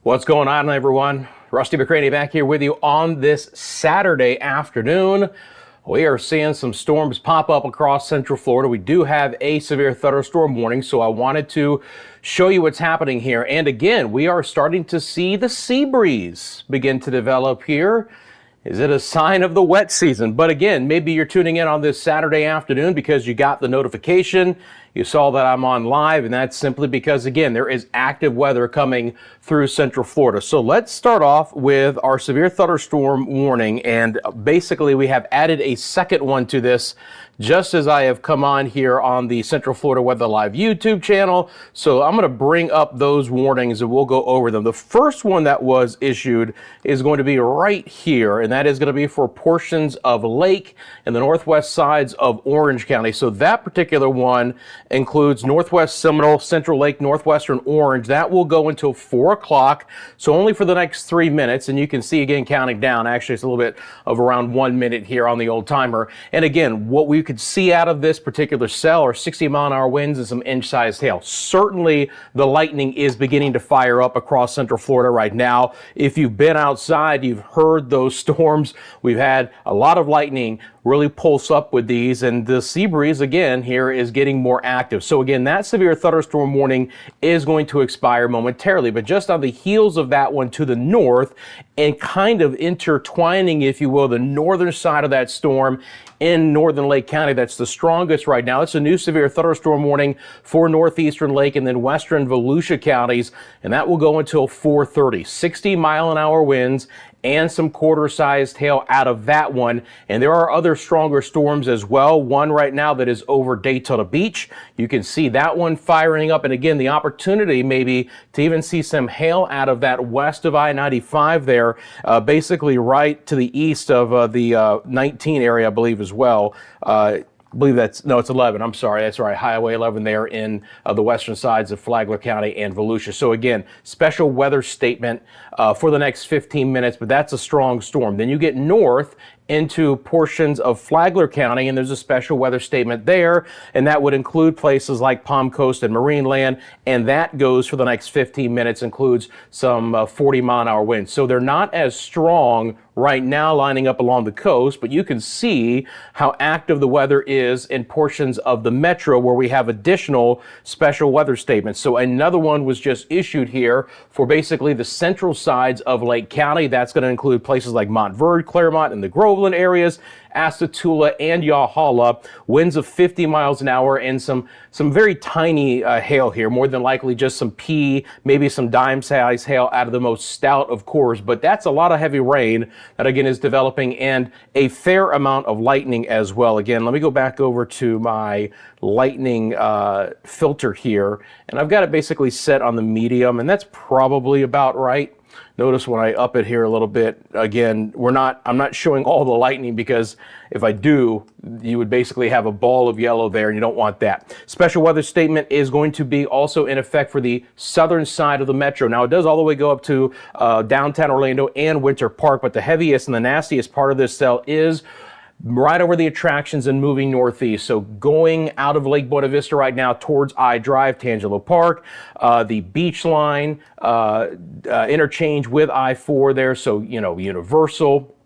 What's going on, everyone? Rusty McCranie back here with you on this Saturday afternoon. We are seeing some storms pop up across Central Florida. We do have a severe thunderstorm warning, so I wanted to show you what's happening here. And again, we are starting to see the sea breeze begin to develop here. Is it a sign of the wet season? But again, maybe you're tuning in on this Saturday afternoon because you got the notification. You saw that I'm on live, and that's simply because, again, there is active weather coming through Central Florida. So let's start off with our severe thunderstorm warning. And basically, we have added a second one to this just as I have come on here on the Central Florida Weather Live YouTube channel. So I'm going to bring up those warnings and we'll go over them. The first one that was issued is going to be right here, and that is going to be for portions of Lake and the northwest sides of Orange County. So that particular one includes Northwest Seminole, Central Lake, Northwestern Orange. That will go until 4 o'clock, so only for the next 3 minutes. And you can see again counting down. Actually, it's a little bit of around 1 minute here on the old timer. And again, what we could see out of this particular cell are 60-mile-an-hour winds and some inch-sized hail. Certainly, the lightning is beginning to fire up across Central Florida right now. If you've been outside, you've heard those storms. We've had a lot of lightning really pulse up with these, and the sea breeze again here is getting more active. So again, that severe thunderstorm warning is going to expire momentarily, but just on the heels of that one to the north and kind of intertwining, if you will, the northern side of that storm in northern Lake County, that's the strongest right now. It's a new severe thunderstorm warning for northeastern Lake and then western Volusia counties, and that will go until 4:30. 60-mile-an-hour winds and some quarter-sized hail out of that one. And there are other stronger storms as well. One right now that is over Daytona Beach. You can see that one firing up. And again, the opportunity maybe to even see some hail out of that west of I-95 there, basically right to the east of the 19 area, I believe, as well. I believe that's, no, it's 11. I'm sorry. That's right. Highway 11 there in the western sides of Flagler County and Volusia. So again, special weather statement for the next 15 minutes, but that's a strong storm. Then you get north into portions of Flagler County, and there's a special weather statement there, and that would include places like Palm Coast and Marineland, and that goes for the next 15 minutes, includes some 40-mile-an-hour winds. So they're not as strong right now lining up along the coast, but you can see how active the weather is in portions of the metro where we have additional special weather statements. So another one was just issued here for basically the central sides of Lake County. That's going to include places like Montverde, Claremont, and the Groveland areas, Asatula and Yahala, winds of 50 miles an hour and some very tiny hail here, more than likely just some pea, maybe some dime-sized hail out of the most stout of cores, but that's a lot of heavy rain that again is developing and a fair amount of lightning as well. Again, let me go back over to my lightning filter here, and I've got it basically set on the medium, and that's probably about right. Notice when I up it here a little bit, again, I'm not showing all the lightning because if I do, you would basically have a ball of yellow there and you don't want that. Special weather statement is going to be also in effect for the southern side of the metro. Now it does all the way go up to downtown Orlando and Winter Park, but the heaviest and the nastiest part of this cell is right over the attractions and moving northeast. So going out of Lake Buena Vista right now towards I-Drive, Tangelo Park, the beach line, interchange with I-4 there. So, you know, Universal,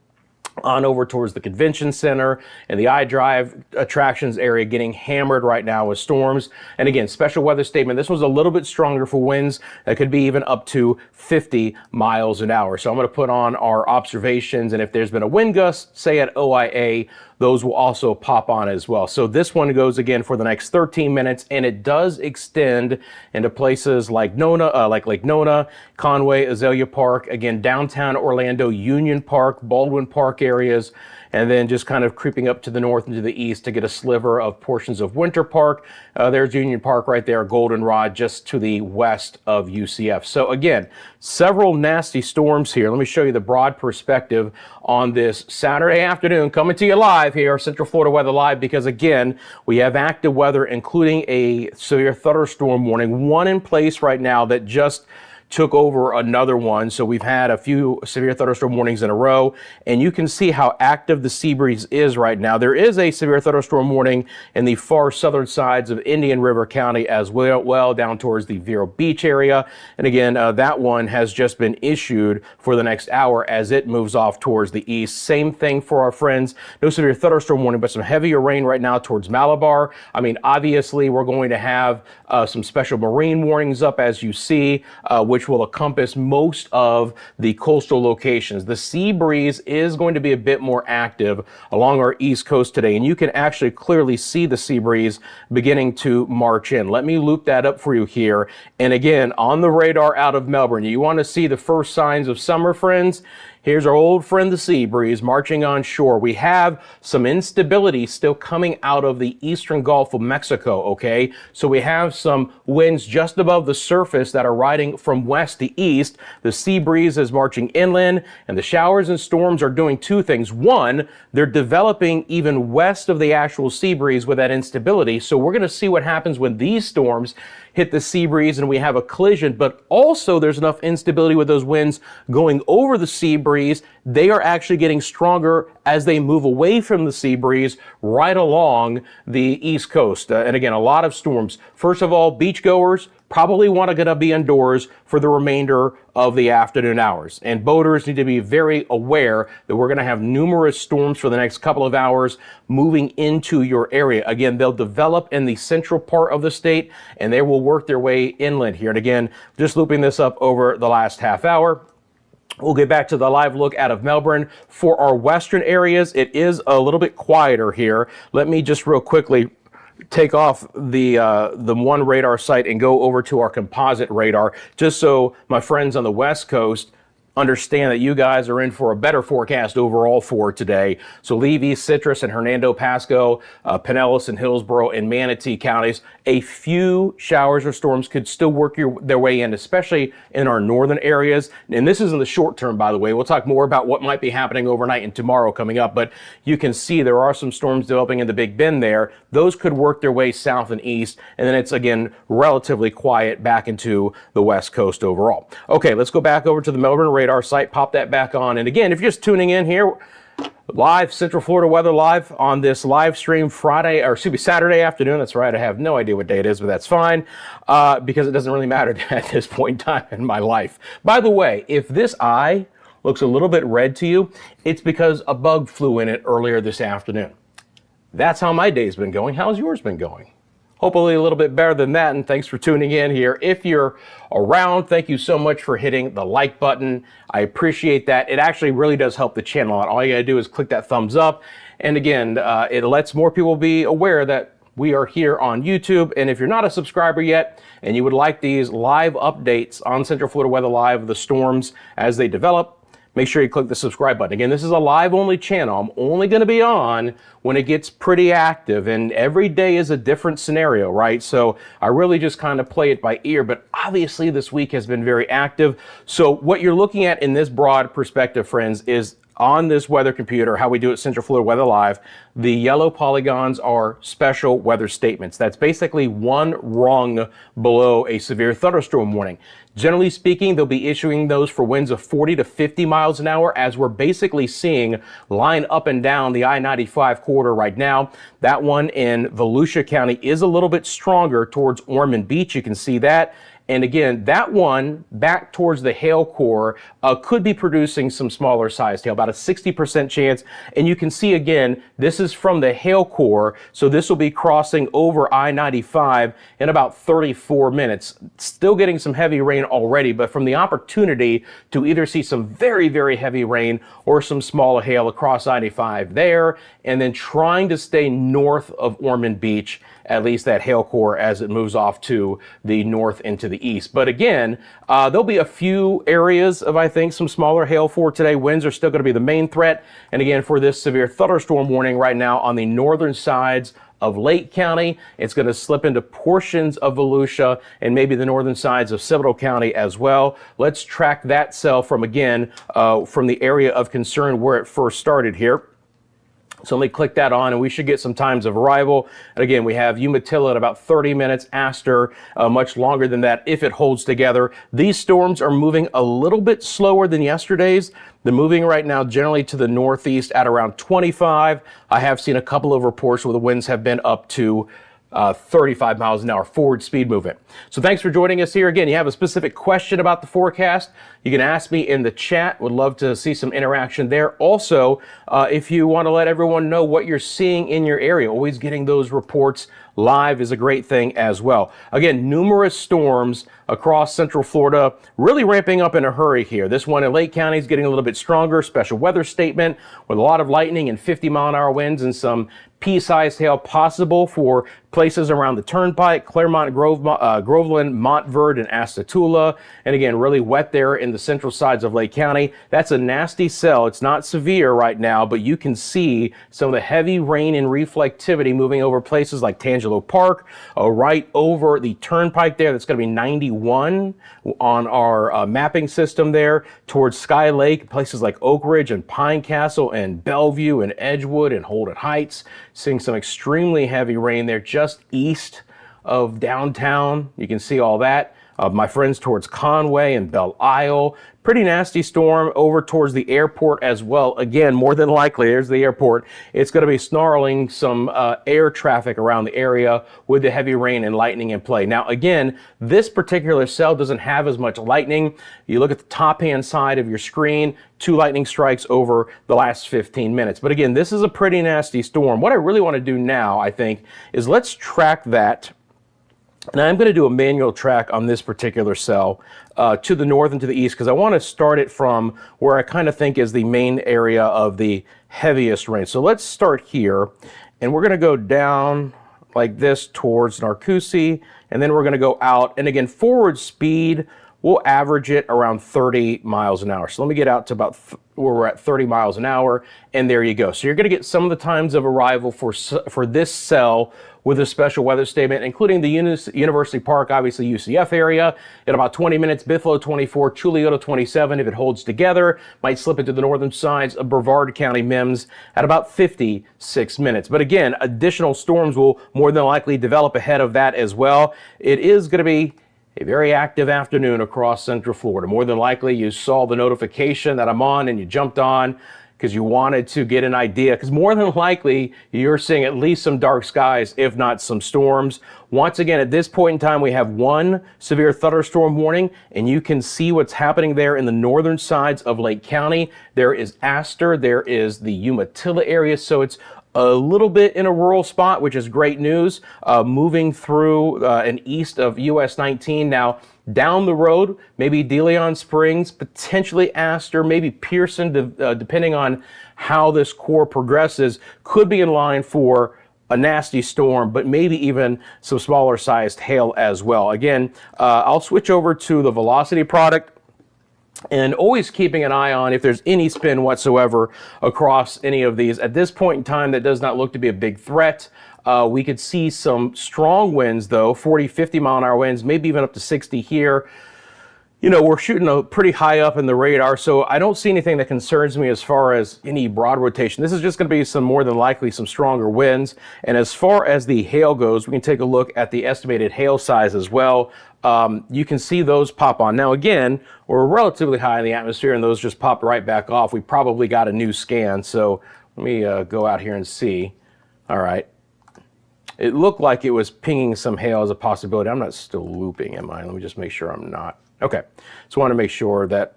on over towards the convention center and the I-Drive attractions area getting hammered right now with storms. And again, special weather statement. This was a little bit stronger for winds that could be even up to 50 miles an hour. So I'm going to put on our observations, and if there's been a wind gust, say at OIA, those will also pop on as well. So this one goes again for the next 13 minutes, and it does extend into places like Lake Nona, Conway, Azalea Park, again, downtown Orlando, Union Park, Baldwin Park areas, and then just kind of creeping up to the north and to the east to get a sliver of portions of Winter Park. There's Union Park right there, Goldenrod just to the west of UCF. So again, several nasty storms here. Let me show you the broad perspective on this Saturday afternoon, coming to you live here, Central Florida Weather Live, because again, we have active weather, including a severe thunderstorm warning, one in place right now that just took over another one. So we've had a few severe thunderstorm warnings in a row, and you can see how active the sea breeze is right now. There is a severe thunderstorm warning in the far southern sides of Indian River County as well, down towards the Vero Beach area. And again, that one has just been issued for the next hour as it moves off towards the east. Same thing for our friends. No severe thunderstorm warning, but some heavier rain right now towards Malabar. I mean, obviously, we're going to have some special marine warnings up, as you see, which will encompass most of the coastal locations. The sea breeze is going to be a bit more active along our east coast today, and you can actually clearly see the sea breeze beginning to march in. Let me loop that up for you here. And again, on the radar out of Melbourne, you want to see the first signs of summer, friends? Here's our old friend, the sea breeze, marching on shore. We have some instability still coming out of the eastern Gulf of Mexico, okay? So we have some winds just above the surface that are riding from west to east. The sea breeze is marching inland, and the showers and storms are doing two things. One, they're developing even west of the actual sea breeze with that instability. So we're going to see what happens when these storms hit the sea breeze and we have a collision, but also there's enough instability with those winds going over the sea breeze. They are actually getting stronger as they move away from the sea breeze right along the east coast. And again, a lot of storms. First of all, beachgoers probably want to be indoors for the remainder of the afternoon hours. And boaters need to be very aware that we're going to have numerous storms for the next couple of hours moving into your area. Again, they'll develop in the central part of the state and they will work their way inland here. And again, just looping this up over the last half hour. We'll get back to the live look out of Melbourne. For our western areas, it is a little bit quieter here. Let me just real quickly take off the one radar site and go over to our composite radar, just so my friends on the West Coast understand that you guys are in for a better forecast overall for today. So Levy, Citrus, and Hernando Pasco, Pinellas and Hillsborough and Manatee counties, a few showers or storms could still work their way in, especially in our northern areas. And this is in the short term, by the way. We'll talk more about what might be happening overnight and tomorrow coming up, but you can see there are some storms developing in the Big Bend there. Those could work their way south and east, and then it's, again, relatively quiet back into the West Coast overall. Okay, let's go back over to the Melbourne radar site, pop that back on. And again, if you're just tuning in here, live Central Florida weather live on this live stream Saturday afternoon. That's right. I have no idea what day it is, but that's fine because it doesn't really matter at this point in time in my life. By the way, if this eye looks a little bit red to you, it's because a bug flew in it earlier this afternoon. That's how my day's been going. How's yours been going? Hopefully a little bit better than that, and thanks for tuning in here. If you're around, thank you so much for hitting the like button. I appreciate that. It actually really does help the channel out. All you gotta do is click that thumbs up, and again, it lets more people be aware that we are here on YouTube. And if you're not a subscriber yet and you would like these live updates on Central Florida Weather Live, the storms as they develop, make sure you click the subscribe button. Again, this is a live only channel. I'm only going to be on when it gets pretty active, and every day is a different scenario, right? So I really just kind of play it by ear, but obviously this week has been very active. So what you're looking at in this broad perspective, friends, is on this weather computer, how we do it Central Florida Weather Live, the yellow polygons are special weather statements. That's basically one rung below a severe thunderstorm warning. Generally speaking, they'll be issuing those for winds of 40 to 50 miles an hour, as we're basically seeing line up and down the I-95 corridor right now. That one in Volusia County is a little bit stronger towards Ormond Beach. You can see that. And again, that one back towards the hail core could be producing some smaller sized hail, about a 60% chance. And you can see again, this is from the hail core. So this will be crossing over I-95 in about 34 minutes. Still getting some heavy rain already, but from the opportunity to either see some very, very heavy rain or some small hail across I-95 there, and then trying to stay north of Ormond Beach, at least that hail core as it moves off to the north into the east. But again, there'll be a few areas of, I think, some smaller hail for today. Winds are still going to be the main threat. And again, for this severe thunderstorm warning right now on the northern sides of Lake County, it's going to slip into portions of Volusia and maybe the northern sides of Citadel County as well. Let's track that cell from, again, from the area of concern where it first started here. So let me click that on and we should get some times of arrival. And again, we have Umatilla at about 30 minutes, Astor much longer than that if it holds together. These storms are moving a little bit slower than yesterday's. They're moving right now generally to the northeast at around 25. I have seen a couple of reports where the winds have been up to 35 miles an hour forward speed movement. So thanks for joining us here. Again, you have a specific question about the forecast, you can ask me in the chat. Would love to see some interaction there. Also, if you want to let everyone know what you're seeing in your area, always getting those reports live is a great thing as well. Again, numerous storms across Central Florida, really ramping up in a hurry here. This one in Lake County is getting a little bit stronger. Special weather statement with a lot of lightning and 50-mile-an-hour winds and some pea-sized hail possible for places around the Turnpike, Claremont, Groveland, Montverde, and Astatula. And again, really wet there in the central sides of Lake County. That's a nasty cell. It's not severe right now, but you can see some of the heavy rain and reflectivity moving over places like Tangelo Park, right over the Turnpike there. That's going to be 91 on our mapping system there towards Sky Lake, places like Oak Ridge and Pine Castle and Bellevue and Edgewood and Holden Heights. Seeing some extremely heavy rain there just east of downtown. You can see all that. My friends towards Conway and Belle Isle. Pretty nasty storm over towards the airport as well. Again, more than likely, there's the airport. It's going to be snarling some air traffic around the area with the heavy rain and lightning in play. Now, again, this particular cell doesn't have as much lightning. You look at the top-hand side of your screen, 2 lightning strikes over the last 15 minutes. But again, this is a pretty nasty storm. What I really want to do now, I think, is let's track that. And I'm going to do a manual track on this particular cell to the north and to the east because I want to start it from where I kind of think is the main area of the heaviest rain. So let's start here, and we're going to go down like this towards Narcoossee, and then we're going to go out. And again, forward speed, we'll average it around 30 miles an hour. So let me get out to about where we're at 30 miles an hour, and there you go. So you're going to get some of the times of arrival for this cell with a special weather statement, including the University Park, obviously UCF area, at about 20 minutes, Buffalo 24, Chuliota 27, if it holds together, might slip into the northern sides of Brevard County, Mims, at about 56 minutes. But again, additional storms will more than likely develop ahead of that as well. It is going to be a very active afternoon across Central Florida. More than likely, you saw the notification that I'm on and you jumped on because you wanted to get an idea, because more than likely you're seeing at least some dark skies, if not some storms. Once again, at this point in time, we have 1 severe thunderstorm warning, and you can see what's happening there in the northern sides of Lake County. There is Astor, there is the Umatilla area, so it's a little bit in a rural spot, which is great news, moving through and east of US 19. Now, down the road, maybe DeLeon Springs, potentially Astor, maybe Pearson, depending on how this core progresses, could be in line for a nasty storm, but maybe even some smaller sized hail as well. Again, I'll switch over to the velocity product, and always keeping an eye on if there's any spin whatsoever across any of these. At this point in time, that does not look to be a big threat. We could see some strong winds though, 40, 50 mile an hour winds, maybe even up to 60 here. You know, we're shooting a pretty high up in the radar, so I don't see anything that concerns me as far as any broad rotation. This is just going to be some more than likely some stronger winds. And as far as the hail goes, we can take a look at the estimated hail size as well. You can see those pop on. Now again, we're relatively high in the atmosphere and those just popped right back off. We probably got a new scan, so let me go out here and see. All right. It looked like it was pinging some hail as a possibility. I'm not still looping, am I? Let me just make sure I'm not. Okay, so I want to make sure that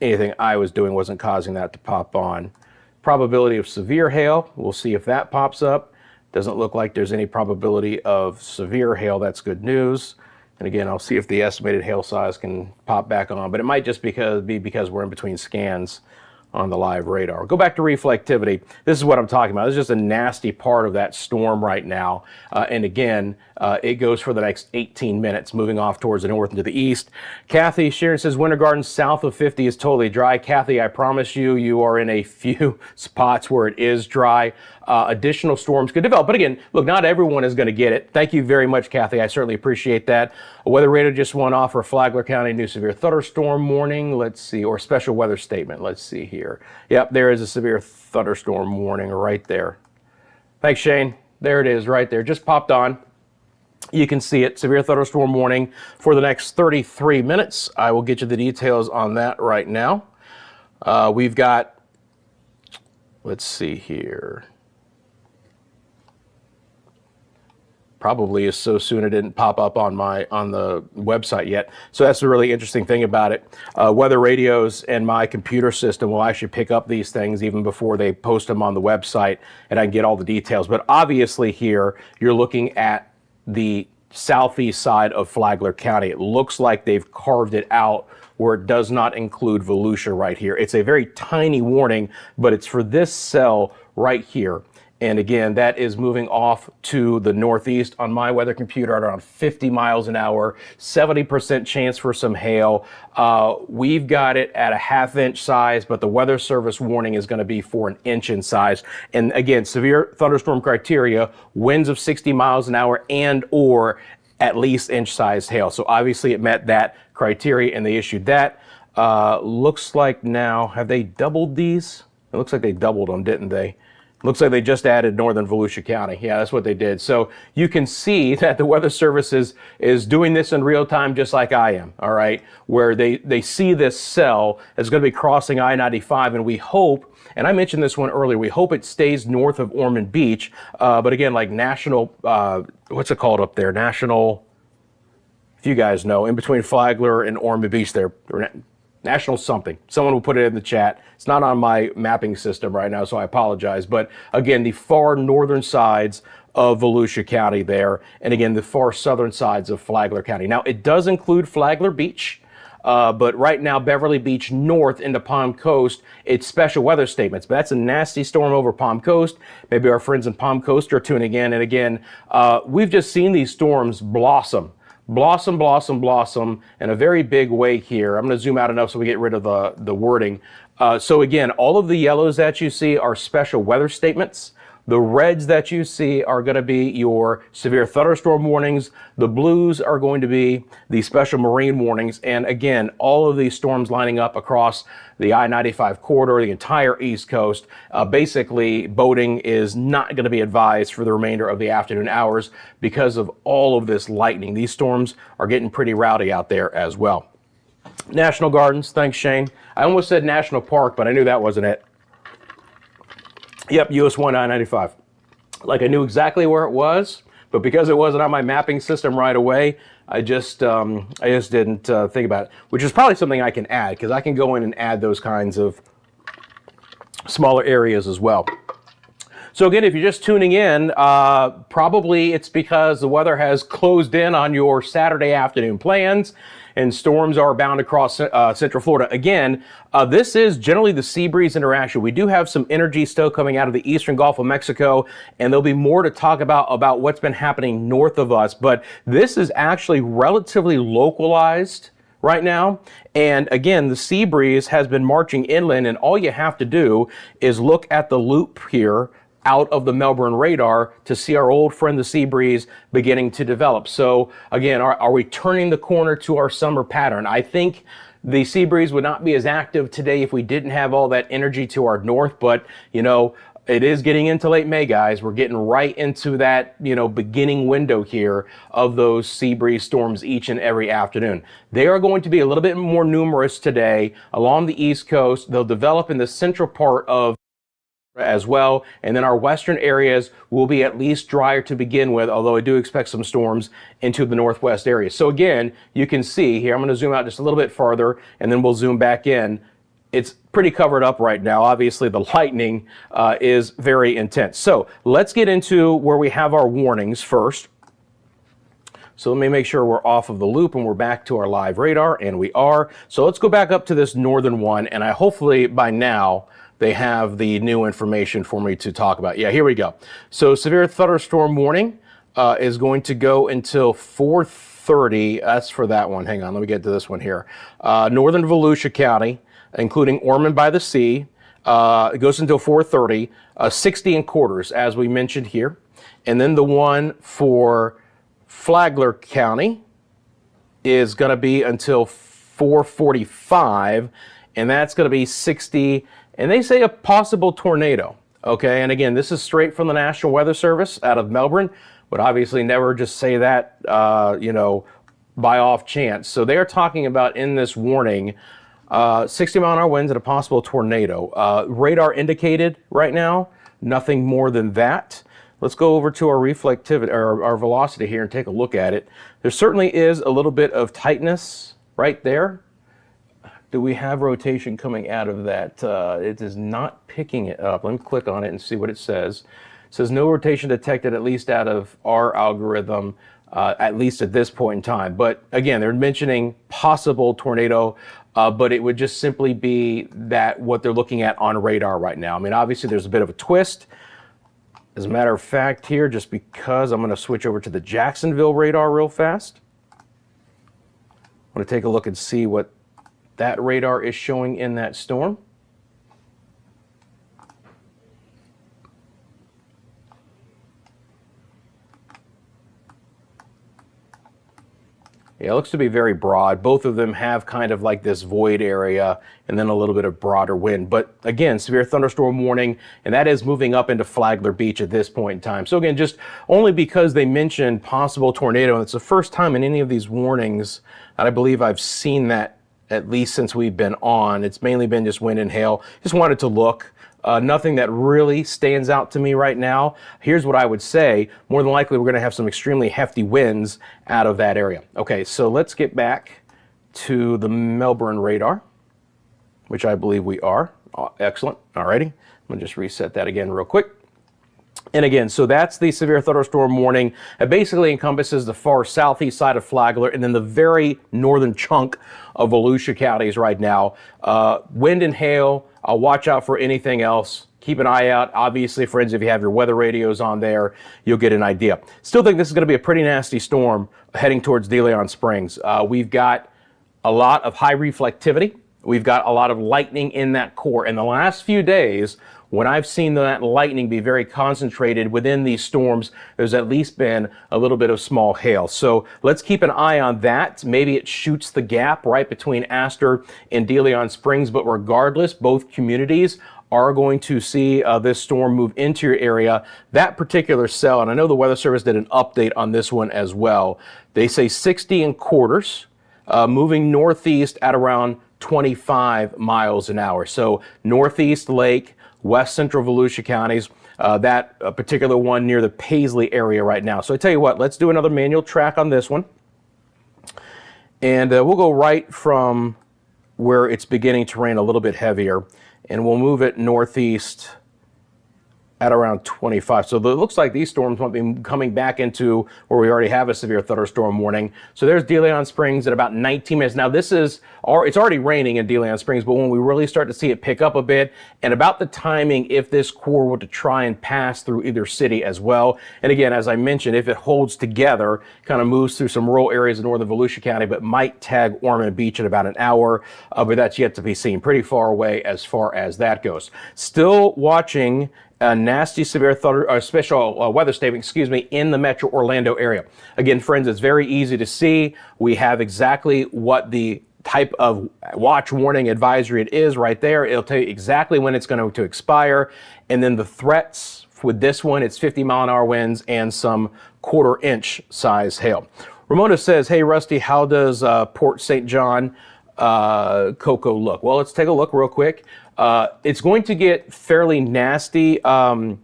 anything I was doing wasn't causing that to pop on. Probability of severe hail, we'll see if that pops up. Doesn't look like there's any probability of severe hail. That's good news. And again, I'll see if the estimated hail size can pop back on, but it might just be because we're in between scans on the live radar. Go back to reflectivity. This is what I'm talking about. This is just a nasty part of that storm right now. And again, it goes for the next 18 minutes, moving off towards the north and to the east. Kathy Sharon says, Winter Garden south of 50 is totally dry. Kathy, I promise you, you are in a few spots where it is dry. Additional storms could develop. But again, look, not everyone is going to get it. Thank you very much, Kathy. I certainly appreciate that. A weather radar just went off for Flagler County, new severe thunderstorm warning. Let's see, or special weather statement. Let's see here. here. Yep, there is a severe thunderstorm warning right there. Thanks, Shane. There it is right there. Just popped on. You can see it, severe thunderstorm warning for the next 33 minutes. I will get you the details on that right now. We've got, let's see here. Probably is so soon it didn't pop up on the website yet. So that's the really interesting thing about it. Weather radios and my computer system will actually pick up these things even before they post them on the website, and I can get all the details. But obviously here you're looking at the southeast side of Flagler County. It looks like they've carved it out where it does not include Volusia right here. It's a very tiny warning, but it's for this cell right here. And again, that is moving off to the northeast on my weather computer at around 50 miles an hour, 70% chance for some hail. We've got it at a ½ inch size, but the Weather Service warning is going to be for an inch in size. And again, severe thunderstorm criteria, winds of 60 miles an hour and or at least inch-sized hail. So obviously it met that criteria and they issued that. Looks like now, have they doubled these? It looks like they doubled them, didn't they? Looks like they just added northern Volusia County. Yeah, that's what they did. So you can see that the Weather Service is doing this in real time just like I am, all right? Where they see this cell that's going to be crossing I-95, and we hope, and I mentioned this one earlier, we hope it stays north of Ormond Beach. But again, like national, what's it called up there? National, if you guys know, in between Flagler and Ormond Beach there, national something. Someone will put it in the chat. It's not on my mapping system right now, so I apologize. But again, the far northern sides of Volusia County there, and again, the far southern sides of Flagler County. Now, it does include Flagler Beach, but right now, Beverly Beach north into Palm Coast, it's special weather statements. But that's a nasty storm over Palm Coast. Maybe our friends in Palm Coast are tuning in. And again, we've just seen these storms blossom in a very big way here. I'm going to zoom out enough so we get rid of the wording. So again, all of the yellows that you see are special weather statements. The reds that you see are going to be your severe thunderstorm warnings. The blues are going to be the special marine warnings. And again, all of these storms lining up across the I-95 corridor, the entire East Coast. Basically, boating is not going to be advised for the remainder of the afternoon hours because of all of this lightning. These storms are getting pretty rowdy out there as well. National Gardens, thanks, Shane. I almost said National Park, but I knew that wasn't it. Yep, US 1 I-95. Like I knew exactly where it was, but because it wasn't on my mapping system right away, I just didn't think about it, which is probably something I can add because I can go in and add those kinds of smaller areas as well. So again, if you're just tuning in, probably it's because the weather has closed in on your Saturday afternoon plans and storms are bound across Central Florida. Again, this is generally the sea breeze interaction. We do have some energy still coming out of the eastern Gulf of Mexico, and there'll be more to talk about what's been happening north of us. But this is actually relatively localized right now. And again, the sea breeze has been marching inland, and all you have to do is look at the loop here out of the Melbourne radar to see our old friend the sea breeze beginning to develop. So again, are we turning the corner to our summer pattern? I think the sea breeze would not be as active today if we didn't have all that energy to our north, but you know, it is getting into late May, guys. We're getting right into that, you know, beginning window here of those sea breeze storms each and every afternoon. They are going to be a little bit more numerous today along the East Coast. They'll develop in the central part of as well, and then our western areas will be at least drier to begin with, although I do expect some storms into the northwest areas. So again, you can see here, I'm going to zoom out just a little bit farther and then we'll zoom back in. It's pretty covered up right now. Obviously the lightning is very intense. So let's get into where we have our warnings first. So let me make sure we're off of the loop and we're back to our live radar, and we are. So let's go back up to this northern one, and I hopefully by now they have the new information for me to talk about. Yeah, here we go. So severe thunderstorm warning is going to go until 4:30. That's for that one. Hang on, let me get to this one here. Northern Volusia County, including Ormond by the Sea. It goes until 4:30, 60 and quarters, as we mentioned here. And then the one for Flagler County is going to be until 4:45, and that's going to be 60 and they say a possible tornado. Okay, and again, this is straight from the National Weather Service out of Melbourne, but obviously never just say that, by off chance. So they are talking about in this warning, 60-mile-an-hour winds and a possible tornado. Radar indicated right now, nothing more than that. Let's go over to our reflectivity, or our velocity here, and take a look at it. There certainly is a little bit of tightness right there. Do we have rotation coming out of that? It is not picking it up. Let me click on it and see what it says. It says no rotation detected, at least out of our algorithm, at least at this point in time. But again, they're mentioning possible tornado, but it would just simply be that what they're looking at on radar right now. I mean, obviously there's a bit of a twist. As a matter of fact here, just because I'm going to switch over to the Jacksonville radar real fast. I'm going to take a look and see what that radar is showing in that storm. Yeah, it looks to be very broad. Both of them have kind of like this void area and then a little bit of broader wind. But again, severe thunderstorm warning, and that is moving up into Flagler Beach at this point in time. So again, just only because they mentioned possible tornado, and it's the first time in any of these warnings that I believe I've seen that, at least since we've been on. It's mainly been just wind and hail. Just wanted to look. Nothing that really stands out to me right now. Here's what I would say. More than likely, we're going to have some extremely hefty winds out of that area. Okay, so let's get back to the Melbourne radar, which I believe we are. Excellent. All righty. I'm going to just reset that again real quick. And again, so that's the severe thunderstorm warning. It basically encompasses the far southeast side of Flagler and then the very northern chunk of Volusia counties right now. Wind and hail. Watch out for anything else. Keep an eye out. Obviously, friends, if you have your weather radios on there, you'll get an idea. Still think this is going to be a pretty nasty storm heading towards De Leon Springs. We've got a lot of high reflectivity. We've got a lot of lightning in that core. In the last few days, when I've seen that lightning be very concentrated within these storms, there's at least been a little bit of small hail. So let's keep an eye on that. Maybe it shoots the gap right between Astor and De Leon Springs, but regardless, both communities are going to see this storm move into your area. That particular cell, and I know the Weather Service did an update on this one as well. They say 60 and quarters, moving northeast at around 25 miles an hour. So northeast Lake, west central Volusia counties, that particular one near the Paisley area right now. So I tell you what, let's do another manual track on this one. And we'll go right from where it's beginning to rain a little bit heavier, and we'll move it northeast at around 25. So it looks like these storms might be coming back into where we already have a severe thunderstorm warning. So there's De Leon Springs at about 19 minutes. Now it's already raining in De Leon Springs, but when we really start to see it pick up a bit, and about the timing if this core were to try and pass through either city as well. And again, as I mentioned, if it holds together, kind of moves through some rural areas in northern Volusia County, but might tag Ormond Beach in about an hour, but that's yet to be seen. Pretty far away as far as that goes. Still watching a nasty severe special weather statement, in the metro Orlando area. Again, friends, it's very easy to see. We have exactly what the type of watch, warning, advisory it is right there. It'll tell you exactly when it's going to expire. And then the threats with this one, it's 50-mile-an-hour winds and some quarter-inch size hail. Ramona says, hey, Rusty, how does Port St. John Cocoa look? Well, let's take a look real quick. It's going to get fairly nasty, to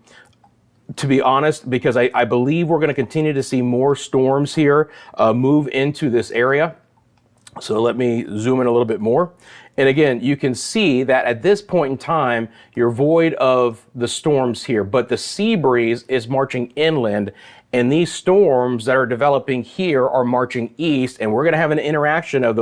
be honest, because I believe we're going to continue to see more storms here move into this area. So let me zoom in a little bit more. And again, you can see that at this point in time, you're void of the storms here, but the sea breeze is marching inland. And these storms that are developing here are marching east, and we're going to have an interaction of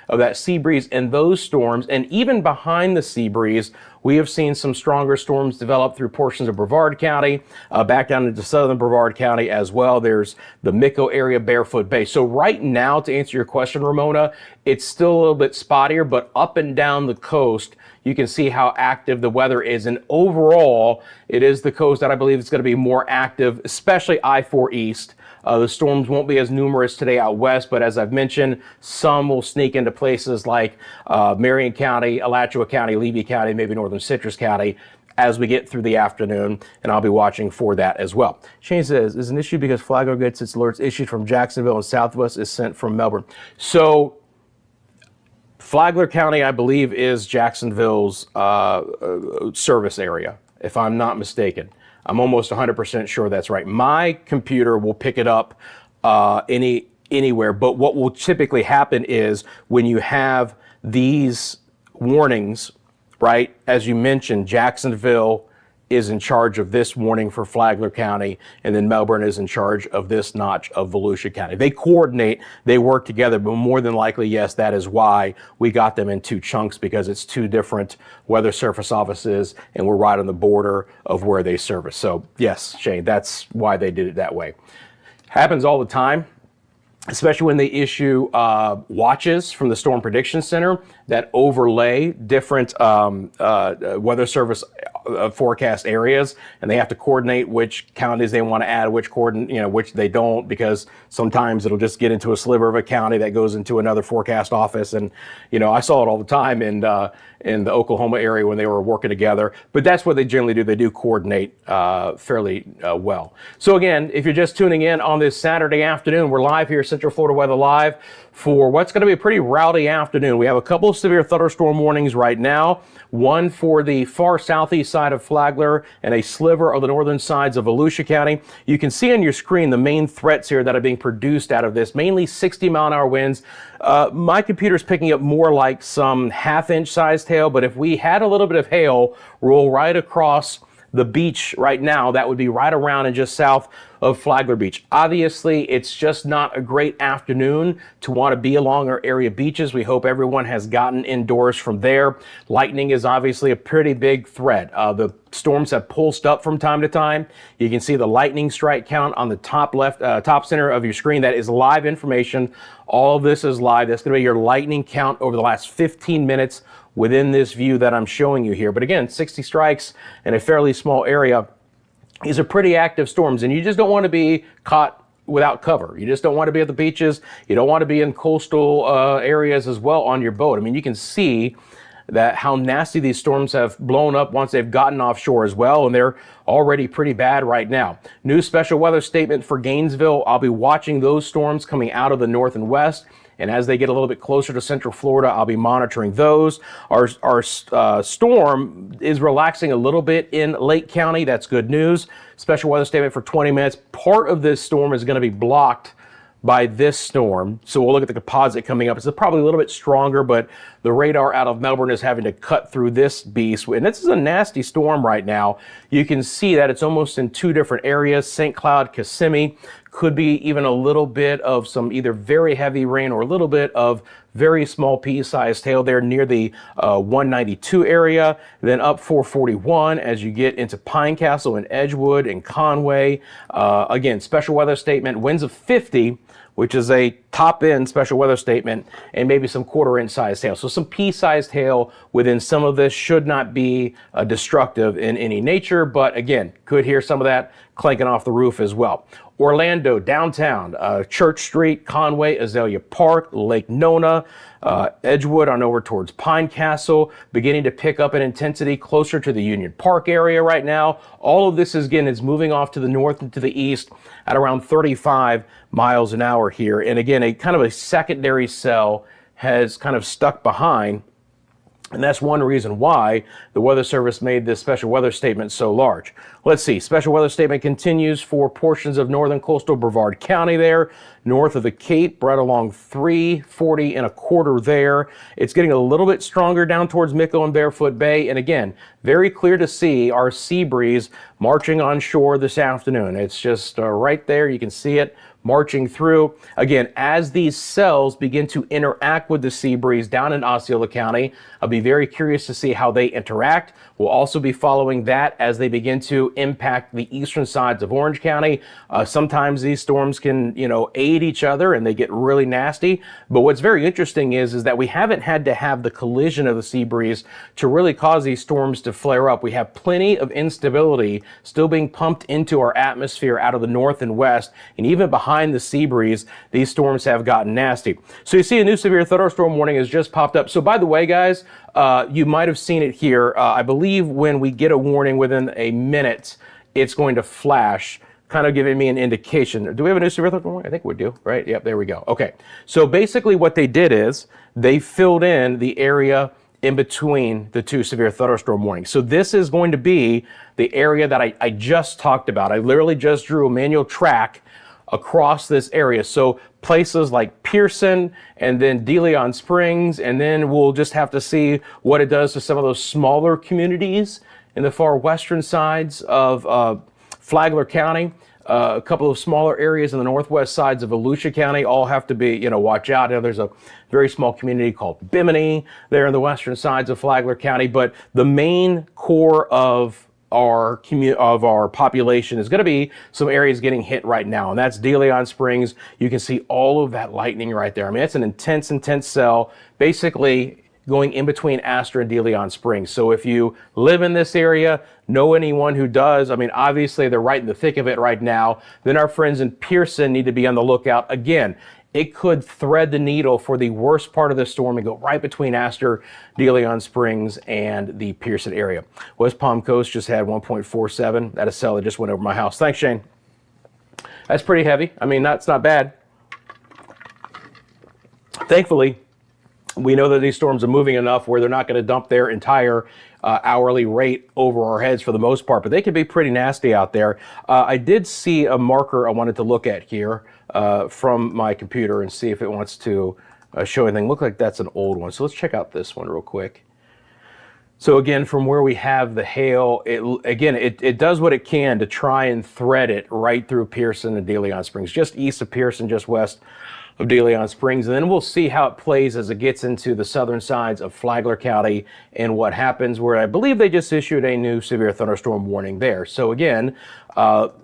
that sea breeze and those storms. And even behind the sea breeze, we have seen some stronger storms develop through portions of Brevard County, back down into southern Brevard County as well. There's the Mico area, Barefoot Bay. So right now, to answer your question, Ramona, it's still a little bit spottier, but up and down the coast, you can see how active the weather is. And overall, it is the coast that I believe is going to be more active, especially I-4 East. The storms won't be as numerous today out west, but as I've mentioned, some will sneak into places like Marion County, Alachua County, Levy County, maybe northern Citrus County as we get through the afternoon, and I'll be watching for that as well. Shane says, is an issue because Flagler gets its alerts issued from Jacksonville and Southwest is sent from Melbourne. So Flagler County, I believe, is Jacksonville's service area, if I'm not mistaken. I'm almost 100% sure that's right. My computer will pick it up anywhere, but what will typically happen is when you have these warnings, right, as you mentioned, Jacksonville is in charge of this warning for Flagler County, and then Melbourne is in charge of this notch of Volusia County. They coordinate, they work together, but more than likely, yes, that is why we got them in two chunks, because it's two different weather service offices, and we're right on the border of where they service. So yes, Shane, that's why they did it that way. Happens all the time, especially when they issue watches from the Storm Prediction Center that overlay different weather service forecast areas, and they have to coordinate which counties they want to add, which which they don't, because sometimes it'll just get into a sliver of a county that goes into another forecast office. And I saw it all the time in the Oklahoma area when they were working together. But that's what they generally do. They do coordinate fairly well. So again, if you're just tuning in on this Saturday afternoon, we're live here, Central Florida Weather Live, for what's going to be a pretty rowdy afternoon. We have a couple of severe thunderstorm warnings right now. One for the far southeast side of Flagler and a sliver of the northern sides of Volusia County. You can see on your screen the main threats here that are being produced out of this, mainly 60-mile-an-hour winds. My computer's picking up more like some half-inch sized hail, but if we had a little bit of hail roll right across the beach right now, that would be right around and just south of Flagler Beach. Obviously, it's just not a great afternoon to want to be along our area beaches. We hope everyone has gotten indoors from there. Lightning is obviously a pretty big threat. The storms have pulsed up from time to time. You can see the lightning strike count on the top left, top center of your screen. That is live information. All of this is live. That's going to be your lightning count over the last 15 minutes within this view that I'm showing you here. But again, 60 strikes in a fairly small area. These are pretty active storms, and you just don't want to be caught without cover. You just don't want to be at the beaches. You don't want to be in coastal areas as well on your boat. I mean, you can see that how nasty these storms have blown up once they've gotten offshore as well, and they're already pretty bad right now. New special weather statement for Gainesville. I'll be watching those storms coming out of the north and west, and as they get a little bit closer to Central Florida, I'll be monitoring those. Our storm is relaxing a little bit in Lake County. That's good news. Special weather statement for 20 minutes. Part of this storm is going to be blocked by this storm. So we'll look at the composite coming up. It's probably a little bit stronger, but the radar out of Melbourne is having to cut through this beast. And this is a nasty storm right now. You can see that it's almost in two different areas. St. Cloud, Kissimmee. Could be even a little bit of some either very heavy rain or a little bit of very small pea-sized hail there near the 192 area. Then up 441 as you get into Pine Castle and Edgewood and Conway. Again, special weather statement, winds of 50, which is a top-end special weather statement, and maybe some quarter-inch sized hail. So some pea-sized hail within some of this should not be destructive in any nature, but again, could hear some of that clanking off the roof as well. Orlando, downtown, Church Street, Conway, Azalea Park, Lake Nona, Edgewood on over towards Pine Castle, beginning to pick up in intensity closer to the Union Park area right now. All of this is moving off to the north and to the east at around 35 miles an hour here. And again, a kind of a secondary cell has kind of stuck behind. And that's one reason why the Weather Service made this special weather statement so large. Let's see, special weather statement continues for portions of northern coastal Brevard County there, north of the Cape, right along 340 and a quarter there. It's getting a little bit stronger down towards Mickle and Barefoot Bay. And again, very clear to see our sea breeze marching on shore this afternoon. It's just right there. You can see it marching through. Again, as these cells begin to interact with the sea breeze down in Osceola County, I'll be very curious to see how they interact. We'll also be following that as they begin to impact the eastern sides of Orange County. Sometimes these storms can, aid each other and they get really nasty. But what's very interesting is that we haven't had to have the collision of the sea breeze to really cause these storms to flare up. We have plenty of instability still being pumped into our atmosphere out of the north and west, and even behind the sea breeze, these storms have gotten nasty. So you see a new severe thunderstorm warning has just popped up. So by the way, guys, you might have seen it here. I believe when we get a warning within a minute, it's going to flash, kind of giving me an indication. Do we have a new severe thunderstorm warning? I think we do, right? Yep, there we go. Okay, so basically what they did is they filled in the area in between the two severe thunderstorm warnings. So this is going to be the area that I just talked about. I literally just drew a manual track across this area. So places like Pearson and then De Leon Springs, and then we'll just have to see what it does to some of those smaller communities in the far western sides of Flagler County. A couple of smaller areas in the northwest sides of Volusia County all have to be, watch out. There's a very small community called Bimini there in the western sides of Flagler County, but the main core of our population is going to be some areas getting hit right now, and that's De Leon Springs. You can see all of that lightning right there. I mean, it's an intense cell, basically going in between Astor and De Leon Springs. So if you live in this area, know anyone who does, I mean, obviously they're right in the thick of it right now, then our friends in Pearson need to be on the lookout. Again, it could thread the needle for the worst part of the storm and go right between Astor, De Leon Springs, and the Pearson area. West Palm Coast just had 1.47. That is a cell that just went over my house. Thanks, Shane. That's pretty heavy. I mean, that's not bad. Thankfully, we know that these storms are moving enough where they're not going to dump their entire hourly rate over our heads for the most part, but they can be pretty nasty out there. I did see a marker I wanted to look at here from my computer and see if it wants to show anything. Look like that's an old one. So let's check out this one real quick. So again, from where we have the hail, it does what it can to try and thread it right through Pearson and De Leon Springs, just east of Pearson, just west of De Leon Springs. And then we'll see how it plays as it gets into the southern sides of Flagler County and what happens, where I believe they just issued a new severe thunderstorm warning there. So again,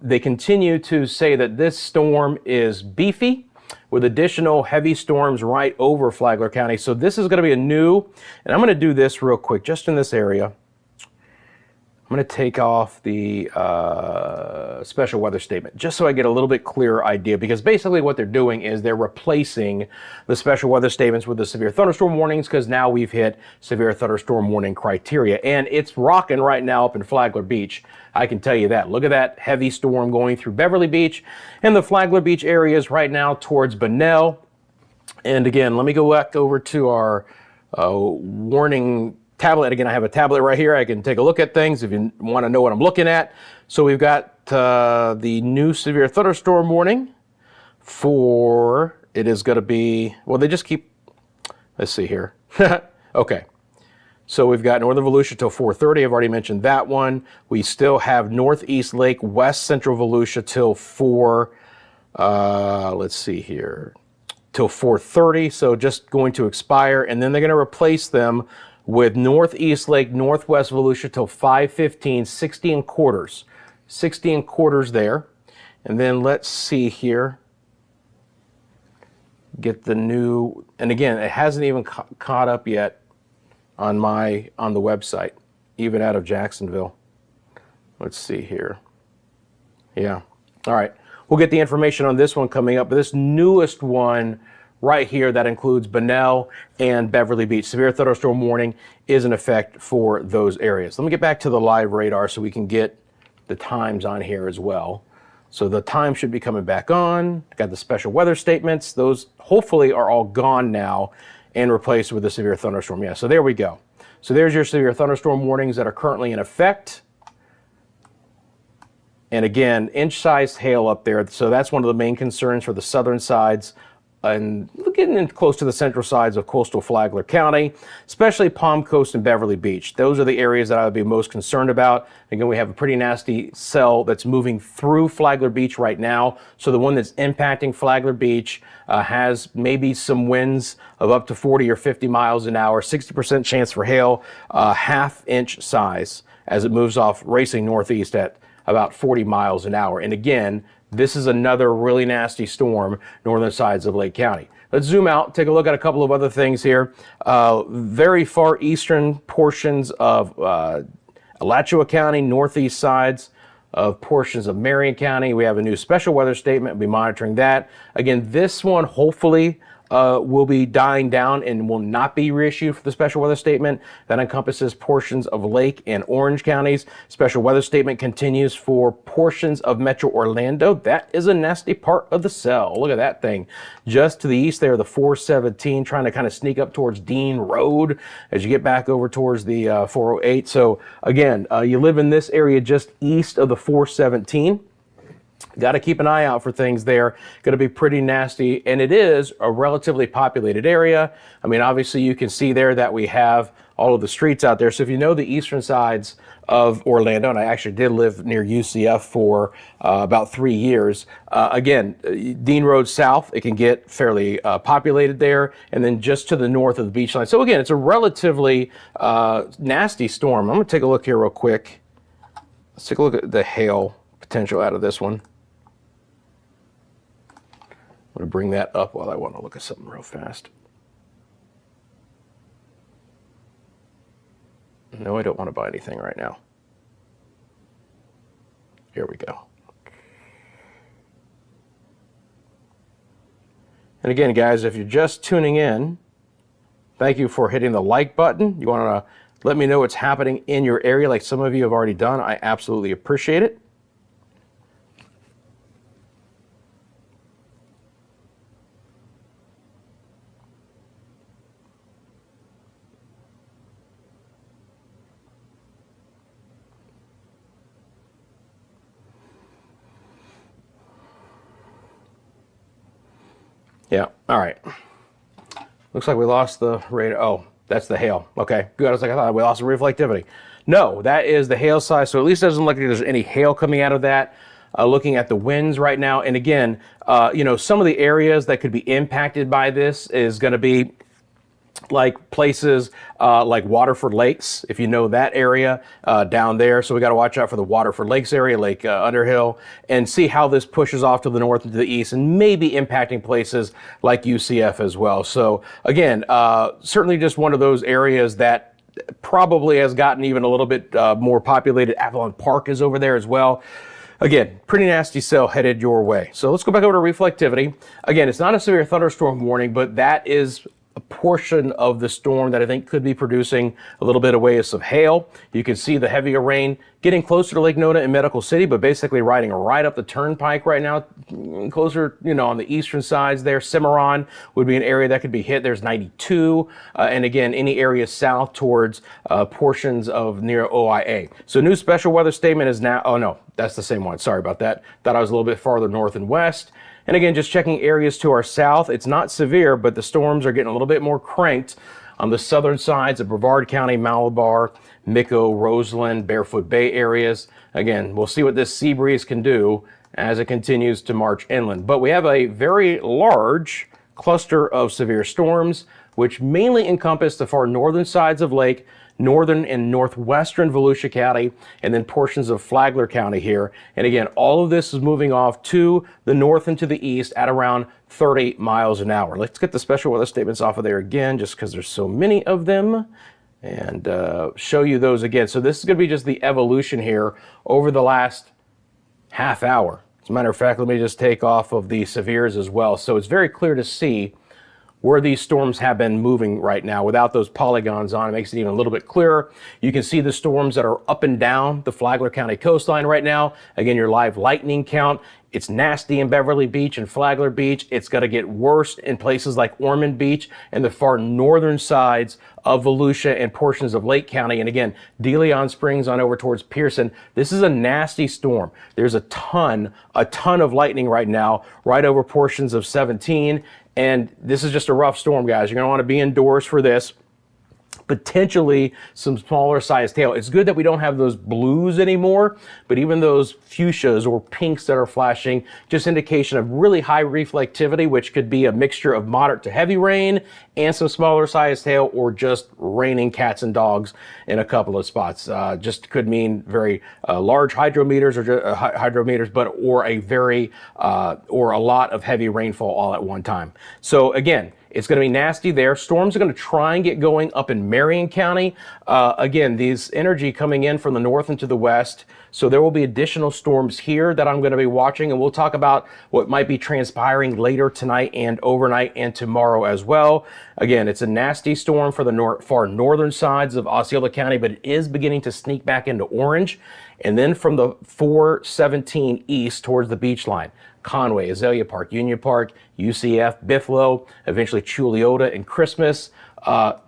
they continue to say that this storm is beefy with additional heavy storms right over Flagler County. So this is going to be a new, and I'm going to do this real quick, just in this area. I'm going to take off the special weather statement just so I get a little bit clearer idea, because basically what they're doing is they're replacing the special weather statements with the severe thunderstorm warnings, because now we've hit severe thunderstorm warning criteria, and it's rocking right now up in Flagler Beach. I can tell you that. Look at that heavy storm going through Beverly Beach and the Flagler Beach areas right now towards Bunnell. And again, let me go back over to our warning tablet. Again, I have a tablet right here. I can take a look at things if you want to know what I'm looking at. So we've got the new severe thunderstorm warning for, it is going to be, well, they just keep, let's see here. Okay. So we've got northern Volusia till 4:30. I've already mentioned that one. We still have northeast Lake, west central Volusia till let's see here, till 4:30. So just going to expire, and then they're going to replace them with northeast Lake, northwest Volusia till 5:15, 60 and quarters. 60 and quarters there. And then let's see here. Get the new, and again, it hasn't even caught up yet on the website, even out of Jacksonville. Let's see here. Yeah. All right. We'll get the information on this one coming up, but this newest one right here that includes Bunnell and Beverly Beach, severe thunderstorm warning is in effect for those areas. Let me get back to the live radar so we can get the times on here as well. So the time should be coming back on. Got the special weather statements. Those hopefully are all gone now and replaced with the severe thunderstorm. Yeah, so there we go. So there's your severe thunderstorm warnings that are currently in effect. And again, inch-sized hail up there. So that's one of the main concerns for the southern sides and getting in close to the central sides of coastal Flagler County, especially Palm Coast and Beverly Beach. Those are the areas that I would be most concerned about. Again, we have a pretty nasty cell that's moving through Flagler Beach right now. So the one that's impacting Flagler Beach has maybe some winds of up to 40 or 50 miles an hour, 60% chance for hail, half-inch size as it moves off racing northeast at about 40 miles an hour. And again, this is another really nasty storm, northern sides of Lake County. Let's zoom out, take a look at a couple of other things here. Very far eastern portions of Alachua County, northeast sides of portions of Marion County. We have a new special weather statement. We'll be monitoring that. Again, this one hopefully will be dying down and will not be reissued for the special weather statement. That encompasses portions of Lake and Orange counties. Special weather statement continues for portions of Metro Orlando. That is a nasty part of the cell. Look at that thing. Just to the east there, the 417, trying to kind of sneak up towards Dean Road as you get back over towards the 408. So again, you live in this area just east of the 417. Got to keep an eye out for things there. Going to be pretty nasty, and it is a relatively populated area. I mean, obviously you can see there that we have all of the streets out there. So if you know the eastern sides of Orlando, and I actually did live near UCF for about 3 years, again, Dean Road South, it can get fairly populated there, and then just to the north of the beach line. So again, it's a relatively nasty storm. I'm going to take a look here real quick. Let's take a look at the hail potential out of this one. I'm going to bring that up while I want to look at something real fast. No, I don't want to buy anything right now. Here we go. And again, guys, if you're just tuning in, thank you for hitting the like button. You want to let me know what's happening in your area like some of you have already done. I absolutely appreciate it. Yeah, all right. Looks like we lost the radar. Oh, that's the hail. Okay, good. I was like, I thought we lost the reflectivity. No, that is the hail size. So at least it doesn't look like there's any hail coming out of that. Looking at the winds right now. And again, you know, some of the areas that could be impacted by this is going to be like places like Waterford Lakes, if you know that area down there. So we got to watch out for the Waterford Lakes area, Lake Underhill, and see how this pushes off to the north and to the east, and maybe impacting places like UCF as well. So again, certainly just one of those areas that probably has gotten even a little bit more populated. Avalon Park is over there as well. Again, pretty nasty cell headed your way. So let's go back over to reflectivity. Again, it's not a severe thunderstorm warning, but that is a portion of the storm that I think could be producing a little bit of waves of hail. You can see the heavier rain getting closer to Lake Nona and Medical City, but basically riding right up the turnpike right now, closer, you know, on the eastern sides there. Cimarron would be an area that could be hit. There's 92. And again, any area south towards portions of near OIA. So new special weather statement is now, oh no, that's the same one. Sorry about that. Thought I was a little bit farther north and west. And again, just checking areas to our south. It's not severe, but the storms are getting a little bit more cranked on the southern sides of Brevard County, Malabar, Mico, Roseland, Barefoot Bay areas. Again, we'll see what this sea breeze can do as it continues to march inland. But we have a very large cluster of severe storms, which mainly encompass the far northern sides of Lake, northern and northwestern Volusia County, and then portions of Flagler County here. And again, all of this is moving off to the north and to the east at around 30 miles an hour. Let's get the special weather statements off of there again, just because there's so many of them, and show you those again. So this is going to be just the evolution here over the last half hour. As a matter of fact, let me just take off of the severes as well. So it's very clear to see where these storms have been moving right now. Without those polygons on, it makes it even a little bit clearer. You can see the storms that are up and down the Flagler County coastline right now. Again, your live lightning count It's nasty in Beverly Beach and Flagler Beach. It's going to get worse in places like Ormond Beach and the far northern sides of Volusia and portions of Lake County. And again, De Leon Springs on over towards Pearson. This is a nasty storm. There's a ton of lightning right now, right over portions of 17. And this is just a rough storm, guys. You're going to want to be indoors for this. Potentially some smaller sized hail. It's good that we don't have those blues anymore, but even those fuchsias or pinks that are flashing, just indication of really high reflectivity, which could be a mixture of moderate to heavy rain and some smaller sized hail, or just raining cats and dogs in a couple of spots. Just could mean very large hydrometers or a very or a lot of heavy rainfall all at one time. So again, it's going to be nasty there. Storms are going to try and get going up in Marion County. Again, these energy coming in from the north and to the west. So there will be additional storms here that I'm going to be watching, and we'll talk about what might be transpiring later tonight and overnight and tomorrow as well. Again, it's a nasty storm for the far northern sides of Osceola County, but it is beginning to sneak back into Orange. And then from the 417 east towards the beach line, Conway, Azalea Park, Union Park, UCF, Buffalo, eventually Chuliota and Christmas.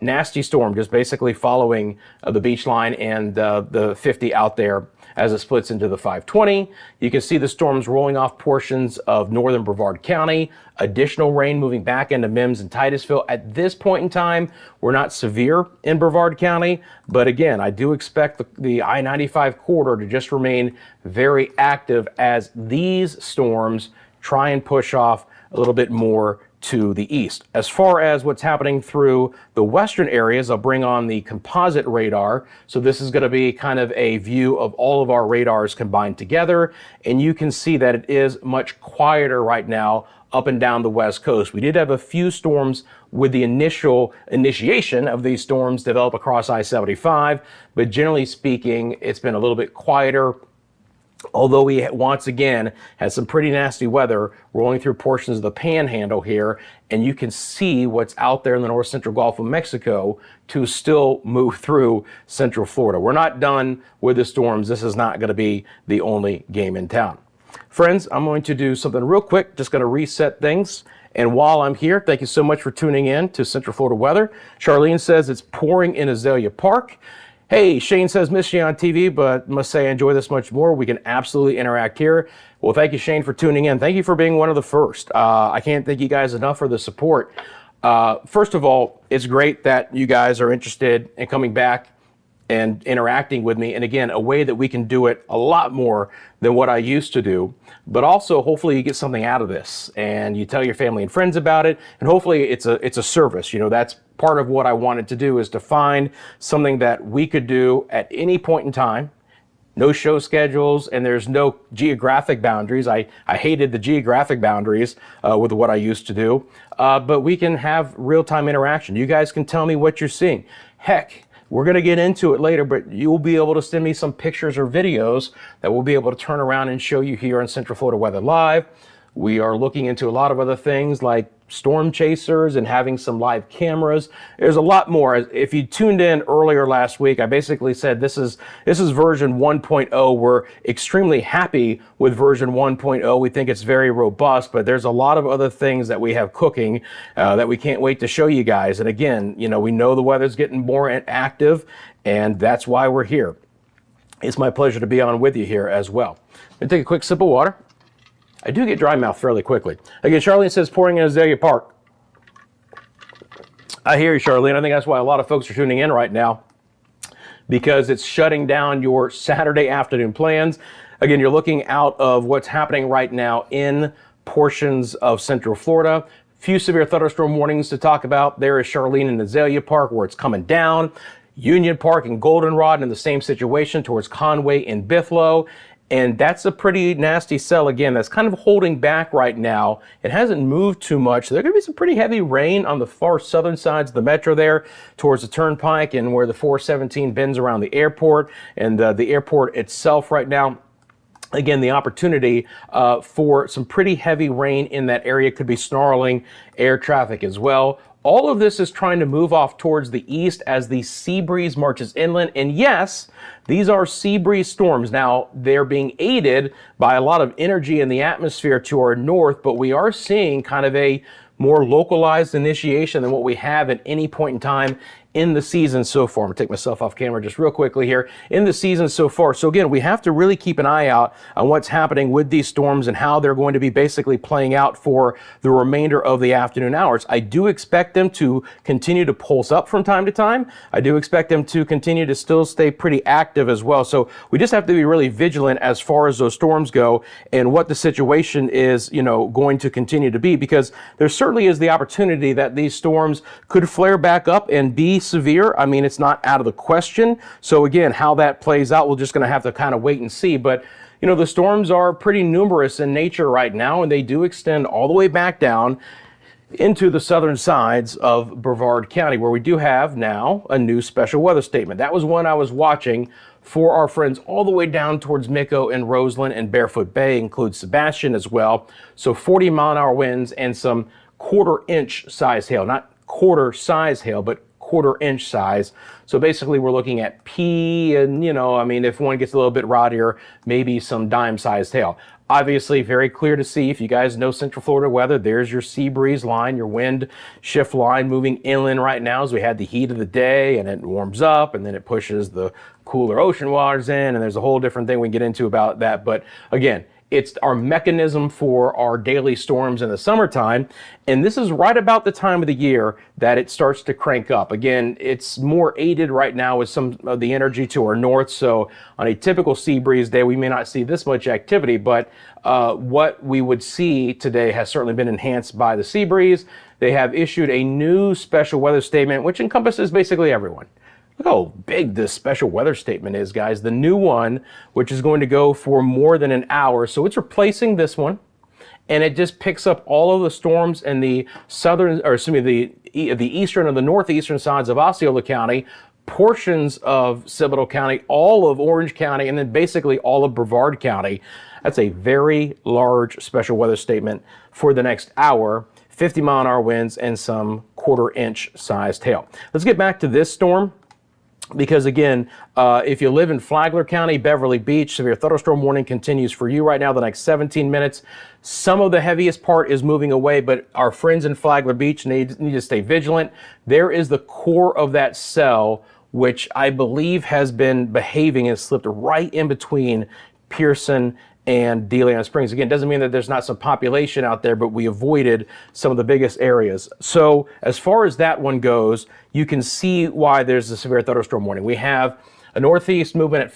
Nasty storm just basically following the beach line and the 50 out there as it splits into the 520. You can see the storms rolling off portions of northern Brevard County. Additional rain moving back into Mims and Titusville. At this point in time, we're not severe in Brevard County, but again, I do expect the I-95 corridor to just remain very active as these storms try and push off a little bit more to the east. As far as what's happening through the western areas, I'll bring on the composite radar. So this is going to be kind of a view of all of our radars combined together. And you can see that it is much quieter right now up and down the west coast. We did have a few storms with the initiation of these storms develop across I-75, but generally speaking, it's been a little bit quieter. Although we once again had some pretty nasty weather rolling through portions of the panhandle here, and you can see what's out there in the north central Gulf of Mexico to still move through central Florida. We're not done with the storms. This is not going to be the only game in town. Friends, I'm going to do something real quick, just going to reset things. And while I'm here, thank you so much for tuning in to Central Florida Weather. Charlene says it's pouring in Azalea Park. Hey, Shane says, miss you on TV, but must say I enjoy this much more. We can absolutely interact here. Well, thank you, Shane, for tuning in. Thank you for being one of the first. I can't thank you guys enough for the support. First of all, it's great that you guys are interested in coming back and interacting with me. And again, a way that we can do it a lot more than what I used to do. But also, hopefully you get something out of this and you tell your family and friends about it. And hopefully it's a service. You know, that's part of what I wanted to do, is to find something that we could do at any point in time. No show schedules, and there's no geographic boundaries. I hated the geographic boundaries with what I used to do. But we can have real-time interaction. You guys can tell me what you're seeing. Heck, we're going to get into it later, but you'll be able to send me some pictures or videos that we'll be able to turn around and show you here on Central Florida Weather Live. We are looking into a lot of other things like storm chasers and having some live cameras. There's a lot more. If you tuned in earlier last week, I basically said this is version 1.0. We're extremely happy with version 1.0. We think it's very robust, but there's a lot of other things that we have cooking that we can't wait to show you guys. And again, you know, we know the weather's getting more active, and that's why we're here. It's my pleasure to be on with you here as well. I'm gonna take a quick sip of water. I do get dry mouth fairly quickly. Again, Charlene says pouring in Azalea Park. I hear you, Charlene. I think that's why a lot of folks are tuning in right now, because it's shutting down your Saturday afternoon plans. Again, you're looking out of what's happening right now in portions of Central Florida. Few severe thunderstorm warnings to talk about. There is Charlene in Azalea Park where it's coming down. Union Park and Goldenrod in the same situation towards Conway and Buffalo. And that's a pretty nasty cell, again, that's kind of holding back right now. It hasn't moved too much. There's going to be some pretty heavy rain on the far southern sides of the metro there towards the Turnpike and where the 417 bends around the airport and the airport itself right now. Again, the opportunity for some pretty heavy rain in that area could be snarling air traffic as well. all of this is trying to move off towards the east as the sea breeze marches inland. And yes, these are sea breeze storms. Now, they're being aided by a lot of energy in the atmosphere to our north, but we are seeing kind of a more localized initiation than what we have at any point in time in the season so far. I'm gonna take myself off camera just real quickly here. In the season so far. So again, we have to really keep an eye out on what's happening with these storms and how they're going to be basically playing out for the remainder of the afternoon hours. I do expect them to continue to pulse up from time to time. I do expect them to continue to still stay pretty active as well. So we just have to be really vigilant as far as those storms go and what the situation is, going to continue to be, because there certainly is the opportunity that these storms could flare back up and be severe. I mean, it's not out of the question. So again, how that plays out, we're just going to have to kind of wait and see. But the storms are pretty numerous in nature right now, and they do extend all the way back down into the southern sides of Brevard County, where we do have now a new special weather statement. That was one I was watching for our friends all the way down towards Micco and Roseland and Barefoot Bay, includes Sebastian as well. So 40-mile-an-hour winds and some quarter-inch size hail, not quarter size hail, but quarter-inch size. So basically we're looking at P and, if one gets a little bit rowdier, maybe some dime-sized hail. Obviously very clear to see. If you guys know Central Florida weather, there's your sea breeze line, your wind shift line moving inland right now as we had the heat of the day, and it warms up and then it pushes the cooler ocean waters in, and there's a whole different thing we can get into about that. But again, it's our mechanism for our daily storms in the summertime. And this is right about the time of the year that it starts to crank up. Again, it's more aided right now with some of the energy to our north. So on a typical sea breeze day, we may not see this much activity, but what we would see today has certainly been enhanced by the sea breeze. They have issued a new special weather statement, which encompasses basically everyone. Look how big this special weather statement is, guys. The new one, which is going to go for more than an hour. So it's replacing this one, and it just picks up all of the storms in the southern, or excuse me, the eastern and the northeastern sides of Osceola County, portions of Cibolo County, all of Orange County, and then basically all of Brevard County. That's a very large special weather statement for the next hour. 50-mile-an-hour winds and some quarter-inch sized hail. Let's get back to this storm. Because again, if you live in Flagler County, Beverly Beach, severe thunderstorm warning continues for you right now, the next 17 minutes. Some of the heaviest part is moving away, but our friends in Flagler Beach need to stay vigilant. There is the core of that cell, which I believe has been behaving and slipped right in between Pearson and DeLeon Springs. Again, doesn't mean that there's not some population out there, but we avoided some of the biggest areas. So as far as that one goes, you can see why there's a severe thunderstorm warning. We have a northeast movement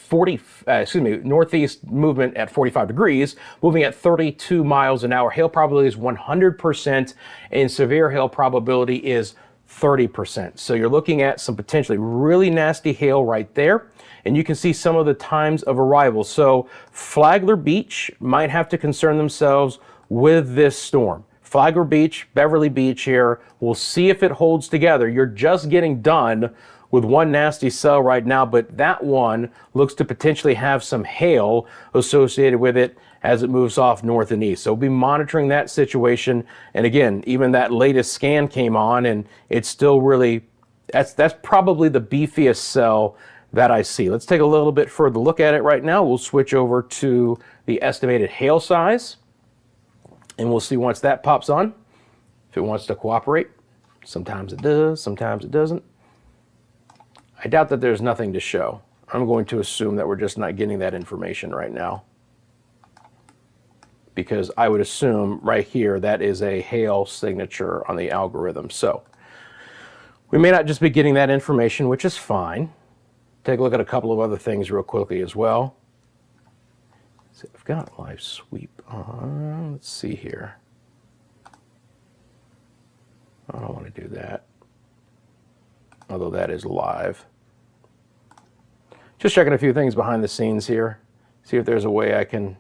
at northeast movement at 45 degrees, moving at 32 miles an hour. Hail probability is 100%, and severe hail probability is 30%. So you're looking at some potentially really nasty hail right there. And you can see some of the times of arrival. So Flagler Beach might have to concern themselves with this storm. Flagler Beach, Beverly Beach here. We'll see if it holds together. You're just getting done with one nasty cell right now, but that one looks to potentially have some hail associated with it as it moves off north and east. So we'll be monitoring that situation. And again, even that latest scan came on, and it's still really, that's probably the beefiest cell that I see. Let's take a little bit further look at it right now. We'll switch over to the estimated hail size, and we'll see once that pops on if it wants to cooperate. Sometimes it does, sometimes it doesn't. I doubt that there's nothing to show. I'm going to assume that we're just not getting that information right now, because I would assume right here that is a hail signature on the algorithm. So we may not just be getting that information, which is fine. Take a look at a couple of other things real quickly as well. So I've got live sweep on. Let's see here. I don't want to do that, although that is live. Just checking a few things behind the scenes here. See if there's a way I can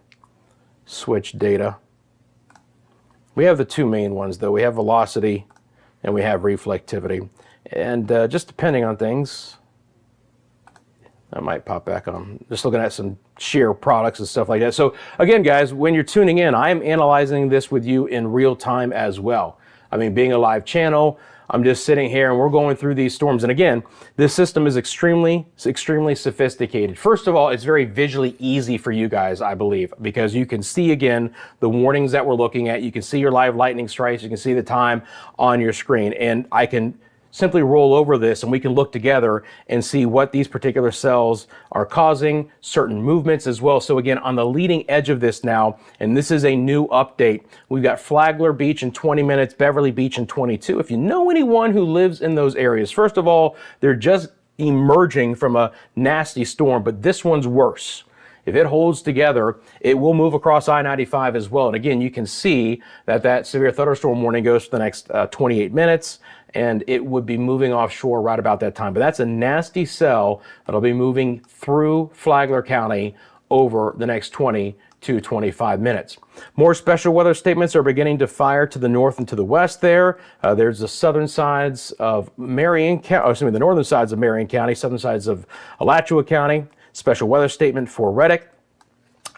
switch data. We have the two main ones though. We have velocity and we have reflectivity. And just depending on things, that might pop back on. Just looking at some sheer products and stuff like that. So again, guys, when you're tuning in, I am analyzing this with you in real time as well. I mean, being a live channel, I'm just sitting here and we're going through these storms. And again, this system is extremely sophisticated. First of all, it's very visually easy for you guys, I believe, because you can see again the warnings that we're looking at. You can see your live lightning strikes. You can see the time on your screen. And I can simply roll over this and we can look together and see what these particular cells are causing, certain movements as well. So again, on the leading edge of this now, and this is a new update, we've got Flagler Beach in 20 minutes, Beverly Beach in 22. If you know anyone who lives in those areas, first of all, they're just emerging from a nasty storm, but this one's worse. If it holds together, it will move across I-95 as well. And again, you can see that that severe thunderstorm warning goes for the next 28 minutes, and it would be moving offshore right about that time. But that's a nasty cell that'll be moving through Flagler County over the next 20 to 25 minutes. More special weather statements are beginning to fire to the north and to the west there. There's the southern sides of Marion County, the northern sides of Marion County, southern sides of Alachua County. Special weather statement for Reddick.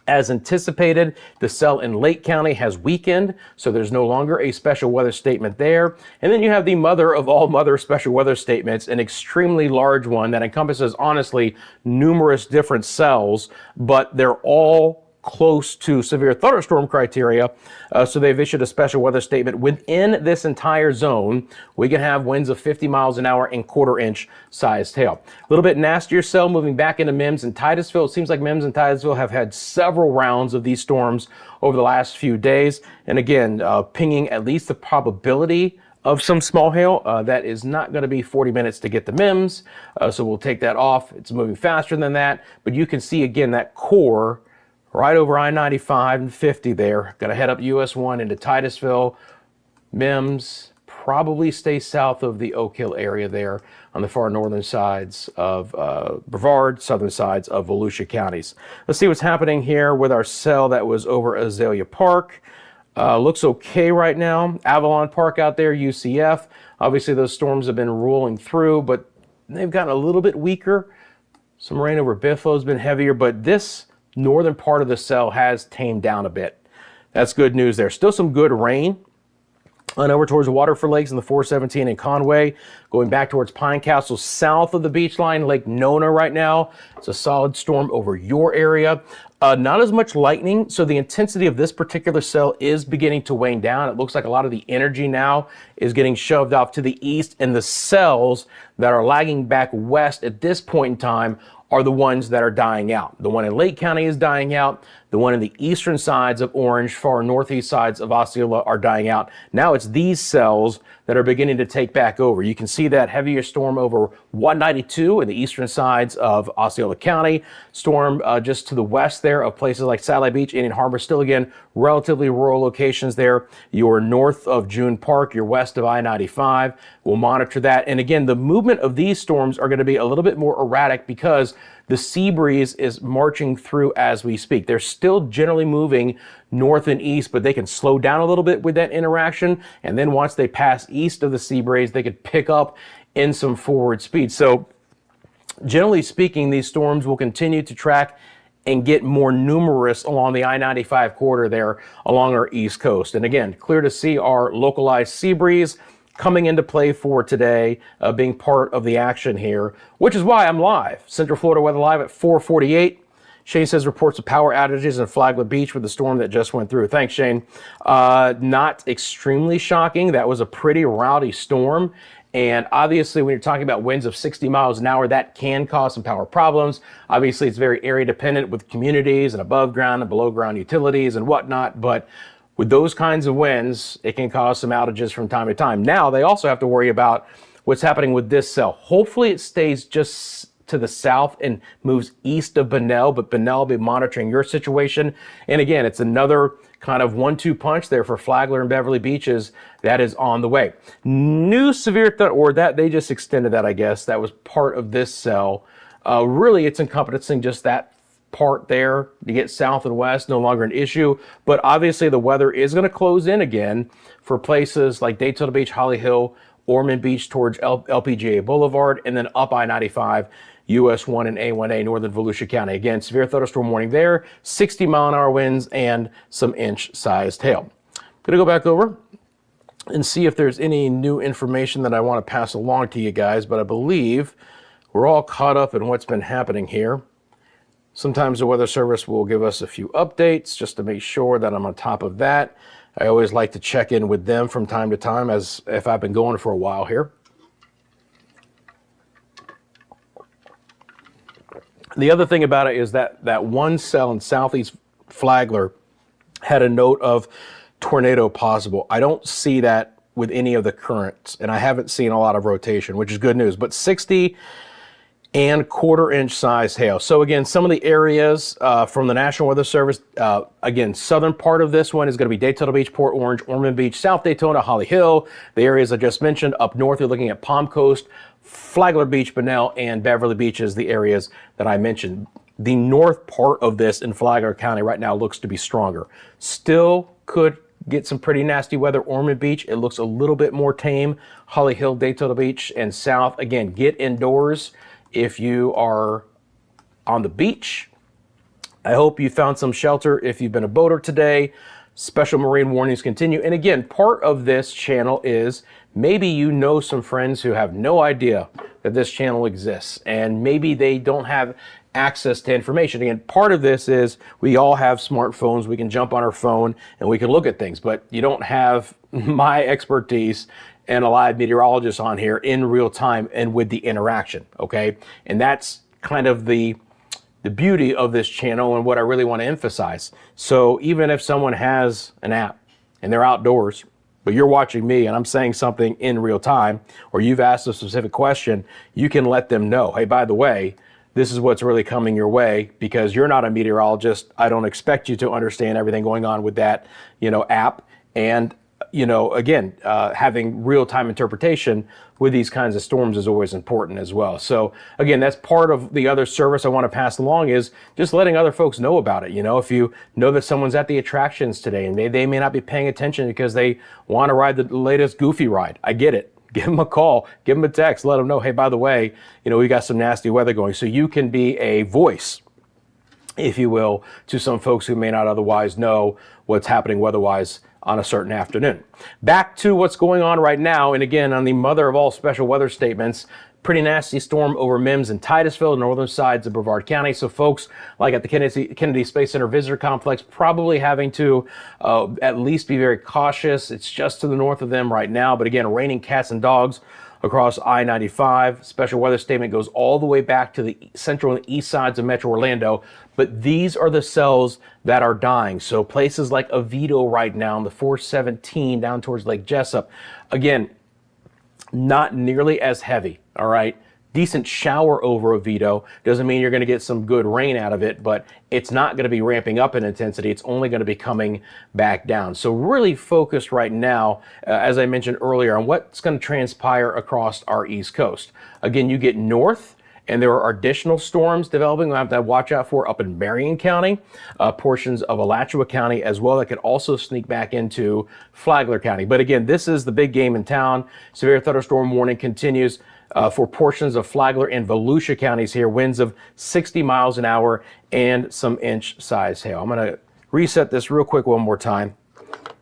As anticipated, the cell in Lake County has weakened, so there's no longer a special weather statement there. And then you have the mother of all mother special weather statements, an extremely large one that encompasses, honestly, numerous different cells, but they're all close to severe thunderstorm criteria. So they've issued a special weather statement. Within this entire zone, we can have winds of 50 miles an hour and quarter-inch sized hail. A little bit nastier cell moving back into Mims and Titusville. It seems like Mims and Titusville have had several rounds of these storms over the last few days. And again, pinging at least the probability of some small hail. That is not going to be 40 minutes to get to Mims. So we'll take that off. It's moving faster than that. But you can see again that core right over I-95 and 50 there. Got to head up US 1 into Titusville. Mims probably stay south of the Oak Hill area there on the far northern sides of Brevard, southern sides of Volusia counties. Let's see what's happening here with our cell that was over Azalea Park. Looks okay right now. Avalon Park out there, UCF. Obviously those storms have been rolling through, but they've gotten a little bit weaker. Some rain over Biffo has been heavier, but this northern part of the cell has tamed down a bit. That's good news there. Still some good rain on over towards Waterford Lakes and the 417 in Conway, going back towards Pine Castle south of the beach line, Lake Nona right now. It's a solid storm over your area. Not as much lightning, so the intensity of this particular cell is beginning to wane down. It looks like a lot of the energy now is getting shoved off to the east, and the cells that are lagging back west at this point in time are the ones that are dying out. The one in Lake County is dying out. The one in the eastern sides of Orange, far northeast sides of Osceola are dying out. Now it's these cells that are beginning to take back over. You can see that heavier storm over 192 in the eastern sides of Osceola County. Storm just to the west there of places like Satellite Beach, Indian Harbor, still again, relatively rural locations there. You're north of June Park, you're west of I-95. We'll monitor that. And again, the movement of these storms are going to be a little bit more erratic because the sea breeze is marching through as we speak. They're still generally moving north and east, but they can slow down a little bit with that interaction. And then once they pass east of the sea breeze, they could pick up in some forward speed. So generally speaking, these storms will continue to track and get more numerous along the I-95 corridor there along our east coast. And again, clear to see our localized sea breeze coming into play for today, being part of the action here, which is why I'm live. Central Florida Weather Live at 4:48. Shane says reports of power outages in Flagler Beach with the storm that just went through. Thanks, Shane. Not extremely shocking. That was a pretty rowdy storm. And obviously, when you're talking about winds of 60 miles an hour, that can cause some power problems. Obviously, it's very area dependent with communities and above ground and below ground utilities and whatnot. But with those kinds of winds, it can cause some outages from time to time. Now, they also have to worry about what's happening with this cell. Hopefully, it stays just to the south and moves east of Bunnell, but Bunnell will be monitoring your situation. And again, it's another kind of 1-2 punch there for Flagler and Beverly Beaches that is on the way. New severe or that they just extended that, I guess. That was part of this cell. Really, it's encompassing just that part there to get south and west, no longer an issue. But obviously, the weather is going to close in again for places like Daytona Beach, Holly Hill, Ormond Beach towards LPGA Boulevard, and then up I-95, US 1 and A1A, northern Volusia County. Again, severe thunderstorm warning there, 60-mile-an-hour winds, and some inch-sized hail. Going to go back over and see if there's any new information that I want to pass along to you guys, but I believe we're all caught up in what's been happening here. Sometimes the Weather Service will give us a few updates just to make sure that I'm on top of that. I always like to check in with them from time to time, as if I've been going for a while here. The other thing about it is that one cell in southeast Flagler had a note of tornado possible. I don't see that with any of the currents, and I haven't seen a lot of rotation, which is good news. But 60 and quarter-inch size hail. So again, some of the areas from the National Weather Service, again, southern part of this one is going to be Daytona Beach, Port Orange, Ormond Beach, South Daytona, Holly Hill. The areas I just mentioned. Up north, you're looking at Palm Coast, Flagler Beach, Bunnell, and Beverly Beach is the areas that I mentioned. The north part of this in Flagler County right now looks to be stronger. Still could get some pretty nasty weather. Ormond Beach, it looks a little bit more tame. Holly Hill, Daytona Beach, and south. Again, get indoors if you are on the beach. I hope you found some shelter if you've been a boater today. Special marine warnings continue. And again, part of this channel is maybe you know some friends who have no idea that this channel exists, and maybe they don't have access to information. Again, part of this is we all have smartphones. We can jump on our phone and we can look at things, but you don't have my expertise and a live meteorologist on here in real time and with the interaction, okay? And that's kind of the beauty of this channel and what I really want to emphasize. So even if someone has an app and they're outdoors, but you're watching me and I'm saying something in real time, or you've asked a specific question, you can let them know, hey, by the way, this is what's really coming your way, because you're not a meteorologist. I don't expect you to understand everything going on with that, app. And again, having real-time interpretation with these kinds of storms is always important as well. So again, that's part of the other service I want to pass along, is just letting other folks know about it. If you know that someone's at the attractions today and they may not be paying attention because they want to ride the latest Goofy ride, I get it. Give them a call, give them a text, let them know, hey, by the way, we got some nasty weather going. So you can be a voice, if you will, to some folks who may not otherwise know what's happening weather-wise on a certain afternoon. Back to what's going on right now, and again, on the mother of all special weather statements, pretty nasty storm over Mims and Titusville, northern sides of Brevard County. So folks like at the Kennedy Space Center Visitor Complex probably having to at least be very cautious. It's just to the north of them right now. But again, raining cats and dogs across I-95. Special weather statement goes all the way back to the central and east sides of Metro Orlando. But these are the cells that are dying. So places like Oviedo right now, in the 417 down towards Lake Jessup, again, not nearly as heavy, all right? Decent shower over Oviedo. Doesn't mean you're going to get some good rain out of it, but it's not going to be ramping up in intensity. It's only going to be coming back down. So really focused right now, as I mentioned earlier, on what's going to transpire across our East Coast. Again, you get north, and there are additional storms developing we'll have to watch out for up in Marion County, portions of Alachua County as well, that could also sneak back into Flagler County. But again, this is the big game in town. Severe thunderstorm warning continues for portions of Flagler and Volusia counties here. Winds of 60 miles an hour and some inch-size hail. I'm going to reset this real quick one more time.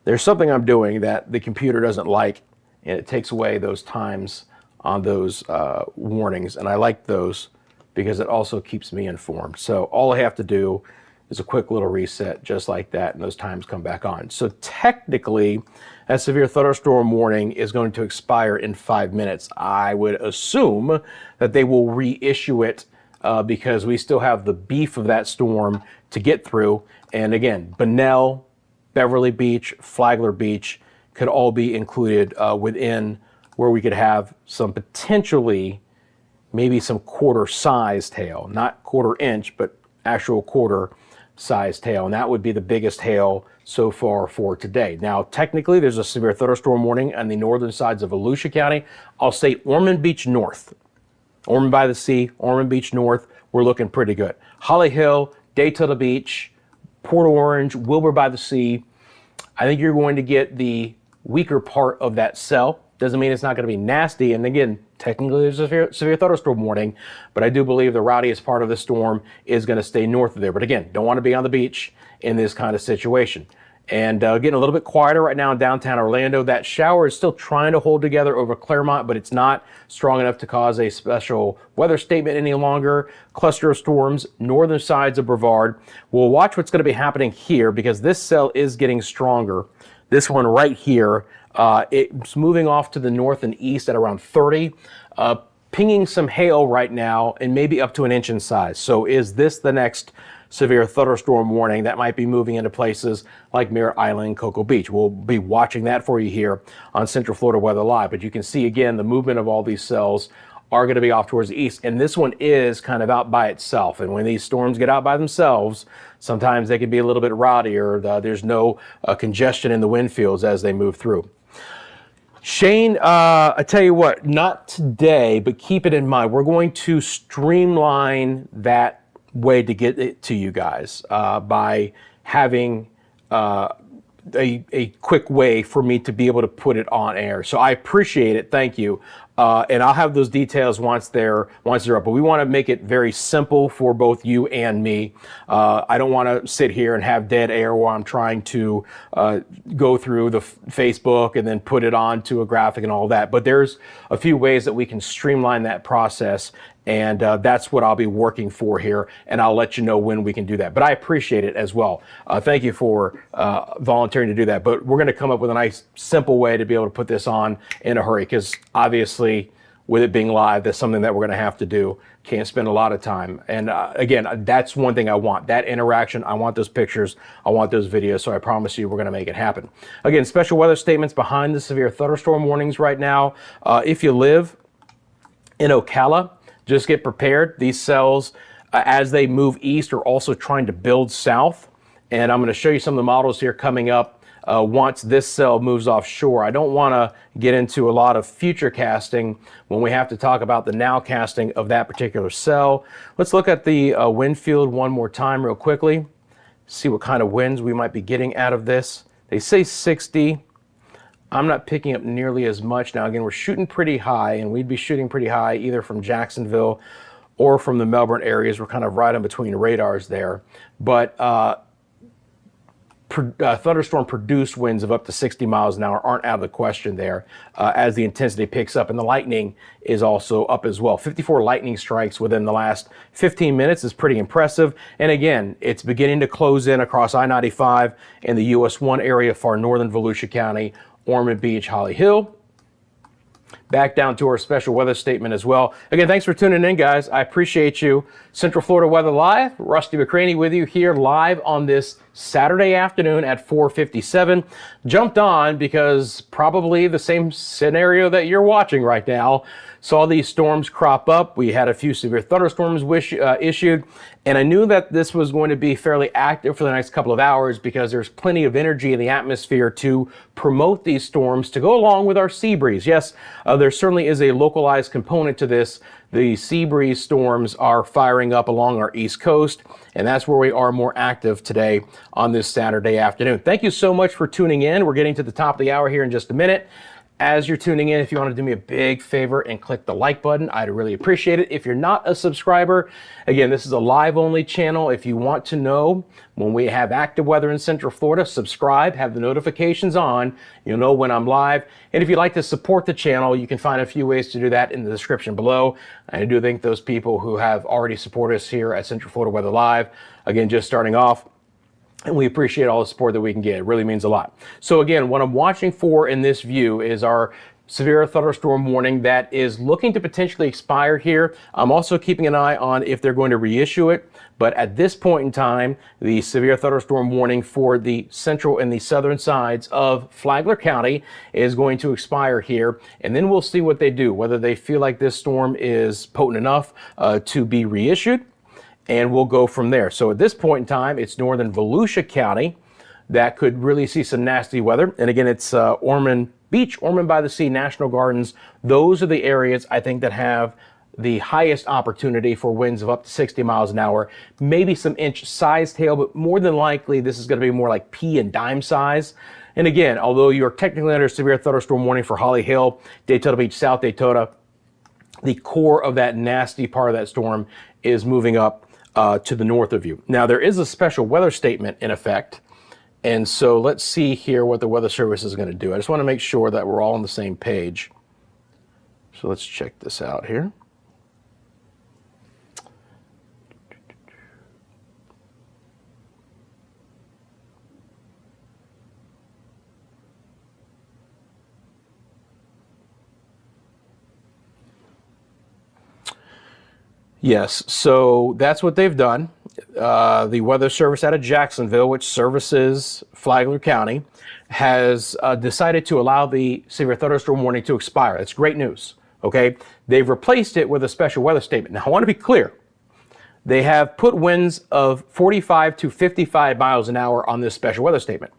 There's something I'm doing that the computer doesn't like, and it takes away those times on those warnings, and I like those because it also keeps me informed. So all I have to do is a quick little reset just like that, and those times come back on. So technically, that severe thunderstorm warning is going to expire in 5 minutes. I would assume that they will reissue it because we still have the beef of that storm to get through. And again, Bunnell, Beverly Beach, Flagler Beach could all be included within where we could have some potentially maybe some quarter-sized hail, not quarter-inch, but actual quarter-sized hail, and that would be the biggest hail so far for today. Now, technically, there's a severe thunderstorm warning on the northern sides of Volusia County. I'll say Ormond Beach North, Ormond by the Sea, Ormond Beach North, we're looking pretty good. Holly Hill, Daytona Beach, Port Orange, Wilbur by the Sea, I think you're going to get the weaker part of that cell. Doesn't mean it's not going to be nasty. And again, technically there's a severe thunderstorm warning, but I do believe the rowdiest part of the storm is going to stay north of there. But again, don't want to be on the beach in this kind of situation. and getting a little bit quieter right now in downtown Orlando. That shower is still trying to hold together over Claremont, but it's not strong enough to cause a special weather statement any longer. Cluster of storms, northern sides of Brevard. We'll watch what's going to be happening here because this cell is getting stronger. This one right here, it's moving off to the north and east at around 30. Pinging some hail right now and maybe up to an inch in size. So is this the next severe thunderstorm warning that might be moving into places like Merritt Island, Cocoa Beach? We'll be watching that for you here on Central Florida Weather Live. But you can see again the movement of all these cells are going to be off towards the east, and this one is kind of out by itself. And when these storms get out by themselves, sometimes they can be a little bit rowdier. There's no congestion in the wind fields as they move through. Shane, I tell you what, not today, but keep it in mind. We're going to streamline that way to get it to you guys by having a quick way for me to be able to put it on air. So I appreciate it. Thank you. And I'll have those details once they're up. But we want to make it very simple for both you and me. I don't want to sit here and have dead air while I'm trying to go through the Facebook and then put it onto a graphic and all that. But there's a few ways that we can streamline that process. And that's what I'll be working for here. And I'll let you know when we can do that. But I appreciate it as well. Thank you for volunteering to do that. But we're going to come up with a nice, simple way to be able to put this on in a hurry. Because obviously, with it being live, that's something that we're going to have to do. Can't spend a lot of time. And again, that's one thing I want. That interaction. I want those pictures. I want those videos. So I promise you we're going to make it happen. Again, special weather statements behind the severe thunderstorm warnings right now. If you live in Ocala, just get prepared. These cells, as they move east, are also trying to build south. And I'm going to show you some of the models here coming up once this cell moves offshore. I don't want to get into a lot of future casting when we have to talk about the now casting of that particular cell. Let's look at the wind field one more time real quickly. See what kind of winds we might be getting out of this. They say 60. I'm not picking up nearly as much. Now, again, we're shooting pretty high, and we'd be shooting pretty high either from Jacksonville or from the Melbourne areas. We're kind of right in between radars there. But thunderstorm produced winds of up to 60 miles an hour aren't out of the question there as the intensity picks up, and the lightning is also up as well. 54 lightning strikes within the last 15 minutes is pretty impressive. And again, it's beginning to close in across I-95 in the US 1 area, far northern Volusia County, Ormond Beach, Holly Hill. Back down to our special weather statement as well. Again, thanks for tuning in, guys. I appreciate you. Central Florida Weather Live, Rusty McCranie with you here live on this Saturday afternoon at 4:57. Jumped on because probably the same scenario that you're watching right now. Saw these storms crop up. We had a few severe thunderstorms issued, and I knew that this was going to be fairly active for the next couple of hours because there's plenty of energy in the atmosphere to promote these storms to go along with our sea breeze. Yes, there certainly is a localized component to this. The sea breeze storms are firing up along our east coast, and that's where we are more active today on this Saturday afternoon. Thank you so much for tuning in. We're getting to the top of the hour here in just a minute. As you're tuning in, if you want to do me a big favor and click the like button, I'd really appreciate it. If you're not a subscriber, again, this is a live only channel. If you want to know when we have active weather in Central Florida, subscribe, have the notifications on. You'll know when I'm live. And if you'd like to support the channel, you can find a few ways to do that in the description below. I do thank those people who have already supported us here at Central Florida Weather Live. Again, just starting off. And we appreciate all the support that we can get. It really means a lot. So again, what I'm watching for in this view is our severe thunderstorm warning that is looking to potentially expire here. I'm also keeping an eye on if they're going to reissue it. But at this point in time, the severe thunderstorm warning for the central and the southern sides of Flagler County is going to expire here. And then we'll see what they do, whether they feel like this storm is potent enough to be reissued. And we'll go from there. So at this point in time, it's northern Volusia County that could really see some nasty weather. And again, it's Ormond Beach, Ormond by the Sea, National Gardens. Those are the areas I think that have the highest opportunity for winds of up to 60 miles an hour. Maybe some inch-sized hail, but more than likely, this is going to be more like pea and dime size. And again, although you're technically under severe thunderstorm warning for Holly Hill, Daytona Beach, South Daytona, the core of that nasty part of that storm is moving up to the north of you. Now, there is a special weather statement in effect And so let's see here what the Weather Service is going to do. I just want to make sure that we're all on the same page. So let's check this out here. Yes, so that's what they've done. The Weather Service out of Jacksonville, which services Flagler County, has decided to allow the severe thunderstorm warning to expire. That's great news, okay? They've replaced it with a special weather statement. Now, I want to be clear. They have put winds of 45 to 55 miles an hour on this special weather statement.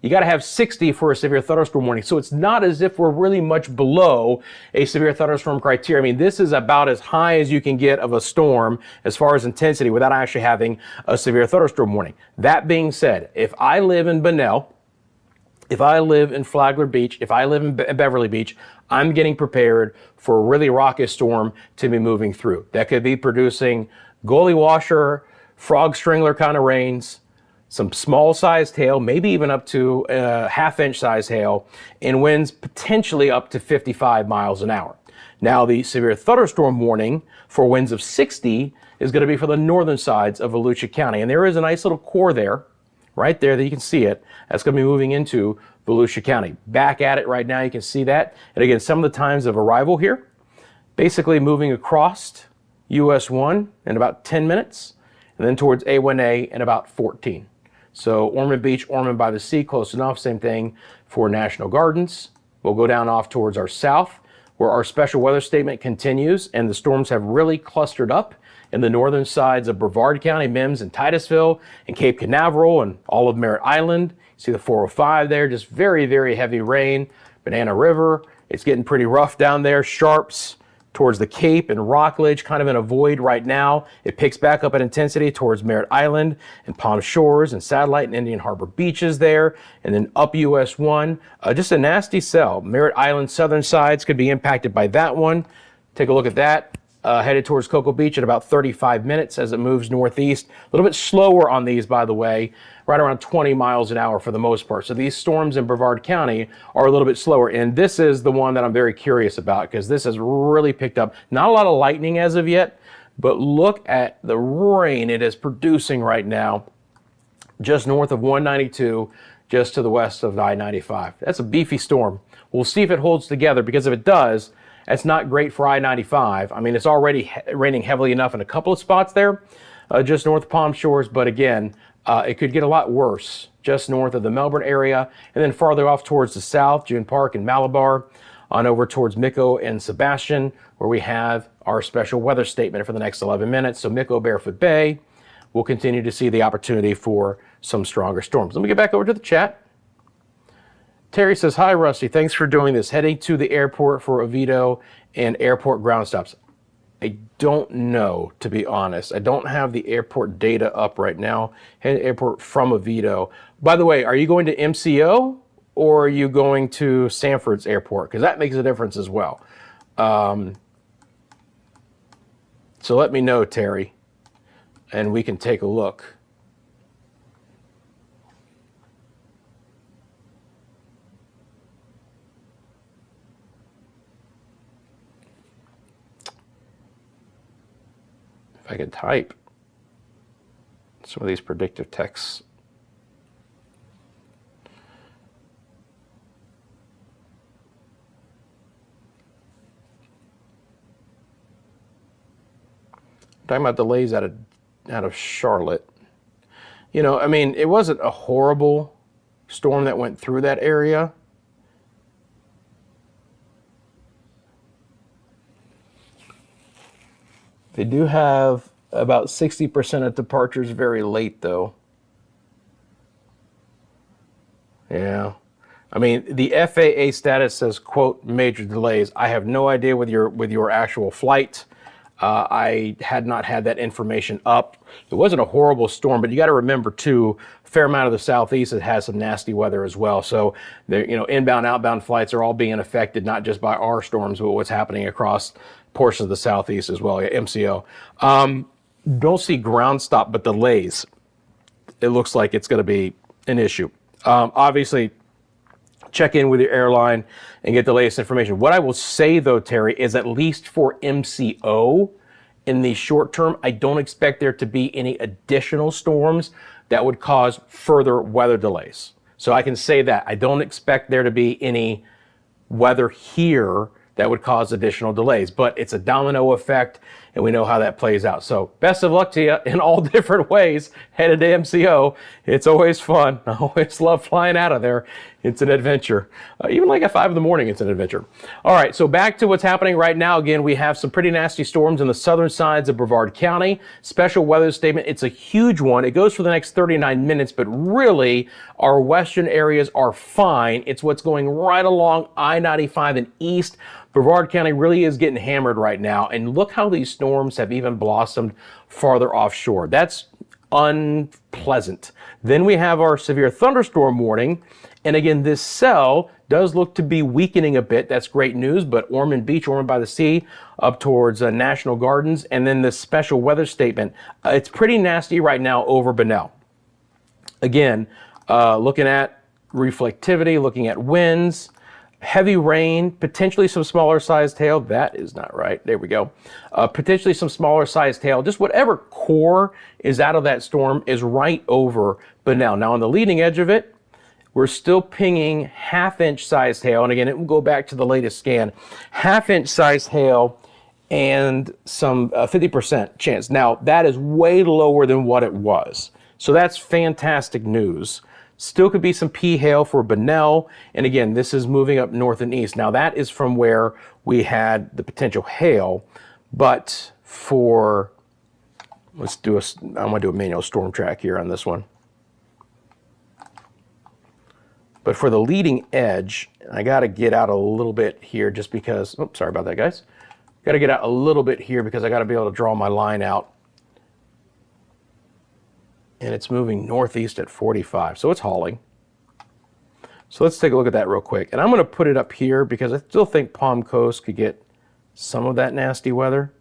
You got to have 60 for a severe thunderstorm warning. So it's not as if we're really much below a severe thunderstorm criteria. I mean, this is about as high as you can get of a storm as far as intensity without actually having a severe thunderstorm warning. That being said, if I live in Bunnell, if I live in Flagler Beach, if I live in Beverly Beach, I'm getting prepared for a really raucous storm to be moving through. That could be producing goalie washer, frog strangler kind of rains, some small sized hail, maybe even up to half-inch size hail, and winds potentially up to 55 miles an hour. Now, the severe thunderstorm warning for winds of 60 is going to be for the northern sides of Volusia County. And there is a nice little core there, right there that you can see it. That's going to be moving into Volusia County. Back at it right now, you can see that. And again, some of the times of arrival here, basically moving across US 1 in about 10 minutes, and then towards A1A in about 14. So Ormond Beach, Ormond by the Sea, close enough. Same thing for National Gardens. We'll go down off towards our south, where our special weather statement continues, and the storms have really clustered up in the northern sides of Brevard County, Mims and Titusville, and Cape Canaveral, and all of Merritt Island. You see the 405 there, just very, very heavy rain. Banana River, it's getting pretty rough down there. Sharps towards the Cape and Rockledge, kind of in a void right now. It picks back up in intensity towards Merritt Island and Palm Shores and Satellite and Indian Harbor beaches there, and then up US 1. Just a nasty cell. Merritt Island southern sides could be impacted by that one. Take a look at that. Headed towards Cocoa Beach at about 35 minutes as it moves northeast. A little bit slower on these, by the way, right around 20 miles an hour for the most part. So these storms in Brevard County are a little bit slower. And this is the one that I'm very curious about because this has really picked up. Not a lot of lightning as of yet, but look at the rain it is producing right now just north of 192, just to the west of I-95. That's a beefy storm. We'll see if it holds together, because if it does, that's not great for I-95. I mean, it's already raining heavily enough in a couple of spots there, just north of Palm Shores. But again, it could get a lot worse just north of the Melbourne area, and then farther off towards the south, June Park and Malabar, on over towards Mico and Sebastian, where we have our special weather statement for the next 11 minutes. So Mico, Barefoot Bay, we'll continue to see the opportunity for some stronger storms. Let me get back over to the chat. Terry says, hi, Rusty. Thanks for doing this. Heading to the airport for Oviedo and airport ground stops. I don't know, to be honest. I don't have the airport data up right now. Heading to airport from Oviedo. By the way, are you going to MCO or are you going to Sanford's airport? Because that makes a difference as well. So let me know, Terry, and we can take a look. If I could type some of these predictive texts. Talking about delays out of Charlotte. You know, I mean, it wasn't a horrible storm that went through that area. They do have about 60% of departures very late, though. Yeah. I mean, the FAA status says, quote, major delays. I have no idea with your actual flight. I had not had that information up. It wasn't a horrible storm, but you got to remember, too, a fair amount of the southeast that has some nasty weather as well. So, you know, inbound, outbound flights are all being affected, not just by our storms, but what's happening across portions of the southeast as well. Yeah, MCO. Don't see ground stop, but delays. It looks like it's going to be an issue. Obviously, check in with your airline and get the latest information. What I will say, though, Terry, is at least for MCO, in the short term, I don't expect there to be any additional storms that would cause further weather delays. So I can say that. I don't expect there to be any weather here that would cause additional delays, but it's a domino effect, and we know how that plays out. So best of luck to you in all different ways headed to MCO. It's always fun. I always love flying out of there. It's an adventure. Even like at 5 in the morning, it's an adventure. All right, so back to what's happening right now. Again, we have some pretty nasty storms in the southern sides of Brevard County. Special weather statement. It's a huge one. It goes for the next 39 minutes, but really our western areas are fine. It's what's going right along I-95 and east. Brevard County really is getting hammered right now, and look how these storms have even blossomed farther offshore. That's unpleasant. Then we have our severe thunderstorm warning, and again, this cell does look to be weakening a bit. That's great news, but Ormond Beach, Ormond by the Sea, up towards National Gardens, and then this special weather statement. It's pretty nasty right now over Bunnell. Again, looking at reflectivity, looking at winds, heavy rain, potentially some smaller sized hail. That is not right. There we go. Potentially some smaller sized hail. Just whatever core is out of that storm is right over Bunnell. Now on the leading edge of it, we're still pinging half-inch sized hail. And again, it will go back to the latest scan. Half-inch sized hail and some 50% chance. Now that is way lower than what it was. So that's fantastic news. Still could be some pea hail for Bunnell. And again, this is moving up north and east. Now that is from where we had the potential hail, but for, I'm gonna do a manual storm track here on this one. But for the leading edge, I gotta get out a little bit here just because, oh, sorry about that, guys. Gotta get out a little bit here because I gotta be able to draw my line out. And it's moving northeast at 45, so it's hauling. So let's take a look at that real quick. And I'm going to put it up here because I still think Palm Coast could get some of that nasty weather.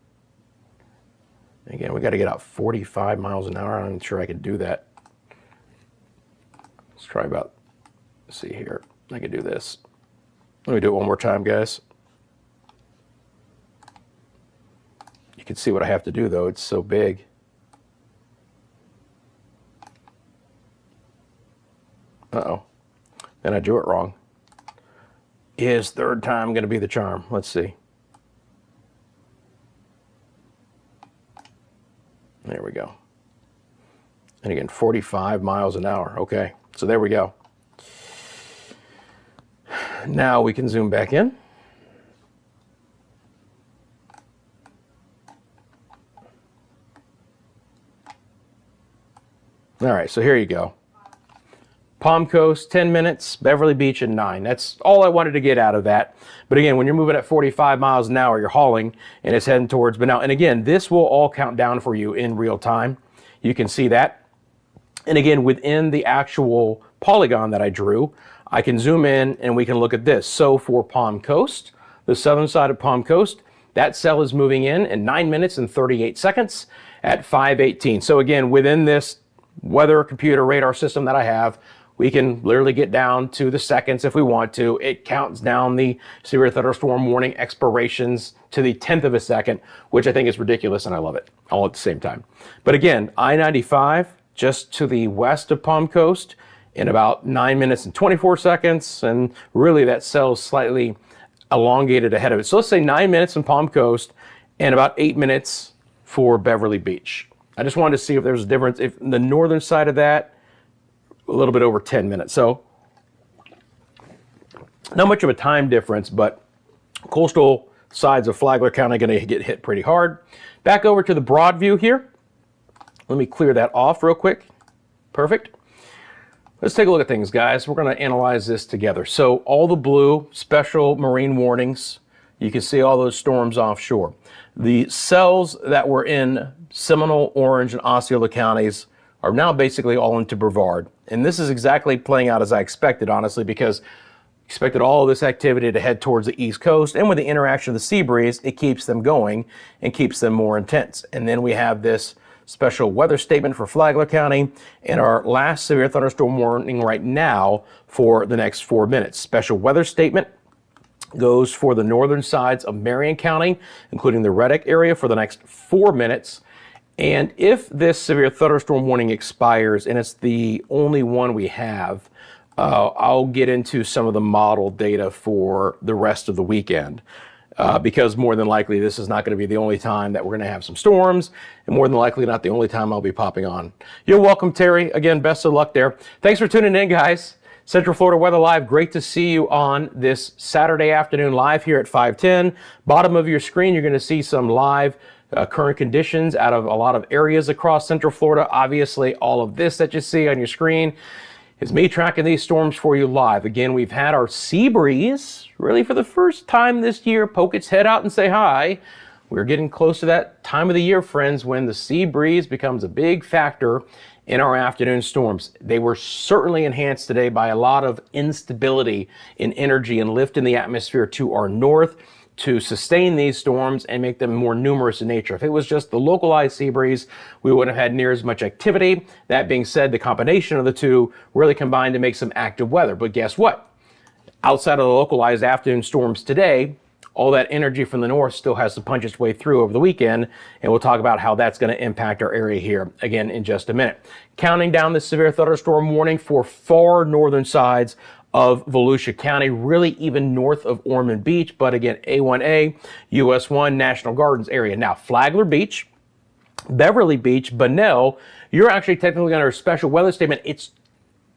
Again, we got to get out 45 miles an hour. I'm not sure I could do that. Let's try about, let's see here. I could do this. Let me do it one more time, guys. You can see what I have to do, though. It's so big. Uh-oh. Then I drew it wrong. Is third time going to be the charm? Let's see. There we go. And again, 45 miles an hour. Okay, so there we go. Now we can zoom back in. All right, so here you go. Palm Coast, 10 minutes, Beverly Beach at 9. That's all I wanted to get out of that. But again, when you're moving at 45 miles an hour, you're hauling and it's heading towards Bunnell. And again, this will all count down for you in real time. You can see that. And again, within the actual polygon that I drew, I can zoom in and we can look at this. So for Palm Coast, the southern side of Palm Coast, that cell is moving in 9 minutes and 38 seconds at 5:18. So again, within this weather computer radar system that I have, we can literally get down to the seconds if we want to. It counts down the severe thunderstorm warning expirations to the 10th of a second, which I think is ridiculous and I love it all at the same time. But again, I-95 just to the west of Palm Coast in about 9 minutes and 24 seconds. And really that cell's slightly elongated ahead of it. So let's say 9 minutes in Palm Coast and about 8 minutes for Beverly Beach. I just wanted to see if there's a difference. If the northern side of that, a little bit over 10 minutes. So not much of a time difference, but coastal sides of Flagler County going to get hit pretty hard. Back over to the broad view here. Let me clear that off real quick. Perfect. Let's take a look at things, guys. We're going to analyze this together. So all the blue, special marine warnings. You can see all those storms offshore. The cells that were in Seminole, Orange, and Osceola counties are now basically all into Brevard. And this is exactly playing out as I expected, honestly, because I expected all of this activity to head towards the East Coast. And with the interaction of the sea breeze, it keeps them going and keeps them more intense. And then we have this special weather statement for Flagler County, and our last severe thunderstorm warning right now for the next 4 minutes. Special weather statement goes for the northern sides of Marion County, including the Reddick area, for the next 4 minutes. And if this severe thunderstorm warning expires, and it's the only one we have, I'll get into some of the model data for the rest of the weekend. Because more than likely, this is not going to be the only time that we're going to have some storms, and more than likely not the only time I'll be popping on. You're welcome, Terry. Again, best of luck there. Thanks for tuning in, guys. Central Florida Weather Live, great to see you on this Saturday afternoon live here at 510. Bottom of your screen, you're going to see some live current conditions out of a lot of areas across Central Florida. Obviously, all of this that you see on your screen is me tracking these storms for you live. Again, we've had our sea breeze, really for the first time this year, poke its head out and say hi. We're getting close to that time of the year, friends, when the sea breeze becomes a big factor in our afternoon storms. They were certainly enhanced today by a lot of instability in energy and lift in the atmosphere to our north to sustain these storms and make them more numerous in nature. If it was just the localized sea breeze, we wouldn't have had near as much activity. That being said, the combination of the two really combined to make some active weather. But guess what? Outside of the localized afternoon storms today, all that energy from the north still has to punch its way through over the weekend, and we'll talk about how that's going to impact our area here again in just a minute. Counting down the severe thunderstorm warning for far northern sides of Volusia County, really even north of Ormond Beach, but again, A1A, US 1, National Gardens area. Now, Flagler Beach, Beverly Beach, Bunnell, you're actually technically under a special weather statement. It's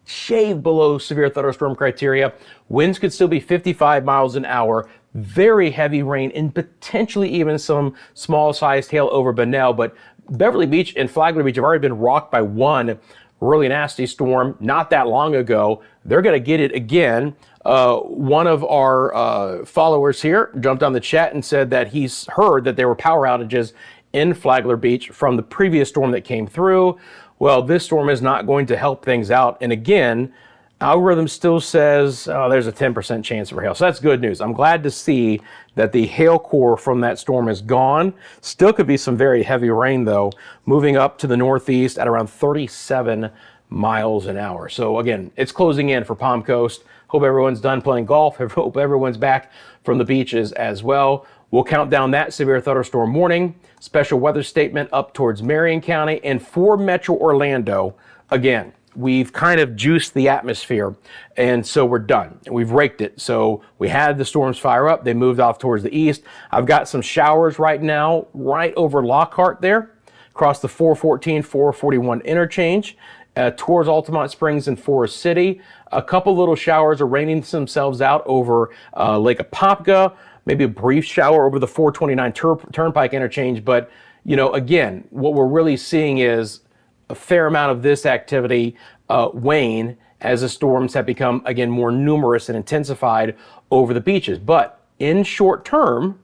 shaved below severe thunderstorm criteria. Winds could still be 55 miles an hour, very heavy rain, and potentially even some small-sized hail over Bunnell. But Beverly Beach and Flagler Beach have already been rocked by one really nasty storm not that long ago. They're going to get it again. One of our followers here jumped on the chat and said that he's heard that there were power outages in Flagler Beach from the previous storm that came through. Well, this storm is not going to help things out. And again, algorithm still says there's a 10% chance for hail. So that's good news. I'm glad to see that the hail core from that storm is gone. Still could be some very heavy rain, though, moving up to the northeast at around 37 miles an hour. So again, it's closing in for Palm Coast. Hope everyone's done playing golf. Hope everyone's back from the beaches as well. We'll count down that severe thunderstorm warning, special weather statement up towards Marion County, and for Metro Orlando, again, we've kind of juiced the atmosphere, and so we're done. We've raked it. So we had the storms fire up. They moved off towards the east. I've got some showers right now, right over Lockhart there, across the 414, 441 interchange, towards Altamont Springs and Forest City. A couple little showers are raining themselves out over Lake Apopka, maybe a brief shower over the 429 Turnpike interchange. But, you know, again, what we're really seeing is a fair amount of this activity wane as the storms have become, again, more numerous and intensified over the beaches. But in short term,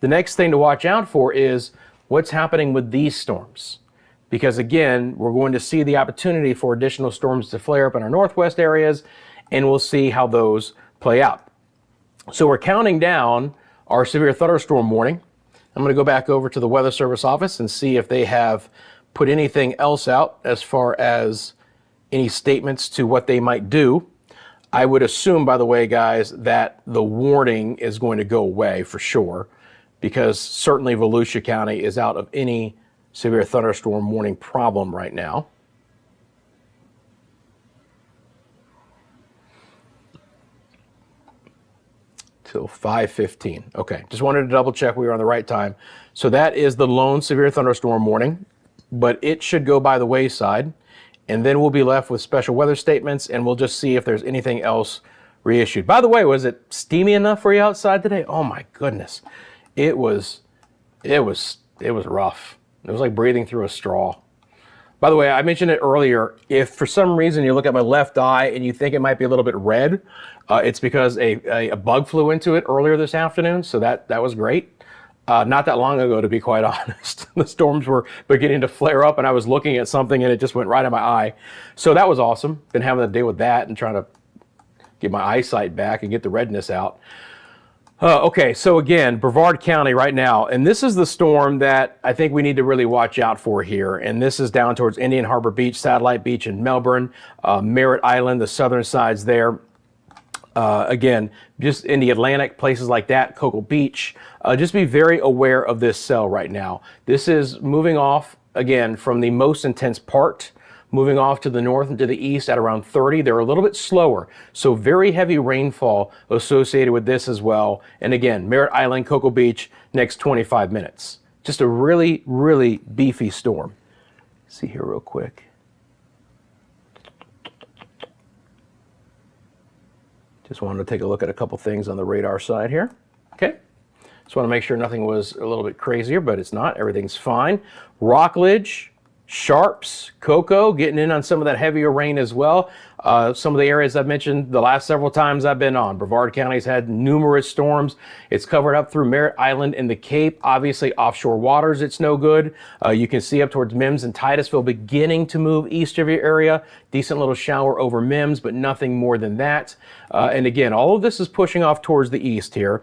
the next thing to watch out for is what's happening with these storms. Because again, we're going to see the opportunity for additional storms to flare up in our northwest areas, and we'll see how those play out. So we're counting down our severe thunderstorm warning. I'm going to go back over to the Weather Service office and see if they have put anything else out as far as any statements to what they might do. I would assume, by the way, guys, that the warning is going to go away for sure, because certainly Volusia County is out of any severe thunderstorm warning problem right now. Till 5:15. Okay, just wanted to double check we were on the right time. So that is the lone severe thunderstorm warning, but it should go by the wayside, and then we'll be left with special weather statements, and we'll just see if there's anything else reissued. By the way, was it steamy enough for you outside today? Oh my goodness, it was rough. It was like breathing through a straw. By the way, I mentioned it earlier. If for some reason you look at my left eye and you think it might be a little bit red, it's because a bug flew into it earlier this afternoon. So that was great. Not that long ago, to be quite honest. The storms were beginning to flare up and I was looking at something and it just went right in my eye. So that was awesome. Been having to deal with that and trying to get my eyesight back and get the redness out. Okay, so again, Brevard County right now, and this is the storm that I think we need to really watch out for here. And this is down towards Indian Harbor Beach, Satellite Beach in Melbourne, Merritt Island, the southern sides there. Again, just in the Atlantic, places like that, Cocoa Beach. Just be very aware of this cell right now. This is moving off, again, from the most intense part, moving off to the north and to the east at around 30. They're a little bit slower, so very heavy rainfall associated with this as well. And again, Merritt Island, Cocoa Beach, next 25 minutes. Just a really, really beefy storm. See here real quick. Just wanted to take a look at a couple things on the radar side here. Okay. Just want to make sure nothing was a little bit crazier, but it's not. Everything's fine. Rockledge, Sharps, Cocoa, getting in on some of that heavier rain as well. Some of the areas I've mentioned the last several times I've been on. Brevard County's had numerous storms. It's covered up through Merritt Island and the Cape. Obviously, offshore waters, it's no good. You can see up towards Mims and Titusville beginning to move east of your area. Decent little shower over Mims, but nothing more than that. And again, all of this is pushing off towards the east here.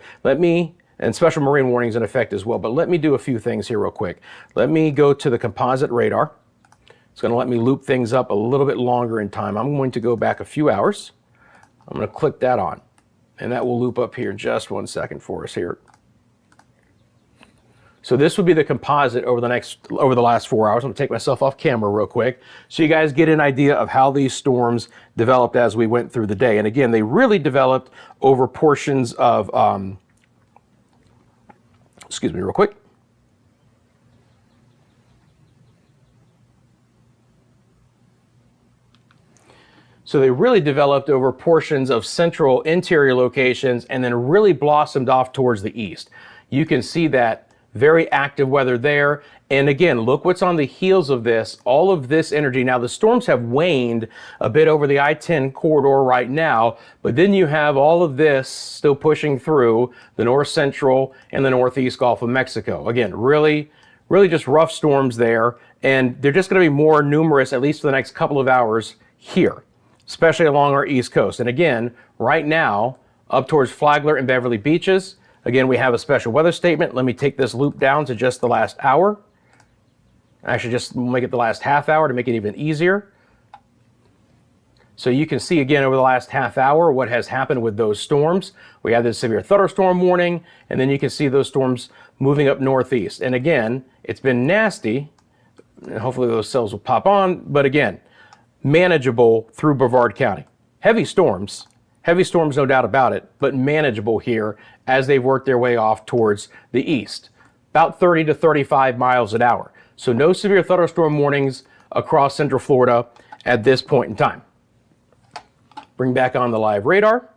And special marine warnings in effect as well. But let me do a few things here real quick. Let me go to the composite radar. It's going to let me loop things up a little bit longer in time. I'm going to go back a few hours. I'm going to click that on. And that will loop up here in just 1 second for us here. So this would be the composite over the last 4 hours. I'm going to take myself off camera real quick so you guys get an idea of how these storms developed as we went through the day. And again, they really developed over portions of excuse me real quick. So they really developed over portions of central interior locations and then really blossomed off towards the east. You can see that very active weather there. And again, look what's on the heels of this, all of this energy. Now the storms have waned a bit over the I-10 corridor right now, but then you have all of this still pushing through the north central and the northeast Gulf of Mexico. Again, really just rough storms there. And they're just going to be more numerous, at least for the next couple of hours here, especially along our east coast. And again, right now, up towards Flagler and Beverly Beaches, again, we have a special weather statement. Let me take this loop down to just the last hour. Actually, just make it the last half hour to make it even easier. So you can see again over the last half hour what has happened with those storms. We have this severe thunderstorm warning, and then you can see those storms moving up northeast. And again, it's been nasty. And hopefully those cells will pop on, but again, manageable through Brevard County. Heavy storms, no doubt about it, but manageable here as they've worked their way off towards the east. About 30 to 35 miles an hour. So no severe thunderstorm warnings across Central Florida at this point in time. Bring back on the live radar.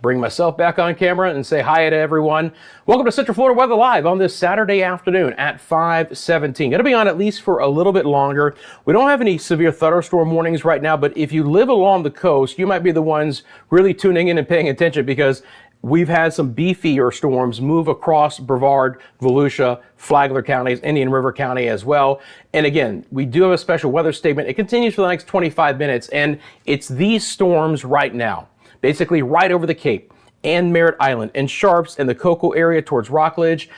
Bring myself back on camera and say hi to everyone. Welcome to Central Florida Weather Live on this Saturday afternoon at 5:17. Going to be on at least for a little bit longer. We don't have any severe thunderstorm warnings right now, but if you live along the coast, you might be the ones really tuning in and paying attention because we've had some beefier storms move across Brevard, Volusia, Flagler counties, Indian River County as well. And again, we do have a special weather statement. It continues for the next 25 minutes, and it's these storms right now, basically right over the Cape and Merritt Island and Sharps and the Cocoa area towards Rockledge.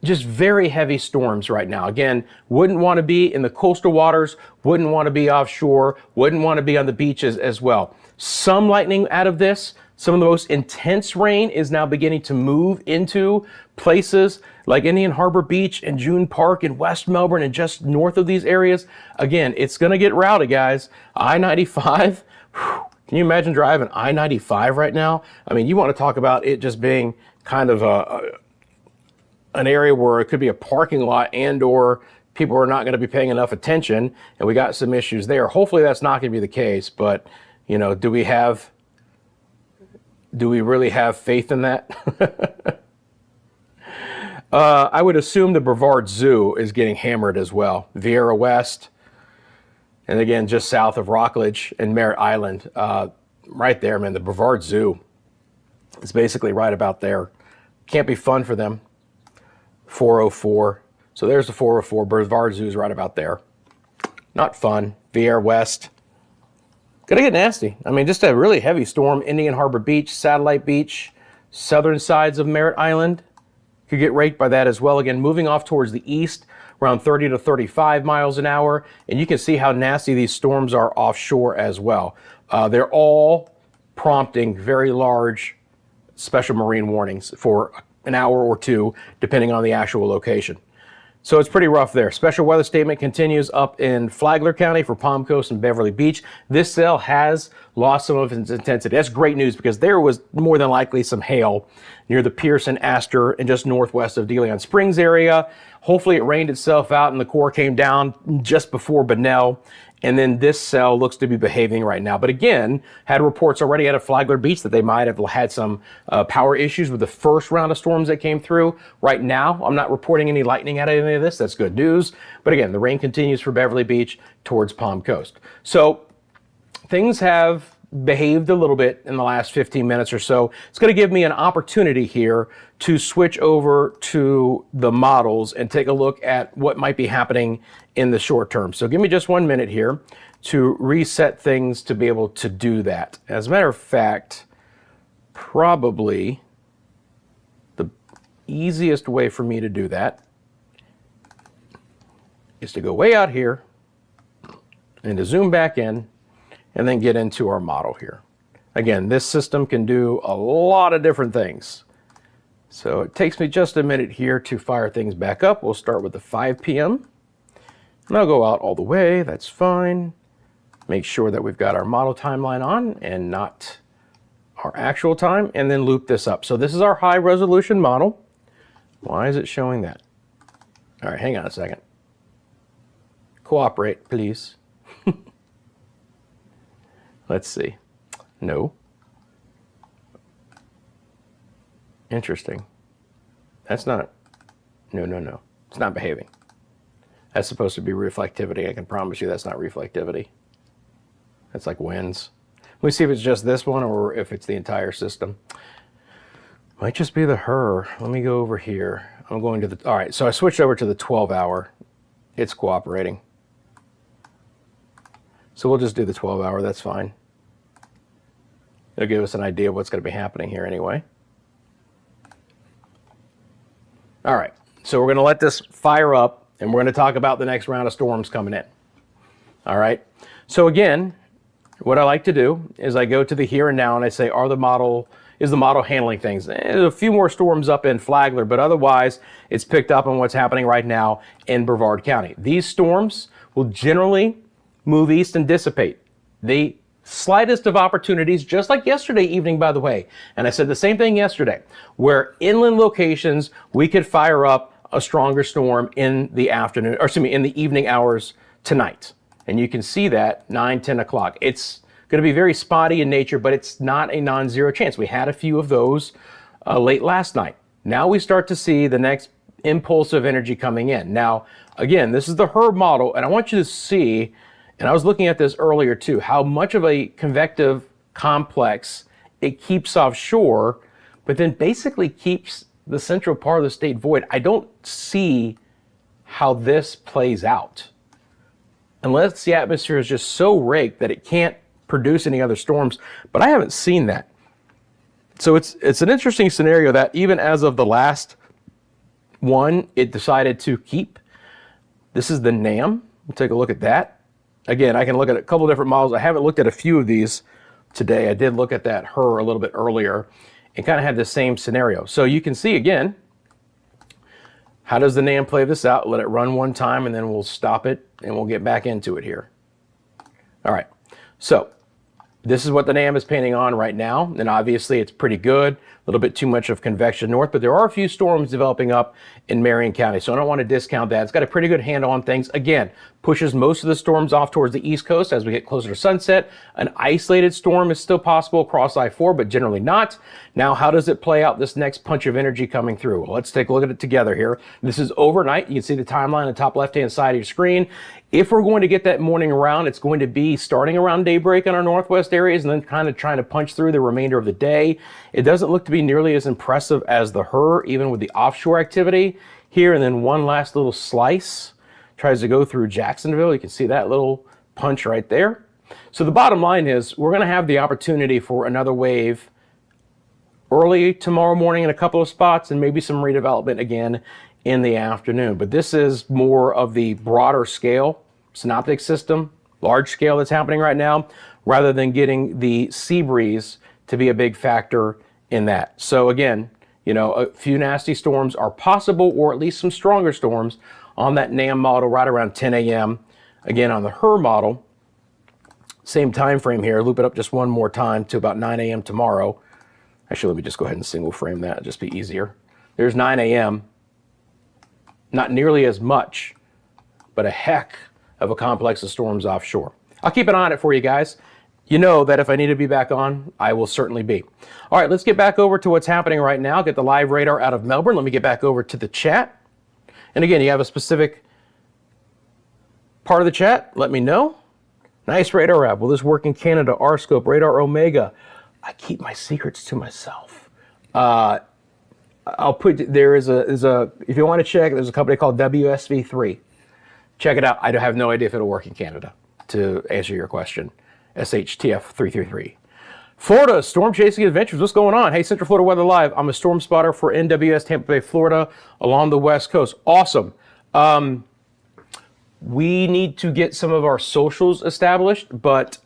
Just very heavy storms right now. Again, wouldn't want to be in the coastal waters, wouldn't want to be offshore, wouldn't want to be on the beaches as well. Some lightning out of this. Some of the most intense rain is now beginning to move into places like Indian Harbor Beach and June Park and West Melbourne and just north of these areas. Again, it's going to get rowdy, guys. I-95, can you imagine driving I-95 right now? I mean, you want to talk about it just being kind of an area where it could be a parking lot and or people are not going to be paying enough attention, and we got some issues there. Hopefully that's not going to be the case, but, you know, do we really have faith in that? I would assume the Brevard Zoo is getting hammered as well. Vieira West, and again, just south of Rockledge and Merritt Island. Right there, man, the Brevard Zoo is basically right about there. Can't be fun for them. 404. So there's the 404. Brevard Zoo is right about there. Not fun. Vieira West. Gonna get nasty. I mean, just a really heavy storm. Indian Harbor Beach, Satellite Beach, southern sides of Merritt Island could get raked by that as well. Again, moving off towards the east, around 30 to 35 miles an hour. And you can see how nasty these storms are offshore as well. They're all prompting very large special marine warnings for an hour or two, depending on the actual location. So it's pretty rough there. Special weather statement continues up in Flagler County for Palm Coast and Beverly Beach. This cell has lost some of its intensity. That's great news because there was more than likely some hail near the Pearson, Astor, and just northwest of DeLeon Springs area. Hopefully it rained itself out and the core came down just before Bunnell. And then this cell looks to be behaving right now. But again, had reports already out of Flagler Beach that they might have had some power issues with the first round of storms that came through. Right now, I'm not reporting any lightning out of any of this. That's good news. But again, the rain continues for Beverly Beach towards Palm Coast. So things have behaved a little bit in the last 15 minutes or so. It's going to give me an opportunity here to switch over to the models and take a look at what might be happening in the short term. So give me just 1 minute here to reset things to be able to do that. As a matter of fact, probably the easiest way for me to do that is to go way out here and to zoom back in and then get into our model here. Again, this system can do a lot of different things. So it takes me just a minute here to fire things back up. We'll start with the 5 p.m. and I'll go out all the way. That's fine. Make sure that we've got our model timeline on and not our actual time, and then loop this up. So this is our high resolution model. Why is it showing that? All right, hang on a second. Cooperate, please. Let's see. No. Interesting. That's not, no. It's not behaving. That's supposed to be reflectivity. I can promise you that's not reflectivity. That's like winds. Let me see if it's just this one or if it's the entire system. Might just be the HRRR. Let me go over here. I'm going to the, all right, so I switched over to the 12-hour. It's cooperating. So we'll just do the 12-hour, that's fine. It'll give us an idea of what's going to be happening here anyway. All right, so we're going to let this fire up and we're going to talk about the next round of storms coming in. All right, so again, what I like to do is I go to the here and now and I say, is the model handling things? There's a few more storms up in Flagler, but otherwise it's picked up on what's happening right now in Brevard County. These storms will generally move east and dissipate. The slightest of opportunities, just like yesterday evening, by the way. And I said the same thing yesterday, where inland locations, we could fire up a stronger storm in the afternoon, or excuse me, in the evening hours tonight. And you can see that 9, 10 o'clock. It's going to be very spotty in nature, but it's not a non-zero chance. We had a few of those late last night. Now we start to see the next impulse of energy coming in. Now, again, this is the HRRR model, and I want you to see, and I was looking at this earlier too, how much of a convective complex it keeps offshore, but then basically keeps the central part of the state void. I don't see how this plays out unless the atmosphere is just so raked that it can't produce any other storms, but I haven't seen that. So it's an interesting scenario that even as of the last one, it decided to keep. This is the NAM. We'll take a look at that. Again, I can look at a couple different models. I haven't looked at a few of these today. I did look at that HRRR a little bit earlier and kind of had the same scenario. So you can see again, how does the NAM play this out? Let it run one time and then we'll stop it and we'll get back into it here. All right, so this is what the NAM is painting on right now. And obviously it's pretty good. A little bit too much of convection north, but there are a few storms developing up in Marion County. So I don't want to discount that. It's got a pretty good handle on things. Again, pushes most of the storms off towards the East Coast as we get closer to sunset. An isolated storm is still possible across I-4, but generally not. Now, how does it play out this next punch of energy coming through? Well, let's take a look at it together here. This is overnight. You can see the timeline on the top left-hand side of your screen. If we're going to get that morning around, it's going to be starting around daybreak in our northwest areas and then kind of trying to punch through the remainder of the day. It doesn't look to be nearly as impressive as the HRRR, even with the offshore activity here. And then one last little slice tries to go through Jacksonville. You can see that little punch right there. So the bottom line is we're going to have the opportunity for another wave early tomorrow morning in a couple of spots, and maybe some redevelopment again in the afternoon. But this is more of the broader scale synoptic system, large scale that's happening right now, rather than getting the sea breeze to be a big factor in that. So again, you know, a few nasty storms are possible, or at least some stronger storms on that NAM model right around 10 a.m. Again, on the HER model, same time frame here. Loop it up just one more time to about 9 a.m. tomorrow. Actually, let me just go ahead and single frame that. It'll just be easier. There's 9 a.m. Not nearly as much, but a heck of a complex of storms offshore. I'll keep an eye on it for you guys. You know that if I need to be back on, I will certainly be. All right, let's get back over to what's happening right now. Get the live radar out of Melbourne. Let me get back over to the chat. And again, you have a specific part of the chat, let me know. Nice radar app. Will this work in Canada? R-Scope, Radar Omega. I keep my secrets to myself. I'll put, there is a, if you want to check, there's a company called WSV3. Check it out. I have no idea if it'll work in Canada, to answer your question. SHTF 333. Florida, storm chasing adventures. What's going on? Hey, Central Florida Weather Live. I'm a storm spotter for NWS Tampa Bay, Florida, along the West Coast. Awesome. We need to get some of our socials established, but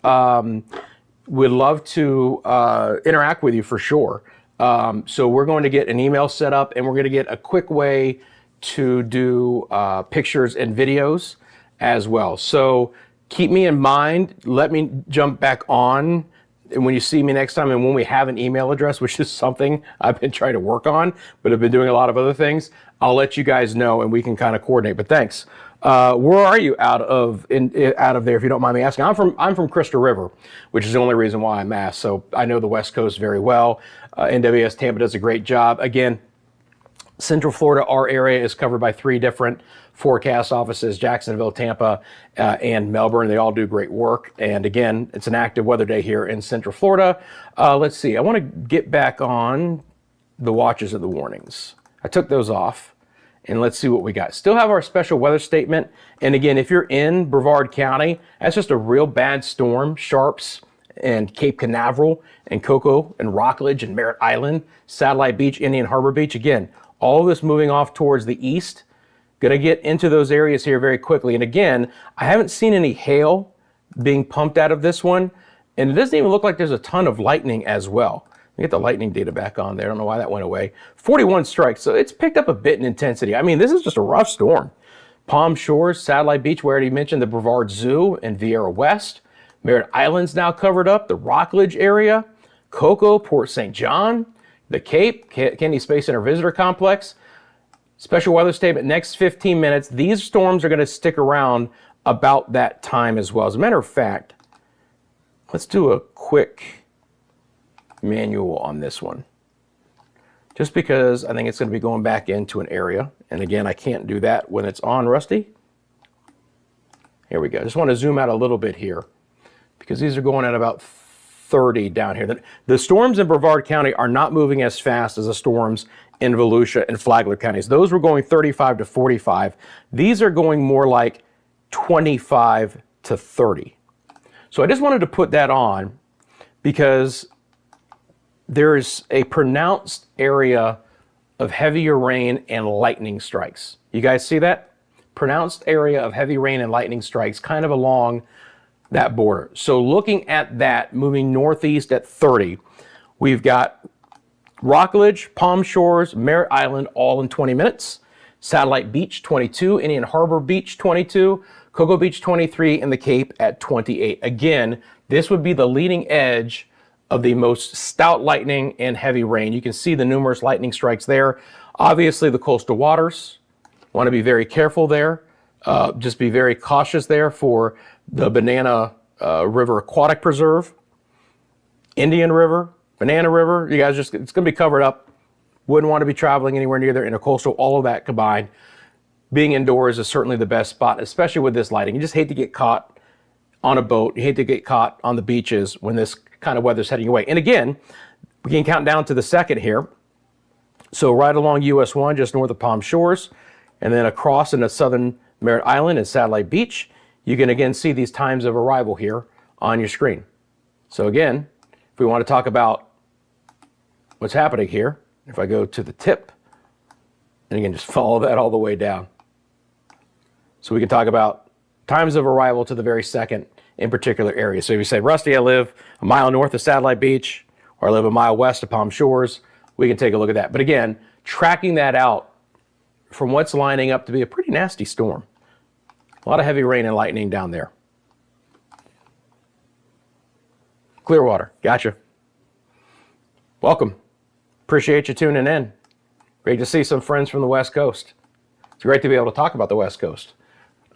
we'd love to interact with you for sure. So we're going to get an email set up, and we're going to get a quick way to do pictures and videos as well. So keep me in mind. Let me jump back on when you see me next time, and when we have an email address, which is something I've been trying to work on, but I've been doing a lot of other things, I'll let you guys know and we can kind of coordinate. But thanks. Where are you out of there, if you don't mind me asking? I'm from Crystal River, which is the only reason why I'm asked. So I know the West Coast very well. NWS Tampa does a great job. Again, Central Florida, our area is covered by 3 different forecast offices: Jacksonville, Tampa, and Melbourne. They all do great work. And again, it's an active weather day here in Central Florida. Let's see. I want to get back on the watches and the warnings. I took those off, and let's see what we got. Still have our special weather statement. And again, if you're in Brevard County, that's just a real bad storm. Sharps and Cape Canaveral and Cocoa and Rockledge and Merritt Island, Satellite Beach, Indian Harbor Beach. Again, all of this moving off towards the east. Going to get into those areas here very quickly. And again, I haven't seen any hail being pumped out of this one. And it doesn't even look like there's a ton of lightning as well. Let me get the lightning data back on there. I don't know why that went away. 41 strikes, so it's picked up a bit in intensity. I mean, this is just a rough storm. Palm Shores, Satellite Beach, we already mentioned the Brevard Zoo and Vieira West. Merritt Island's now covered up. The Rockledge area, Cocoa, Port St. John, the Cape, Kennedy Space Center Visitor Complex. Special weather statement, next 15 minutes. These storms are going to stick around about that time as well. As a matter of fact, let's do a quick manual on this one, just because I think it's going to be going back into an area. And again, I can't do that when it's on, Rusty. Here we go. I just want to zoom out a little bit here, because these are going at about 30 down here. The storms in Brevard County are not moving as fast as the storms in Volusia and Flagler counties. Those were going 35 to 45. These are going more like 25 to 30. So I just wanted to put that on, because there's a pronounced area of heavier rain and lightning strikes. You guys see that? Pronounced area of heavy rain and lightning strikes kind of along that border. So looking at that, moving northeast at 30, we've got Rockledge, Palm Shores, Merritt Island, all in 20 minutes. Satellite Beach, 22. Indian Harbor Beach, 22. Cocoa Beach, 23. And the Cape at 28. Again, this would be the leading edge of the most stout lightning and heavy rain. You can see the numerous lightning strikes there. Obviously, the coastal waters, want to be very careful there. Just be very cautious there for the Banana River Aquatic Preserve, Indian River, Banana River. You guys just, it's going to be covered up. Wouldn't want to be traveling anywhere near there. Intercoastal, all of that combined. Being indoors is certainly the best spot, especially with this lighting. You just hate to get caught on a boat. You hate to get caught on the beaches when this kind of weather's heading away. And again, we can count down to the second here. So right along US 1, just north of Palm Shores, and then across into southern Merritt Island and Satellite Beach, you can again see these times of arrival here on your screen. So again, if we want to talk about what's happening here, if I go to the tip, and again, just follow that all the way down. So we can talk about times of arrival to the very second in particular areas. So if you say, Rusty, I live a mile north of Satellite Beach, or I live a mile west of Palm Shores, we can take a look at that. But again, tracking that out from what's lining up to be a pretty nasty storm. A lot of heavy rain and lightning down there. Clearwater, gotcha. Welcome. Appreciate you tuning in. Great to see some friends from the West Coast. It's great to be able to talk about the West Coast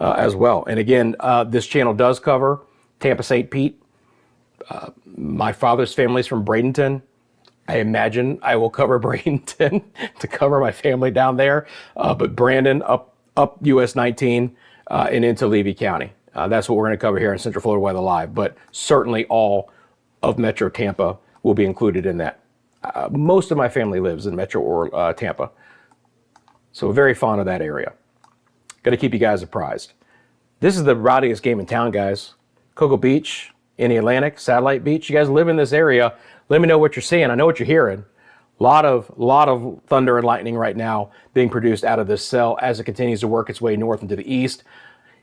as well. And again, this channel does cover Tampa St. Pete. My father's family's from Bradenton. I imagine I will cover Bradenton to cover my family down there. But Brandon up US 19 and into Levy County. That's what we're going to cover here in Central Florida Weather Live. But certainly all of Metro Tampa will be included in that. Most of my family lives in Metro or Tampa. So very fond of that area. Got to keep you guys apprised. This is the rowdiest game in town, guys. Cocoa Beach in the Atlantic, Satellite Beach. You guys live in this area. Let me know what you're seeing. I know what you're hearing. A lot of thunder and lightning right now being produced out of this cell as it continues to work its way north into the east.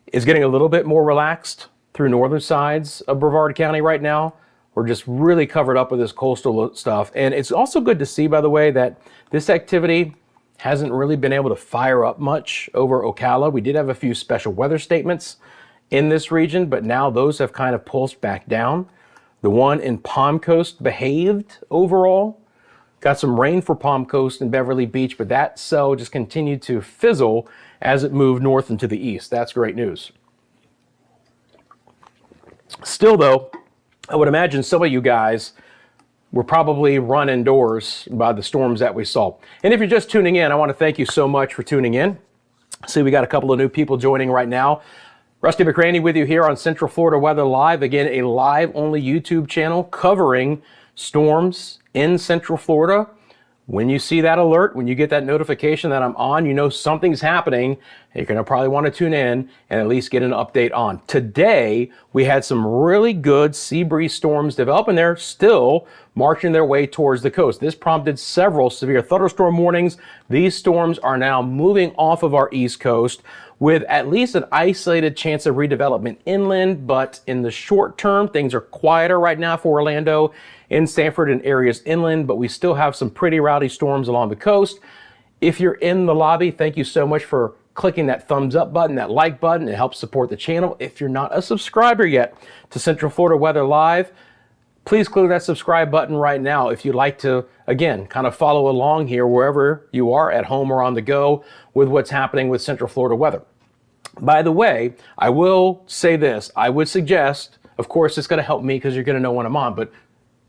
It's getting a little bit more relaxed through northern sides of Brevard County right now. We're just really covered up with this coastal stuff. And it's also good to see, by the way, that this activity hasn't really been able to fire up much over Ocala. We did have a few special weather statements in this region, but now those have kind of pulsed back down. The one in Palm Coast behaved overall. Got some rain for Palm Coast and Beverly Beach, but that cell just continued to fizzle as it moved north into the east. That's great news. Still though, I would imagine some of you guys were probably run indoors by the storms that we saw. And if you're just tuning in, I want to thank you so much for tuning in. See, we got a couple of new people joining right now. Rusty McCranie with you here on Central Florida Weather Live. Again, a live-only YouTube channel covering storms in Central Florida. When you see that alert, when you get that notification that I'm on, you know something's happening. You're going to probably want to tune in and at least get an update on. Today, we had some really good sea breeze storms develop, and they're still marching their way towards the coast. This prompted several severe thunderstorm warnings. These storms are now moving off of our east coast with at least an isolated chance of redevelopment inland, but in the short term, things are quieter right now for Orlando, in Sanford and areas inland, but we still have some pretty rowdy storms along the coast. If you're in the lobby, thank you so much for clicking that thumbs up button, that like button. It helps support the channel. If you're not a subscriber yet to Central Florida Weather Live, please click that subscribe button right now if you'd like to, again, kind of follow along here wherever you are, at home or on the go, with what's happening with Central Florida weather. By the way, I will say this. I would suggest, of course, it's going to help me because you're going to know when I'm on, but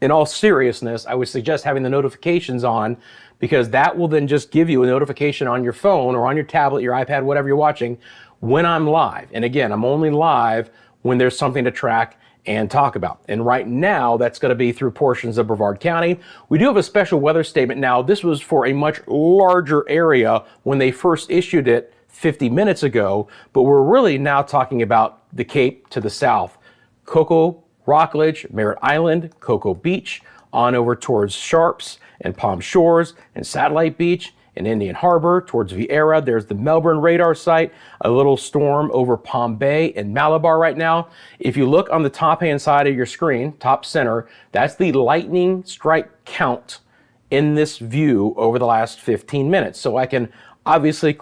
in all seriousness, I would suggest having the notifications on, because that will then just give you a notification on your phone or on your tablet, your iPad, whatever you're watching, when I'm live. And again, I'm only live when there's something to track and talk about. And right now, that's going to be through portions of Brevard County. We do have a special weather statement now. This was for a much larger area when they first issued it 50 minutes ago, but we're really now talking about the Cape to the south. Cocoa, Rockledge, Merritt Island, Cocoa Beach, on over towards Sharps and Palm Shores and Satellite Beach and Indian Harbor towards Vieira. There's the Melbourne radar site, a little storm over Palm Bay and Malabar right now. If you look on the top hand side of your screen, top center, that's the lightning strike count in this view over the last 15 minutes. So I can obviously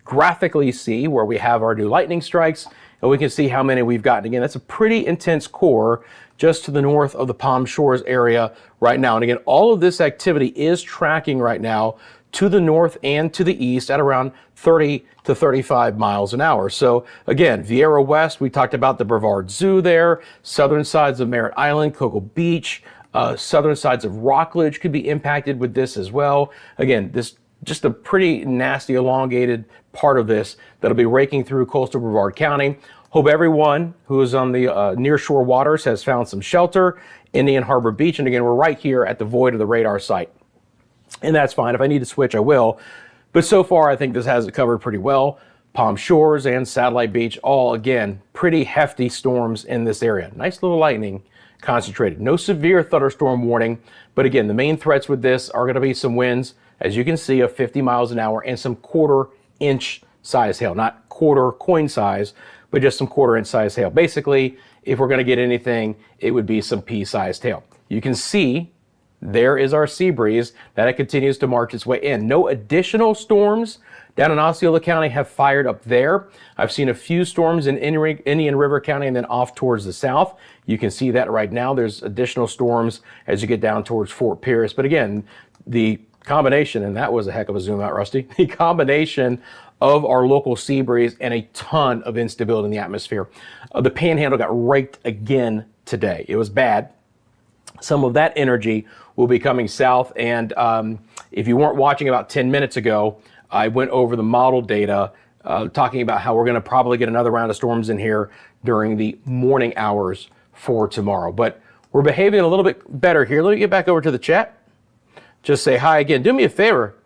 graphically see where we have our new lightning strikes, and we can see how many we've gotten. Again, that's a pretty intense core just to the north of the Palm Shores area right now. And again, all of this activity is tracking right now to the north and to the east at around 30 to 35 miles an hour. So again, Vieira West, we talked about the Brevard Zoo there, southern sides of Merritt Island, Cocoa Beach, southern sides of Rockledge could be impacted with this as well. Again, this just a pretty nasty elongated part of this that'll be raking through coastal Brevard County. Hope everyone who is on the nearshore waters has found some shelter. Indian Harbor Beach, and again, we're right here at the void of the radar site. And that's fine. If I need to switch, I will. But so far, I think this has it covered pretty well. Palm Shores and Satellite Beach, all, again, pretty hefty storms in this area. Nice little lightning concentrated. No severe thunderstorm warning, but again, the main threats with this are going to be some winds, as you can see, of 50 miles an hour and some quarter-inch size hail. Not quarter coin size, but just some quarter-inch size hail. Basically, if we're going to get anything, it would be some pea-sized hail. You can see there is our sea breeze that it continues to march its way in. No additional storms down in Osceola County have fired up there. I've seen a few storms in Indian River County and then off towards the south. You can see that right now. There's additional storms as you get down towards Fort Pierce. But again, the combination, and that was a heck of a zoom out, Rusty, the combination of our local sea breeze and a ton of instability in the atmosphere. The panhandle got raked again today. It was bad. Some of that energy will be coming south. And if you weren't watching about 10 minutes ago, I went over the model data talking about how we're going to probably get another round of storms in here during the morning hours for tomorrow. But we're behaving a little bit better here. Let me get back over to the chat. Just say hi again. Do me a favor.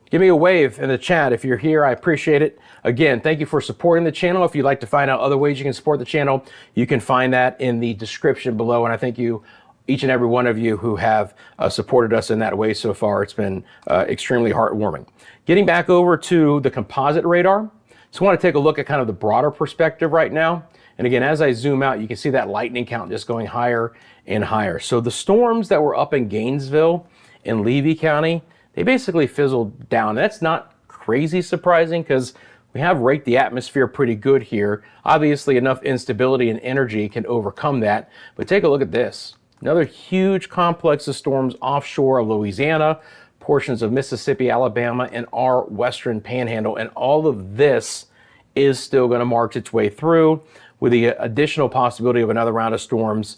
Give me a wave in the chat if you're here. I appreciate it. Again, thank you for supporting the channel. If you'd like to find out other ways you can support the channel, you can find that in the description below. And I thank you, each and every one of you who have supported us in that way so far. It's been extremely heartwarming. Getting back over to the composite radar, so I want to take a look at kind of the broader perspective right now. And again, as I zoom out, you can see that lightning count just going higher and higher. So the storms that were up in Gainesville in Levy County, they basically fizzled down. That's not crazy surprising because we have raked the atmosphere pretty good here. Obviously, enough instability and energy can overcome that. But take a look at this. Another huge complex of storms offshore of Louisiana, portions of Mississippi, Alabama, and our western panhandle. And all of this is still going to march its way through with the additional possibility of another round of storms,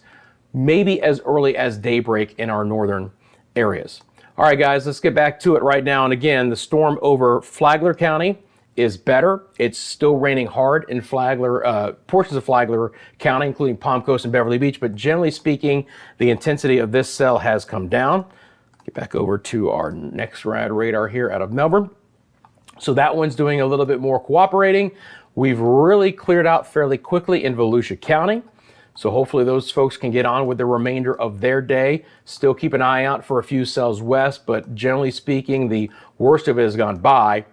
maybe as early as daybreak in our northern areas. All right, guys, let's get back to it right now. And again, the storm over Flagler County is better. It's still raining hard in Flagler, portions of Flagler County, including Palm Coast and Beverly Beach. But generally speaking, the intensity of this cell has come down. Get back over to our next radar here out of Melbourne. So that one's doing a little bit more cooperating. We've really cleared out fairly quickly in Volusia County. So hopefully those folks can get on with the remainder of their day. Still keep an eye out for a few cells west, but generally speaking, the worst of it has gone by.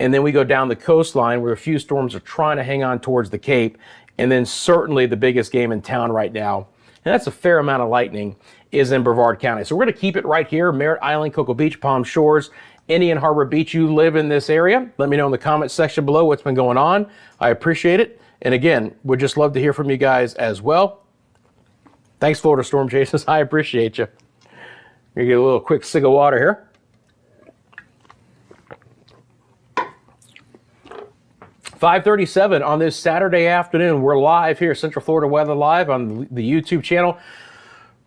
And then we go down the coastline where a few storms are trying to hang on towards the Cape. And then certainly the biggest game in town right now, and that's a fair amount of lightning, is in Brevard County. So we're going to keep it right here. Merritt Island, Cocoa Beach, Palm Shores, Indian Harbor Beach. You live in this area. Let me know in the comments section below what's been going on. I appreciate it. And again, would just love to hear from you guys as well. Thanks, Florida Storm Chasers. I appreciate you. Gonna get a little quick cig of water here. .537 on this Saturday afternoon. We're live here, Central Florida Weather Live on the YouTube channel.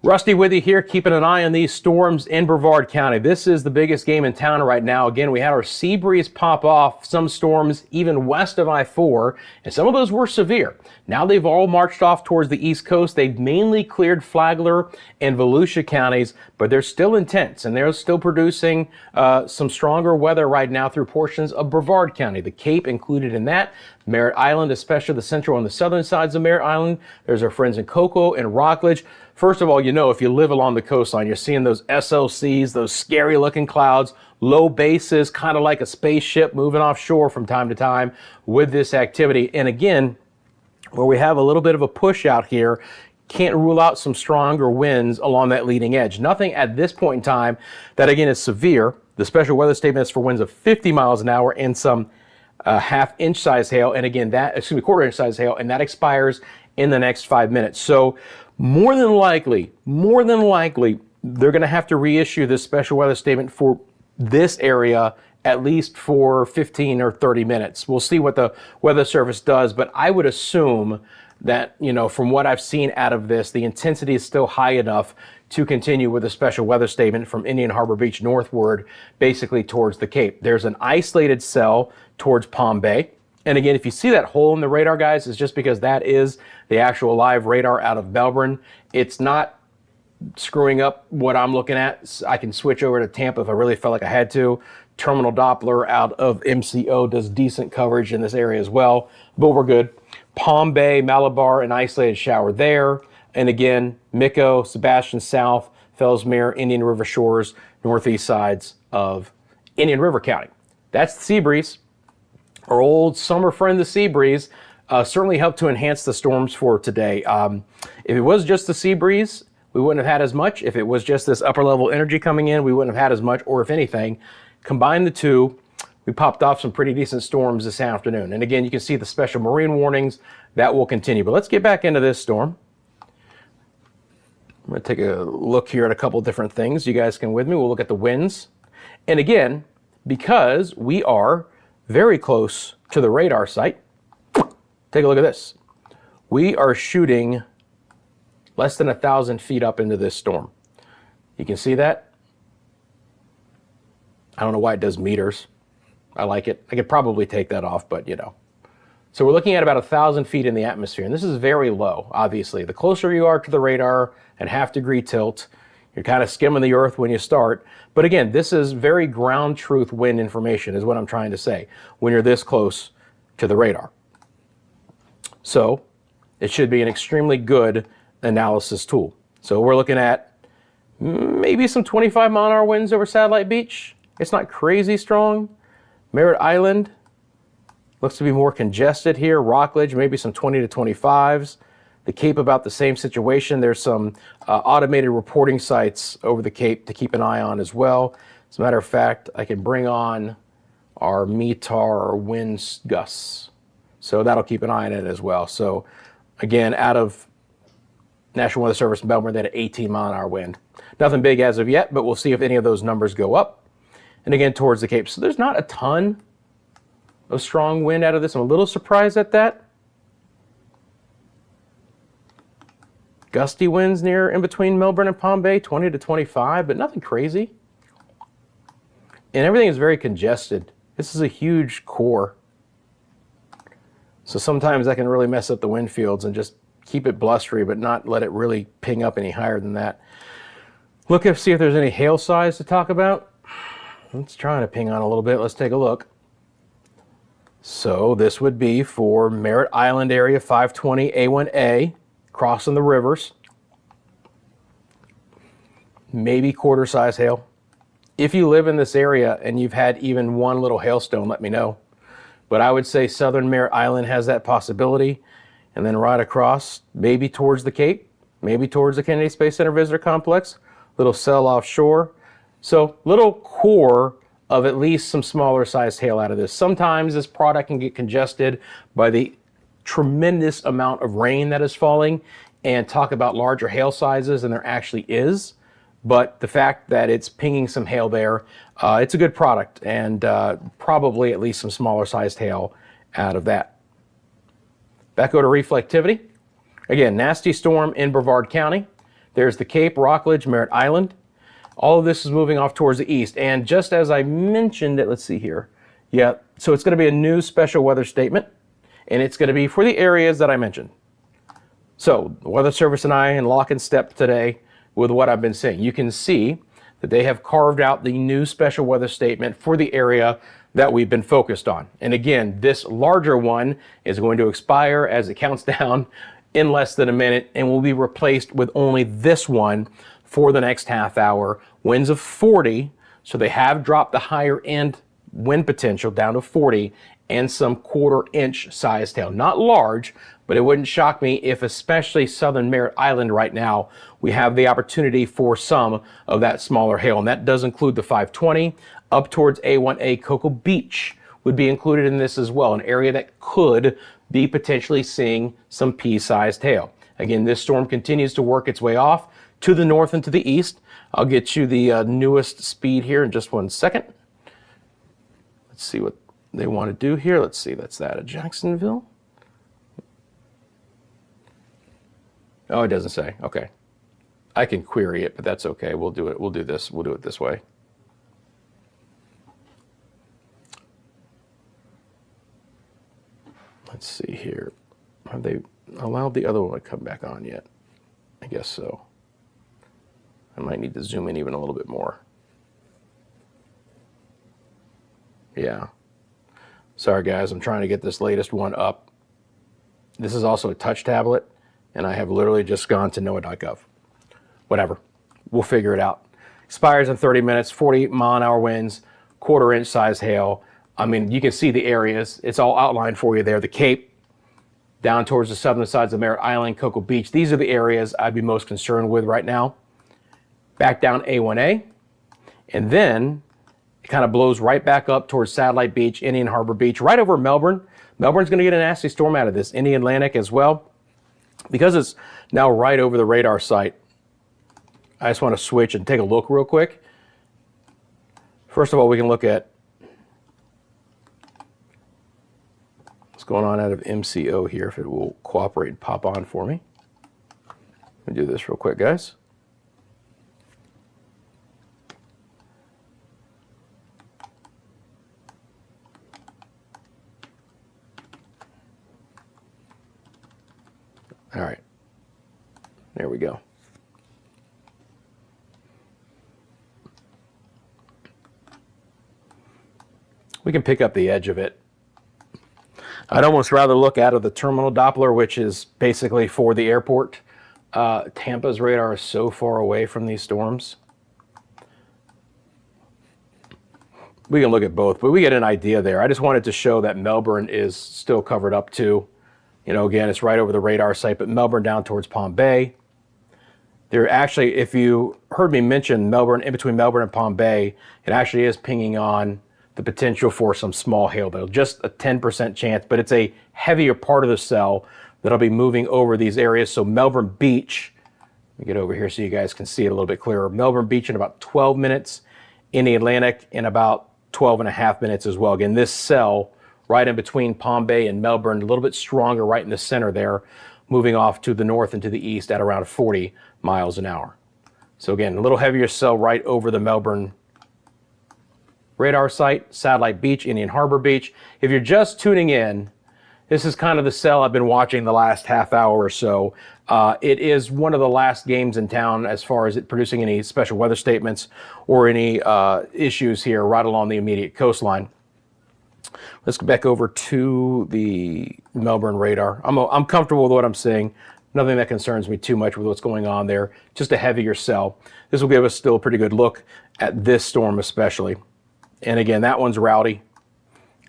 Rusty with you here, keeping an eye on these storms in Brevard County. This is the biggest game in town right now. Again, we had our sea breeze pop off, some storms even west of I-4, and some of those were severe. Now they've all marched off towards the East Coast. They've mainly cleared Flagler and Volusia counties, but they're still intense, and they're still producing some stronger weather right now through portions of Brevard County. The Cape included in that. Merritt Island, especially the central and the southern sides of Merritt Island. There's our friends in Cocoa and Rockledge. First of all, you know, if you live along the coastline, you're seeing those SLCs, those scary looking clouds, low bases, kind of like a spaceship moving offshore from time to time with this activity. And again, where we have a little bit of a push out here, can't rule out some stronger winds along that leading edge. Nothing at this point in time that, again, is severe. The special weather statement is for winds of 50 miles an hour and some half-inch size hail. And again, quarter-inch size hail, and that expires in the next 5 minutes. So more than likely, they're going to have to reissue this special weather statement for this area at least for 15 or 30 minutes. We'll see what the Weather Service does, but I would assume that, you know, from what I've seen out of this, the intensity is still high enough to continue with a special weather statement from Indian Harbor Beach northward, basically towards the Cape. There's an isolated cell towards Palm Bay. And again, if you see that hole in the radar, guys, it's just because that is the actual live radar out of Melbourne. It's not screwing up what I'm looking at. I can switch over to Tampa if I really felt like I had to. Terminal Doppler out of MCO does decent coverage in this area as well, but we're good. Palm Bay, Malabar, an isolated shower there. And again, Mico, Sebastian South, Fellsmere, Indian River shores, northeast sides of Indian River County. That's the sea breeze. Our old summer friend, the sea breeze, certainly helped to enhance the storms for today. If it was just the sea breeze, we wouldn't have had as much. If it was just this upper level energy coming in, we wouldn't have had as much. Or if anything, combine the two, we popped off some pretty decent storms this afternoon. And again, you can see the special marine warnings that will continue. But let's get back into this storm. I'm going to take a look here at a couple different things. You guys can with me. We'll look at the winds. And again, because we are very close to the radar site, take a look at this. We are shooting less than 1,000 feet up into this storm. You can see that. I don't know why it does meters. I like it. I could probably take that off, but you know. So we're looking at about 1,000 feet in the atmosphere, and this is very low, obviously. The closer you are to the radar at half-degree tilt, you're kind of skimming the earth when you start. But again, this is very ground truth wind information is what I'm trying to say when you're this close to the radar. So it should be an extremely good analysis tool. So we're looking at maybe some 25-mile-an-hour winds over Satellite Beach. It's not crazy strong. Merritt Island looks to be more congested here. Rockledge, maybe some 20 to 25s. The Cape, about the same situation. There's some automated reporting sites over the Cape to keep an eye on as well. As a matter of fact, I can bring on our METAR wind gusts. So that'll keep an eye on it as well. So again, out of National Weather Service in Melbourne, they had an 18-mile-an-hour wind. Nothing big as of yet, but we'll see if any of those numbers go up. And again, towards the Cape. So there's not a ton of strong wind out of this. I'm a little surprised at that. Gusty winds near in between Melbourne and Palm Bay, 20 to 25, but nothing crazy. And everything is very congested. This is a huge core. So sometimes that can really mess up the wind fields and just keep it blustery, but not let it really ping up any higher than that. Look and see if there's any hail size to talk about. Let's try to ping on a little bit. Let's take a look. So this would be for Merritt Island area 520 A1A, crossing the rivers. Maybe quarter size hail. If you live in this area and you've had even one little hailstone, let me know. But I would say southern Merritt Island has that possibility. And then right across, maybe towards the Cape, maybe towards the Kennedy Space Center Visitor Complex, little cell offshore. So little core of at least some smaller sized hail out of this. Sometimes this product can get congested by the tremendous amount of rain that is falling, and talk about larger hail sizes than there actually is. But the fact that it's pinging some hail there, it's a good product, and probably at least some smaller sized hail out of that. Back over to reflectivity. Again, nasty storm in Brevard County. There's the Cape, Rockledge, Merritt Island. All of this is moving off towards the east. And just as I mentioned it, let's see here. Yeah, so it's going to be a new special weather statement, and it's going to be for the areas that I mentioned. So the Weather Service and I in lock and step today with what I've been saying. You can see that they have carved out the new special weather statement for the area that we've been focused on. And again, this larger one is going to expire as it counts down in less than a minute and will be replaced with only this one for the next half hour. Winds of 40, so they have dropped the higher end wind potential down to 40, and some quarter-inch sized hail. Not large, but it wouldn't shock me if, especially southern Merritt Island right now, we have the opportunity for some of that smaller hail. And that does include the 520 up towards A1A. Cocoa Beach would be included in this as well, an area that could be potentially seeing some pea-sized hail. Again, this storm continues to work its way off to the north and to the east. I'll get you the newest speed here in just 1 second. Let's see what they want to do here. Let's see, that's that at Jacksonville. Oh, it doesn't say. Okay. I can query it, but that's okay. We'll do it. We'll do this. We'll do it this way. Let's see here. Have they allowed the other one to come back on yet? I guess so. I might need to zoom in even a little bit more. Yeah. Sorry guys, I'm trying to get this latest one up. This is also a touch tablet, and I have literally just gone to NOAA.gov. whatever. We'll figure it out. Expires in 30 minutes, 40-mile-an-hour winds, quarter-inch size hail. I mean, you can see the areas. It's all outlined for you there. The Cape, down towards the southern sides of Merritt Island, Cocoa Beach. These are the areas I'd be most concerned with right now. Back down A1A, and then it kind of blows right back up towards Satellite Beach, Indian Harbor Beach, right over Melbourne. Melbourne's going to get a nasty storm out of this. Indian Atlantic as well. Because it's now right over the radar site, I just want to switch and take a look real quick. First of all, we can look at what's going on out of MCO here, if it will cooperate and pop on for me. Let me do this real quick, guys. All right, there we go. We can pick up the edge of it. I'd almost rather look out of the terminal Doppler, which is basically for the airport. Tampa's radar is so far away from these storms. We can look at both, but we get an idea there. I just wanted to show that Melbourne is still covered up too. You know, again, it's right over the radar site, but Melbourne down towards Palm Bay. There actually, if you heard me mention Melbourne, in between Melbourne and Palm Bay, it actually is pinging on the potential for some small hail, though. Just a 10% chance, but it's a heavier part of the cell that'll be moving over these areas. So Melbourne Beach, let me get over here so you guys can see it a little bit clearer. Melbourne Beach in about 12 minutes, in the Atlantic in about 12 and a half minutes as well. Again, this cell right in between Palm Bay and Melbourne, a little bit stronger right in the center there, moving off to the north and to the east at around 40 miles an hour. So again, a little heavier cell right over the Melbourne radar site, Satellite Beach, Indian Harbor Beach. If you're just tuning in, this is kind of the cell I've been watching the last half hour or so. It is one of the last games in town as far as it producing any special weather statements or any issues here right along the immediate coastline. Let's go back over to the Melbourne radar. I'm comfortable with what I'm seeing. Nothing that concerns me too much with what's going on there. Just a heavier cell. This will give us still a pretty good look at this storm especially. And again, that one's rowdy.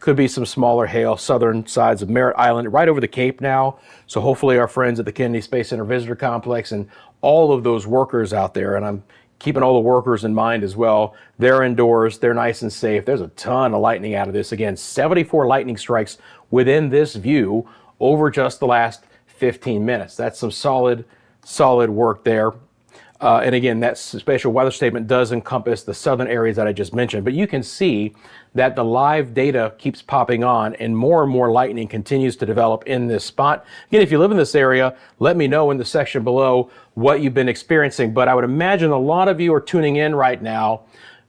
Could be some smaller hail, southern sides of Merritt Island, right over the Cape now. So hopefully our friends at the Kennedy Space Center Visitor Complex and all of those workers out there, and I'm keeping all the workers in mind as well, they're indoors, they're nice and safe. There's a ton of lightning out of this. Again, 74 lightning strikes within this view over just the last 15 minutes. That's some solid work there. And again, that spatial weather statement does encompass the southern areas that I just mentioned, but you can see that the live data keeps popping on and more lightning continues to develop in this spot. Again, if you live in this area, let me know in the section below what you've been experiencing, but I would imagine a lot of you are tuning in right now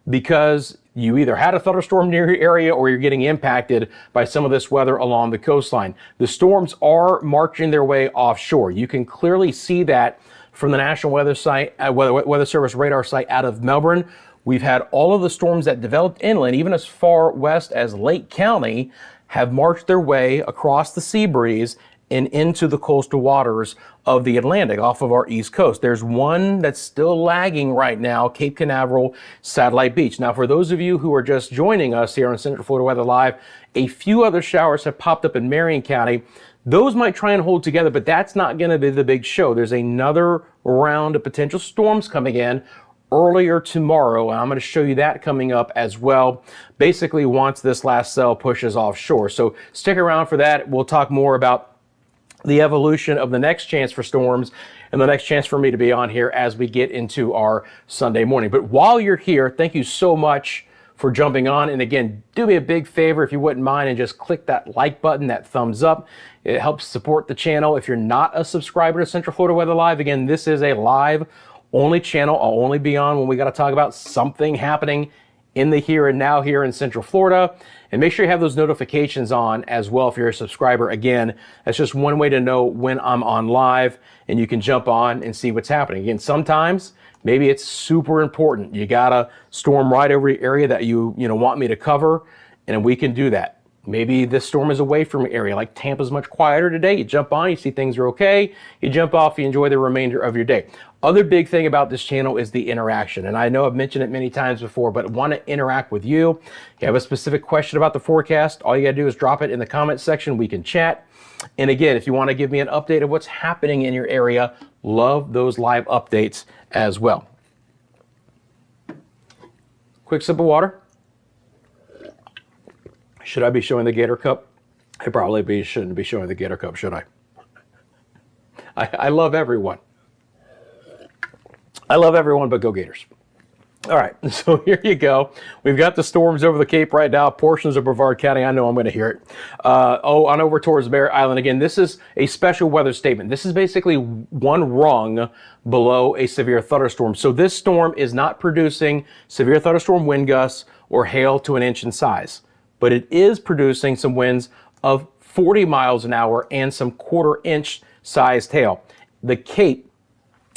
because you either had a thunderstorm near your area or you're getting impacted by some of this weather along the coastline. The storms are marching their way offshore. You can clearly see that from the National Weather Service radar site out of Melbourne. We've had all of the storms that developed inland, even as far west as Lake County, have marched their way across the sea breeze and into the coastal waters of the Atlantic off of our east coast. There's one that's still lagging right now, Cape Canaveral, Satellite Beach. Now, for those of you who are just joining us here on Central Florida Weather Live, a few other showers have popped up in Marion County. Those might try and hold together, but that's not going to be the big show. There's another round of potential storms coming in earlier tomorrow, and I'm going to show you that coming up as well, basically once this last cell pushes offshore. So stick around for that. We'll talk more about the evolution of the next chance for storms and the next chance for me to be on here as we get into our Sunday morning. But while you're here, thank you so much for jumping on. And again, do me a big favor if you wouldn't mind and just click that like button, that thumbs up. It helps support the channel. If you're not a subscriber to Central Florida Weather Live, again, this is a live only channel. I'll only be on when we got to talk about something happening in the here and now here in Central Florida. And make sure you have those notifications on as well if you're a subscriber. Again, that's just one way to know when I'm on live and you can jump on and see what's happening. Again, sometimes maybe it's super important. You got a storm right over the area that you want me to cover, and we can do that. Maybe this storm is away from your area, like Tampa's much quieter today. You jump on, you see things are okay. You jump off, you enjoy the remainder of your day. Other big thing about this channel is the interaction. And I know I've mentioned it many times before, but I want to interact with you. If you have a specific question about the forecast, all you got to do is drop it in the comment section. We can chat. And again, if you want to give me an update of what's happening in your area, love those live updates as well. Quick sip of water. Should I be showing the Gator Cup? I probably shouldn't be showing the Gator Cup, should I? I love everyone. I love everyone, but go Gators. All right, so here you go. We've got the storms over the Cape right now, portions of Brevard County. I know I'm going to hear it. On over towards Bear Island. Again, this is a special weather statement. This is basically one rung below a severe thunderstorm. So this storm is not producing severe thunderstorm wind gusts or hail to an inch in size, but it is producing some winds of 40 miles an hour and some quarter-inch sized hail. The Cape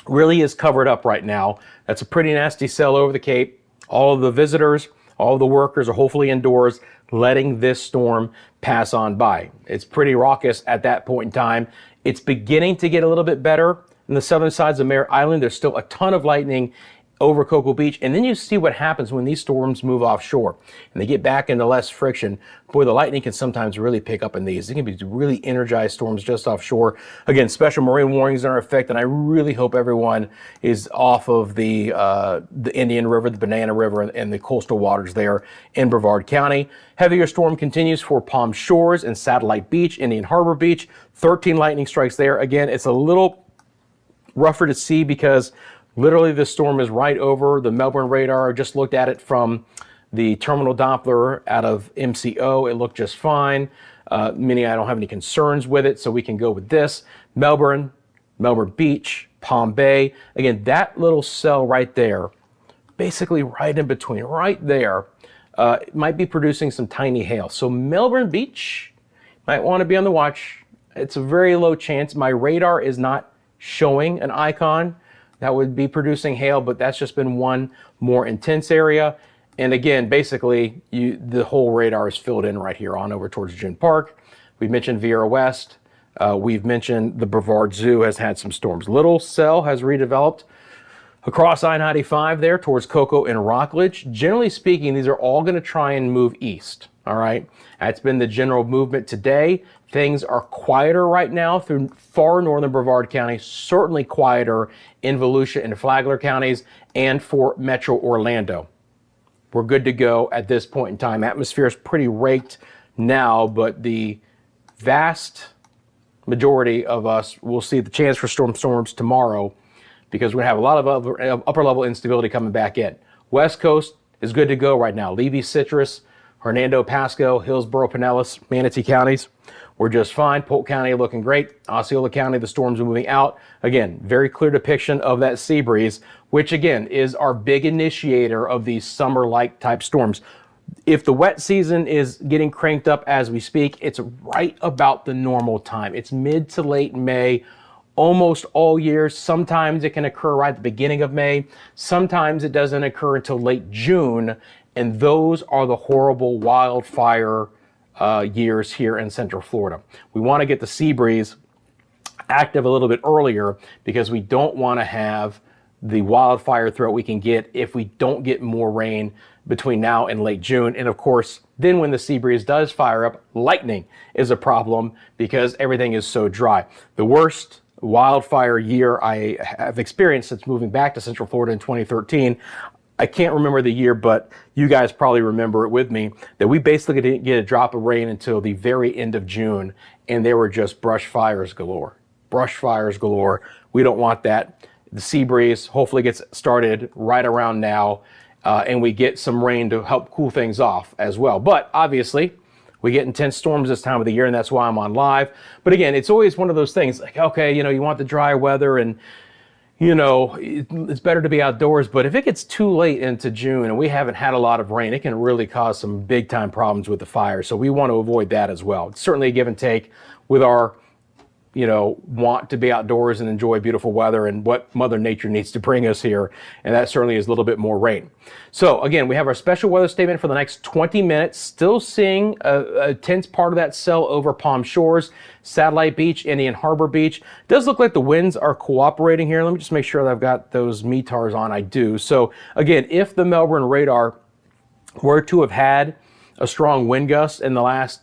really is covered up right now. That's a pretty nasty cell over the Cape. All of the visitors, all of the workers are hopefully indoors, letting this storm pass on by. It's pretty raucous at that point in time. It's beginning to get a little bit better in the southern sides of Mare Island. There's still a ton of lightning over Cocoa Beach, and then you see what happens when these storms move offshore and they get back into less friction. Boy, the lightning can sometimes really pick up in these. It can be really energized storms just offshore. Again, special marine warnings are in effect, and I really hope everyone is off of the Indian River, the Banana River, and the coastal waters there in Brevard County. Heavier storm continues for Palm Shores and Satellite Beach, Indian Harbor Beach. 13 lightning strikes there. Again, it's a little rougher to see because literally, this storm is right over the Melbourne radar. I just looked at it from the terminal Doppler out of MCO. It looked just fine. Meaning I don't have any concerns with it, so we can go with this. Melbourne Beach, Palm Bay. Again, that little cell right there, basically right in between, right there, it might be producing some tiny hail. So Melbourne Beach might want to be on the watch. It's a very low chance. My radar is not showing an icon that would be producing hail, but that's just been one more intense area. And again, basically, the whole radar is filled in right here on over towards Gin Park. We mentioned Vieira West. We've mentioned the Brevard Zoo has had some storms. Little Cell has redeveloped across I-95 there towards Cocoa and Rockledge. Generally speaking, these are all going to try and move east. All right, that's been the general movement today. Things are quieter right now through far northern Brevard County, certainly quieter in Volusia and Flagler counties, and for Metro Orlando. We're good to go at this point in time. Atmosphere is pretty raked now, but the vast majority of us will see the chance for storms tomorrow because we have a lot of upper level instability coming back in. West Coast is good to go right now. Levy, Citrus, Hernando, Pasco, Hillsborough, Pinellas, Manatee counties, we're just fine. Polk County looking great. Osceola County, the storms are moving out. Again, very clear depiction of that sea breeze, which again is our big initiator of these summer-like type storms. If the wet season is getting cranked up as we speak, it's right about the normal time. It's mid to late May, almost all year. Sometimes it can occur right at the beginning of May. Sometimes it doesn't occur until late June. And those are the horrible wildfire years here in Central Florida. We want to get the sea breeze active a little bit earlier because we don't want to have the wildfire threat we can get if we don't get more rain between now and late June. And of course, then when the sea breeze does fire up, lightning is a problem because everything is so dry. The worst wildfire year I have experienced since moving back to Central Florida in 2013. I can't remember the year, but you guys probably remember it with me, that we basically didn't get a drop of rain until the very end of June, and there were just brush fires galore. Brush fires galore. We don't want that. The sea breeze hopefully gets started right around now, and we get some rain to help cool things off as well. But obviously, we get intense storms this time of the year, and that's why I'm on live. But again, it's always one of those things like, okay, you want the dry weather and it's better to be outdoors, but if it gets too late into June and we haven't had a lot of rain, it can really cause some big time problems with the fire. So we want to avoid that as well. It's certainly a give and take with our want to be outdoors and enjoy beautiful weather and what Mother Nature needs to bring us here. And that certainly is a little bit more rain. So again, we have our special weather statement for the next 20 minutes. Still seeing a tense part of that cell over Palm Shores, Satellite Beach, Indian Harbor Beach. It does look like the winds are cooperating here. Let me just make sure that I've got those METARs on. I do. So again, if the Melbourne radar were to have had a strong wind gust in the last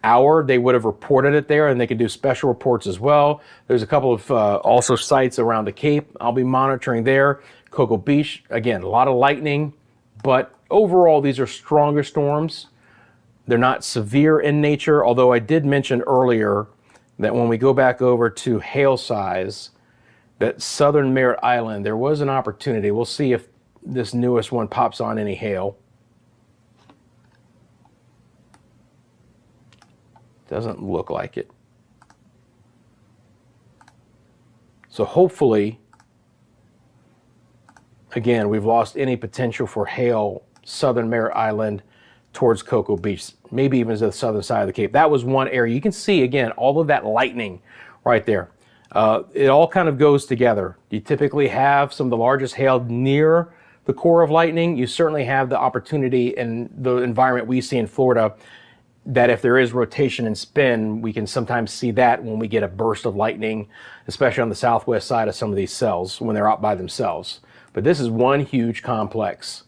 hour, they would have reported it there, and they could do special reports as well. There's a couple of also sites around the Cape I'll be monitoring there. Cocoa Beach, again, a lot of lightning, but overall these are stronger storms. They're not severe in nature, although I did mention earlier that when we go back over to hail size, that southern Merritt Island, there was an opportunity. We'll see if this newest one pops on any hail. Doesn't look like it. So hopefully, again, we've lost any potential for hail southern Merritt Island towards Cocoa Beach, maybe even to the southern side of the Cape. That was one area. You can see, again, all of that lightning right there. It all kind of goes together. You typically have some of the largest hail near the core of lightning. You certainly have the opportunity in the environment we see in Florida that if there is rotation and spin, we can sometimes see that when we get a burst of lightning, especially on the southwest side of some of these cells when they're out by themselves. But this is one huge complex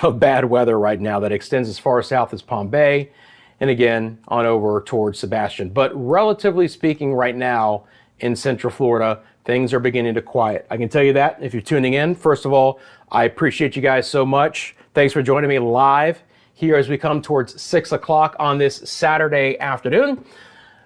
of bad weather right now that extends as far south as Palm Bay and again on over towards Sebastian. But relatively speaking right now in Central Florida, things are beginning to quiet. I can tell you that if you're tuning in. First of all, I appreciate you guys so much. Thanks for joining me live here as we come towards 6 o'clock on this Saturday afternoon.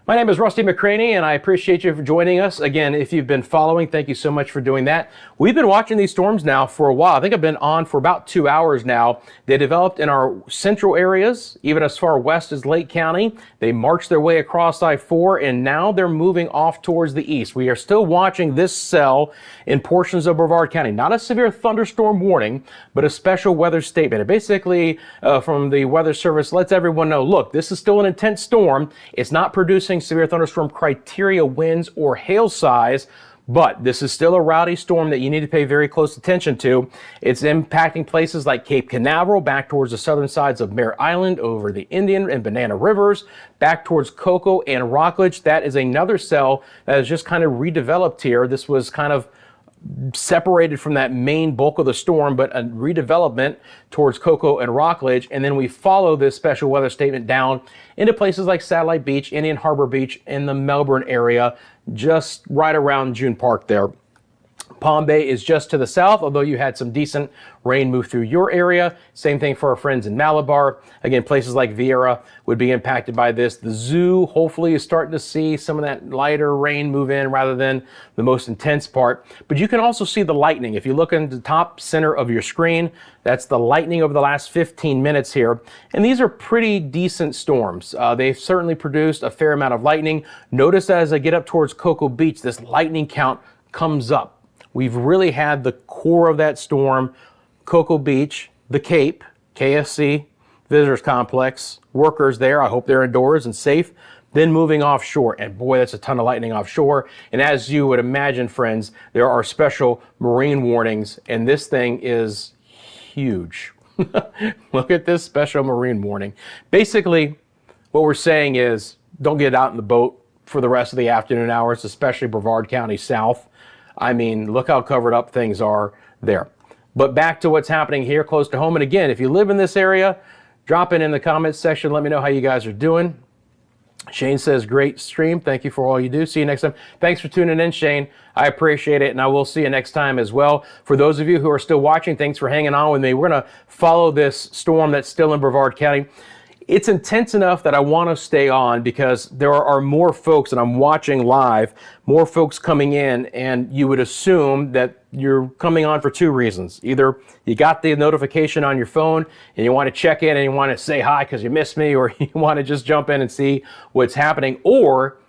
My name is Rusty McCranie, and I appreciate you for joining us. Again, if you've been following, thank you so much for doing that. We've been watching these storms now for a while. I think I've been on for about 2 hours now. They developed in our central areas, even as far west as Lake County. They marched their way across I-4, and now they're moving off towards the east. We are still watching this cell in portions of Brevard County. Not a severe thunderstorm warning, but a special weather statement. It basically, from the Weather Service, lets everyone know, look, this is still an intense storm. It's not producing severe thunderstorm criteria winds or hail size, but this is still a rowdy storm that you need to pay very close attention to. It's impacting places like Cape Canaveral, back towards the southern sides of Merritt Island, over the Indian and Banana Rivers, back towards Cocoa and Rockledge. That is another cell that is just kind of redeveloped here. This was kind of separated from that main bulk of the storm, but a redevelopment towards Cocoa and Rockledge. And then we follow this special weather statement down into places like Satellite Beach, Indian Harbor Beach, in the Melbourne area, just right around June Park there. Palm Bay is just to the south, although you had some decent rain move through your area. Same thing for our friends in Malabar. Again, places like Vieira would be impacted by this. The zoo hopefully is starting to see some of that lighter rain move in rather than the most intense part. But you can also see the lightning. If you look in the top center of your screen, that's the lightning over the last 15 minutes here. And these are pretty decent storms. They've certainly produced a fair amount of lightning. Notice that as I get up towards Cocoa Beach, this lightning count comes up. We've really had the core of that storm, Cocoa Beach, the Cape, KFC, Visitors Complex, workers there. I hope they're indoors and safe. Then moving offshore, and boy, that's a ton of lightning offshore. And as you would imagine, friends, there are special marine warnings, and this thing is huge. Look at this special marine warning. Basically, what we're saying is don't get out in the boat for the rest of the afternoon hours, especially Brevard County south. I mean, look how covered up things are there. But back to what's happening here close to home. And again, if you live in this area, drop it in the comments section. Let me know how you guys are doing. Shane says, great stream. Thank you for all you do. See you next time. Thanks for tuning in, Shane. I appreciate it, and I will see you next time as well. For those of you who are still watching, thanks for hanging on with me. We're going to follow this storm that's still in Brevard County. It's intense enough that I want to stay on because there are more folks, and I'm watching live, more folks coming in, and you would assume that you're coming on for two reasons. Either you got the notification on your phone and you want to check in and you want to say hi because you missed me, or you want to just jump in and see what's happening, or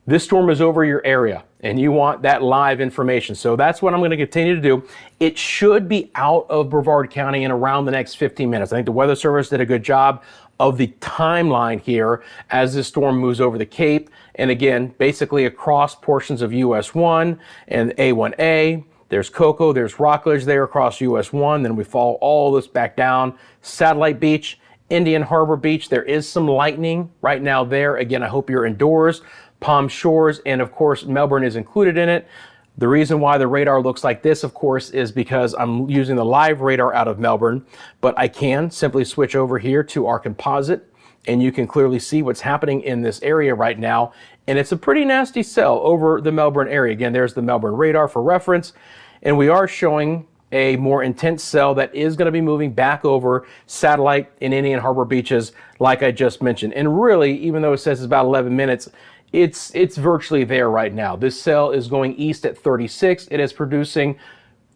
this storm is over your area and you want that live information. So that's what I'm going to continue to do. It should be out of Brevard County in around the next 15 minutes. I think the Weather Service did a good job of the timeline here as this storm moves over the Cape. And again, basically across portions of US 1 and A1A. There's Cocoa, there's Rockledge there across US 1. Then we follow all this back down. Satellite Beach, Indian Harbor Beach. There is some lightning right now there. Again, I hope you're indoors. Palm Shores, and of course, Melbourne is included in it. The reason why the radar looks like this, of course, is because I'm using the live radar out of Melbourne, but I can simply switch over here to our composite, and you can clearly see what's happening in this area right now. And it's a pretty nasty cell over the Melbourne area. Again, there's the Melbourne radar for reference, and we are showing a more intense cell that is going to be moving back over Satellite and Indian Harbor beaches, like I just mentioned. And really, even though it says it's about 11 minutes, it's virtually there right now. This cell is going east at 36. It is producing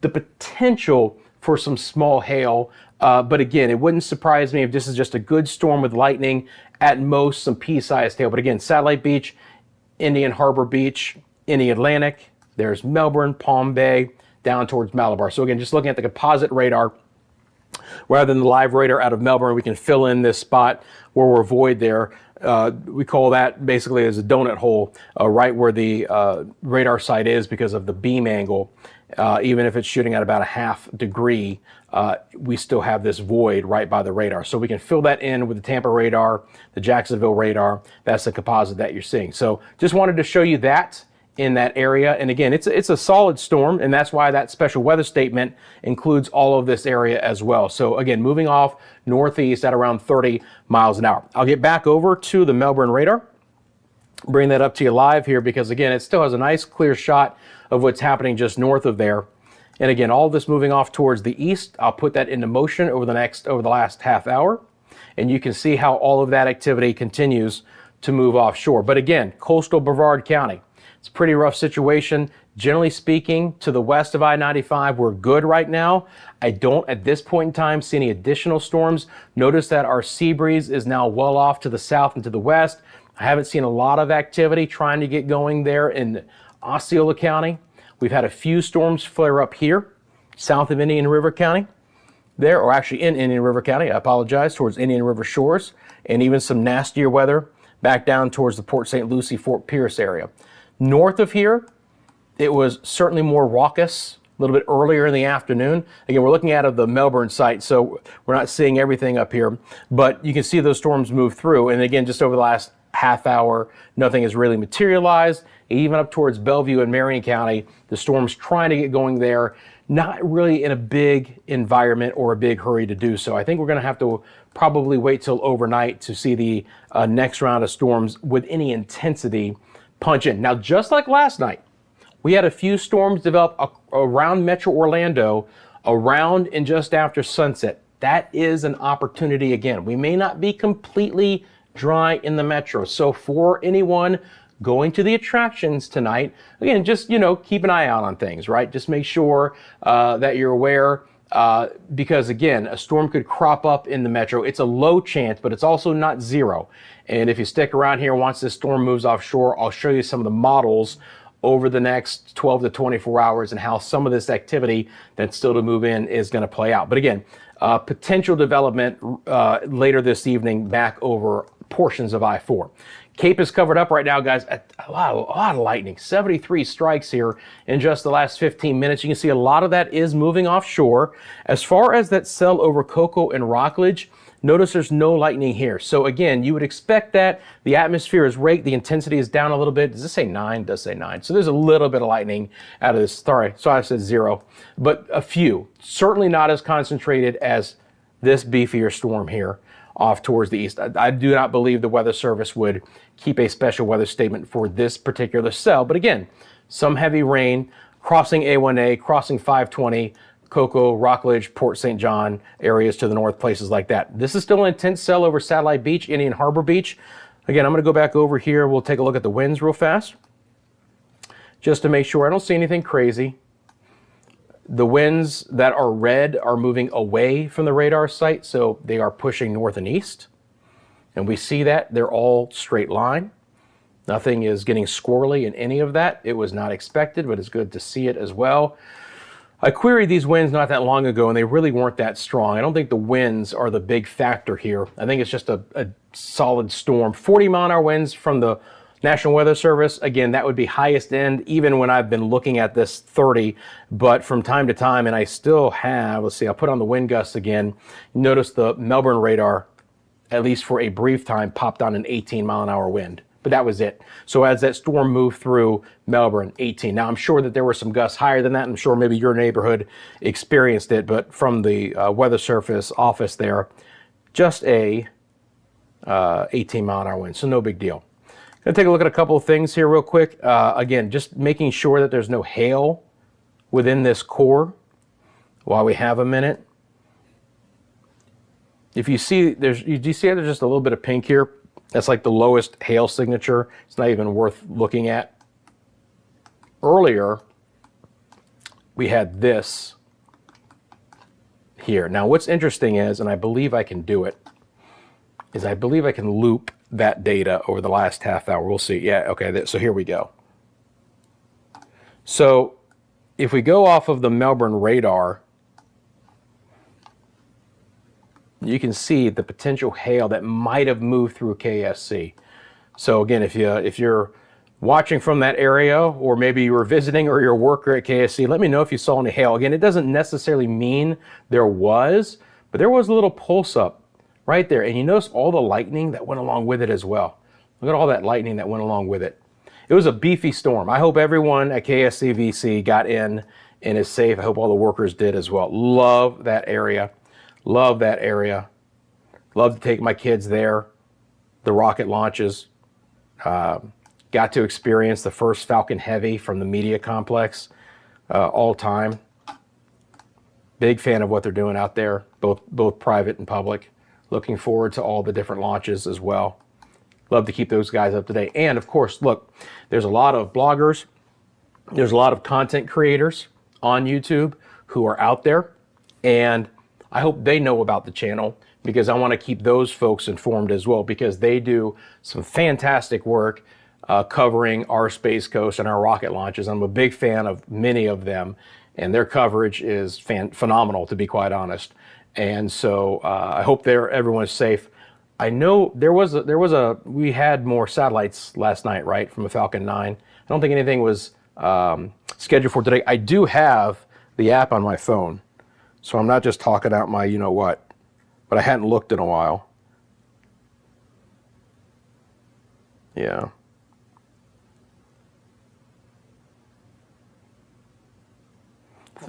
the potential for some small hail. But again, it wouldn't surprise me if this is just a good storm with lightning, at most some pea-sized hail. But again, Satellite Beach, Indian Harbor Beach, in the Atlantic, there's Melbourne, Palm Bay, down towards Malabar. So again, just looking at the composite radar, rather than the live radar out of Melbourne, we can fill in this spot where we're void there. We call that basically as a donut hole, right where the radar site is because of the beam angle. Even if it's shooting at about a ½ degree, we still have this void right by the radar. So we can fill that in with the Tampa radar, the Jacksonville radar. That's the composite that you're seeing. So just wanted to show you that in that area. And again, it's a solid storm, and that's why that special weather statement includes all of this area as well. So again, moving off northeast at around 30 miles an hour. I'll get back over to the Melbourne radar, bring that up to you live here, because again, it still has a nice clear shot of what's happening just north of there. And again, all this moving off towards the east. I'll put that into motion over the last half hour, and you can see how all of that activity continues to move offshore. But again, coastal Brevard County, it's a pretty rough situation. Generally speaking, to the west of I-95, we're good right now. I don't, at this point in time, see any additional storms. Notice that our sea breeze is now well off to the south and to the west. I haven't seen a lot of activity trying to get going there in Osceola County. We've had a few storms flare up here, south of Indian River County there, or actually in Indian River County, I apologize, towards Indian River shores, and even some nastier weather back down towards the Port St. Lucie, Fort Pierce area. North of here, it was certainly more raucous a little bit earlier in the afternoon. Again, we're looking at the Melbourne site, so we're not seeing everything up here, but you can see those storms move through. And again, just over the last half hour, nothing has really materialized. Even up towards Bellevue and Marion County, the storm's trying to get going there, not really in a big environment or a big hurry to do so. I think we're going to have to probably wait till overnight to see the next round of storms with any intensity punch in. Now, just like last night, we had a few storms develop around Metro Orlando around and just after sunset. That is an opportunity again. We may not be completely dry in the metro. So for anyone going to the attractions tonight, again, just, keep an eye out on things, right? Just make sure that you're aware, because again, a storm could crop up in the metro. It's a low chance, but it's also not zero. And if you stick around here, once this storm moves offshore, I'll show you some of the models over the next 12 to 24 hours and how some of this activity that's still to move in is going to play out. But again, potential development later this evening back over portions of I-4. Cape is covered up right now, guys. A lot of lightning, 73 strikes here in just the last 15 minutes. You can see a lot of that is moving offshore. As far as that cell over Cocoa and Rockledge, notice there's no lightning here. So again, you would expect that. The atmosphere is raked. The intensity is down a little bit. Does this say 9? It does say 9. So there's a little bit of lightning out of this. Sorry, I said 0. But a few. Certainly not as concentrated as this beefier storm here off towards the east. I do not believe the Weather Service would keep a special weather statement for this particular cell. But again, some heavy rain crossing A1A, crossing 520, Cocoa, Rockledge, Port St. John areas to the north, places like that. This is still an intense cell over Satellite Beach, Indian Harbor Beach. Again, I'm going to go back over here. We'll take a look at the winds real fast, just to make sure I don't see anything crazy. The winds that are red are moving away from the radar site, so they are pushing north and east. And we see that they're all straight line. Nothing is getting squirrely in any of that. It was not expected, but it's good to see it as well. I queried these winds not that long ago, and they really weren't that strong. I don't think the winds are the big factor here. I think it's just a solid storm. 40-mile-an-hour winds from the National Weather Service. Again, that would be highest end, even when I've been looking at this 30. But from time to time, and I still have, let's see, I'll put on the wind gusts again. Notice the Melbourne radar, at least for a brief time, popped on an 18-mile-an-hour wind. But that was it. So as that storm moved through Melbourne, 18. Now, I'm sure that there were some gusts higher than that. I'm sure maybe your neighborhood experienced it, but from the Weather Service office there, just a 18-mile-an-hour wind, so no big deal. Gonna take a look at a couple of things here real quick. Again, just making sure that there's no hail within this core while we have a minute. If you see, do you see there's just a little bit of pink here? That's like the lowest hail signature. It's not even worth looking at. Earlier, we had this here. Now, what's interesting is, and I believe I can do it, is I believe I can loop that data over the last half hour. We'll see. Yeah, okay, so here we go. So if we go off of the Melbourne radar, you can see the potential hail that might have moved through KSC. So again, if you're watching from that area, or maybe you were visiting or you're a worker at KSC, let me know if you saw any hail. Again, it doesn't necessarily mean there was, but there was a little pulse up right there. And you notice all the lightning that went along with it as well. Look at all that lightning that went along with it. It was a beefy storm. I hope everyone at KSC VC got in and is safe. I hope all the workers did as well. Love that area. Love that area. Love to take my kids there. The rocket launches. Got to experience the first Falcon Heavy from the media complex all time. Big fan of what they're doing out there, both private and public. Looking forward to all the different launches as well. Love to keep those guys up to date. And of course, look, there's a lot of bloggers. There's a lot of content creators on YouTube who are out there. And I hope they know about the channel, because I want to keep those folks informed as well, because they do some fantastic work covering our Space Coast and our rocket launches. I'm a big fan of many of them, and their coverage is phenomenal, to be quite honest. And so I hope everyone's safe. I know we had more satellites last night, right, from a Falcon 9. I don't think anything was scheduled for today. I do have the app on my phone, so I'm not just talking out my you-know-what, but I hadn't looked in a while. Yeah.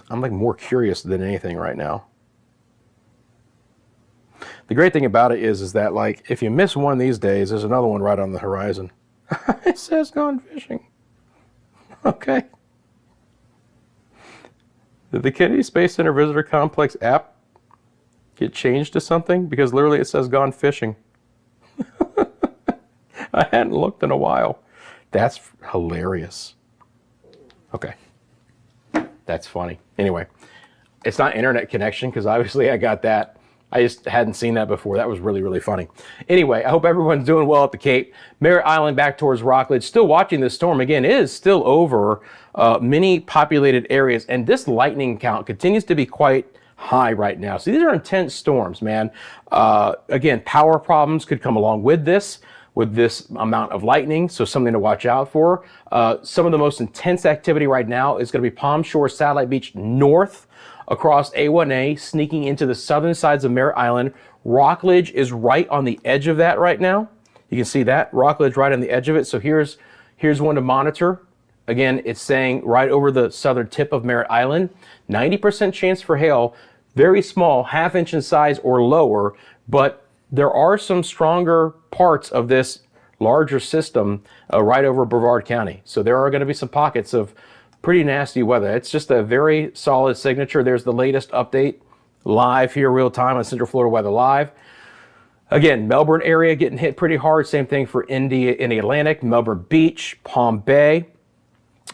I'm like more curious than anything right now. The great thing about it is that, like, if you miss one these days, there's another one right on the horizon. It says gone fishing. Okay. Did the Kennedy Space Center Visitor Complex app get changed to something? Because literally it says gone fishing. I hadn't looked in a while. That's hilarious. Okay. That's funny. Anyway, it's not internet connection, because obviously I got that. I just hadn't seen that before. That was really, really funny. Anyway, I hope everyone's doing well at the Cape. Merritt Island back towards Rockledge. Still watching this storm. Again, it is still over many populated areas, and this lightning count continues to be quite high right now. So these are intense storms, man. Again, power problems could come along with this amount of lightning, so something to watch out for. Some of the most intense activity right now is going to be Palm Shore, Satellite Beach, north across A1A, sneaking into the southern sides of Merritt Island. Rockledge is right on the edge of that right now. You can see that, Rockledge right on the edge of it. So here's one to monitor. Again, it's saying right over the southern tip of Merritt Island. 90% chance for hail, very small, ½ inch in size or lower, but there are some stronger parts of this larger system right over Brevard County. So there are going to be some pockets of pretty nasty weather. It's just a very solid signature. There's the latest update live here, real time on Central Florida Weather Live. Again, Melbourne area getting hit pretty hard. Same thing for Indy in the Atlantic, Melbourne Beach, Palm Bay.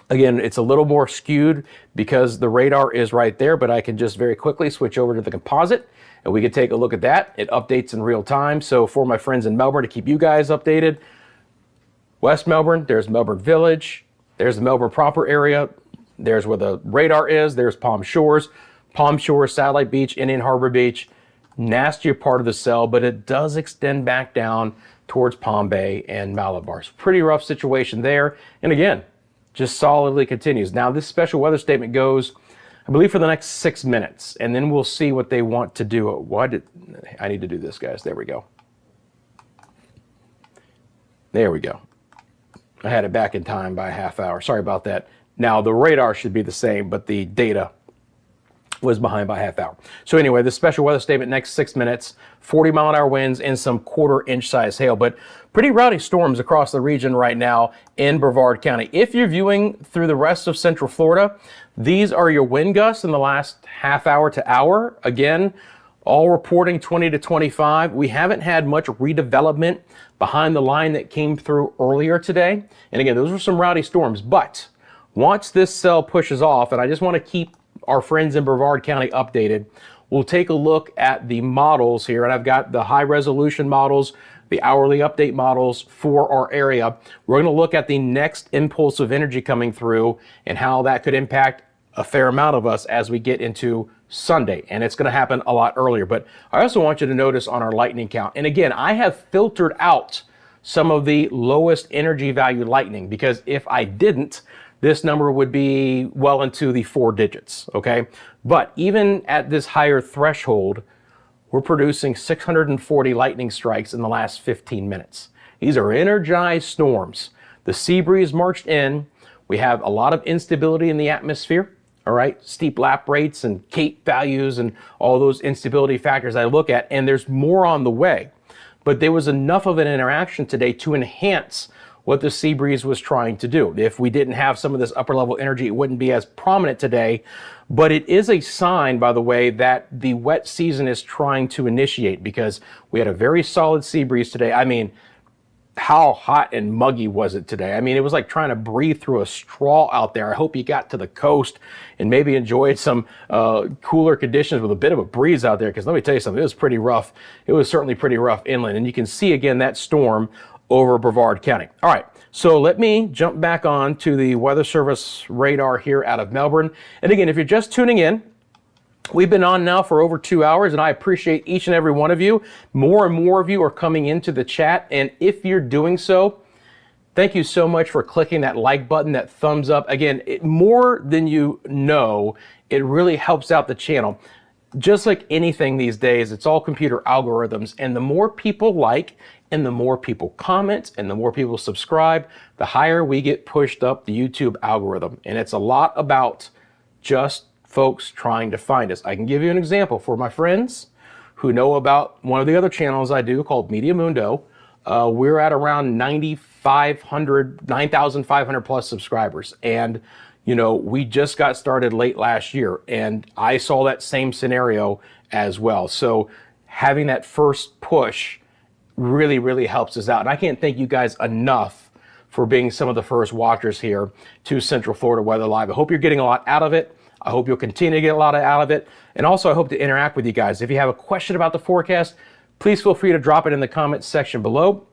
Again, it's a little more skewed because the radar is right there, but I can just very quickly switch over to the composite and we can take a look at that. It updates in real time. So for my friends in Melbourne, to keep you guys updated, West Melbourne, there's Melbourne Village, there's the Melbourne proper area, there's where the radar is, there's Palm Shores, Satellite Beach, Indian Harbor Beach, nastier part of the cell, but it does extend back down towards Palm Bay and Malabar. So pretty rough situation there. And again, just solidly continues. Now this special weather statement goes, I believe, for the next 6 minutes, and then we'll see what they want to do. I need to do this, guys. There we go. There we go. I had it back in time by a half hour. Sorry about that. Now the radar should be the same, but the data was behind by a half hour. So anyway, the special weather statement, next 6 minutes, 40-mile-an-hour winds and some quarter-inch size hail, but pretty rowdy storms across the region right now in Brevard County. If you're viewing through the rest of Central Florida, these are your wind gusts in the last half hour to hour. Again, all reporting 20 to 25. We haven't had much redevelopment behind the line that came through earlier today. And again, those were some rowdy storms, but once this cell pushes off, and I just want to keep our friends in Brevard County updated, we'll take a look at the models here, and I've got the high resolution models, the hourly update models for our area. We're going to look at the next impulse of energy coming through and how that could impact a fair amount of us as we get into Sunday, and it's going to happen a lot earlier. But I also want you to notice on our lightning count, and again, I have filtered out some of the lowest energy value lightning, because if I didn't, this number would be well into the 4 digits, okay? But even at this higher threshold, we're producing 640 lightning strikes in the last 15 minutes. These are energized storms. The sea breeze marched in. We have a lot of instability in the atmosphere, all right? Steep lap rates and CAPE values and all those instability factors I look at, and there's more on the way. But there was enough of an interaction today to enhance what the sea breeze was trying to do. If we didn't have some of this upper level energy, it wouldn't be as prominent today. But it is a sign, by the way, that the wet season is trying to initiate, because we had a very solid sea breeze today. I mean, how hot and muggy was it today? I mean, it was like trying to breathe through a straw out there. I hope you got to the coast and maybe enjoyed some cooler conditions with a bit of a breeze out there, because let me tell you something, it was pretty rough. It was certainly pretty rough inland. And you can see again that storm over Brevard County. All right, so let me jump back on to the Weather Service radar here out of Melbourne. And again, if you're just tuning in, we've been on now for over 2 hours, and I appreciate each and every one of you. More and more of you are coming into the chat, and if you're doing so, thank you so much for clicking that like button, that thumbs up. Again, more than you know, it really helps out the channel. Just like anything these days, it's all computer algorithms, and the more people like, and the more people comment, and the more people subscribe, the higher we get pushed up the YouTube algorithm. And it's a lot about just folks trying to find us. I can give you an example for my friends who know about one of the other channels I do called Media Mundo. We're at around 9,500 plus subscribers. And you know, we just got started late last year, and I saw that same scenario as well. So having that first push really, really helps us out. And I can't thank you guys enough for being some of the first watchers here to Central Florida Weather Live. I hope you're getting a lot out of it. I hope you'll continue to get a lot out of it. And also, I hope to interact with you guys. If you have a question about the forecast, please feel free to drop it in the comments section below.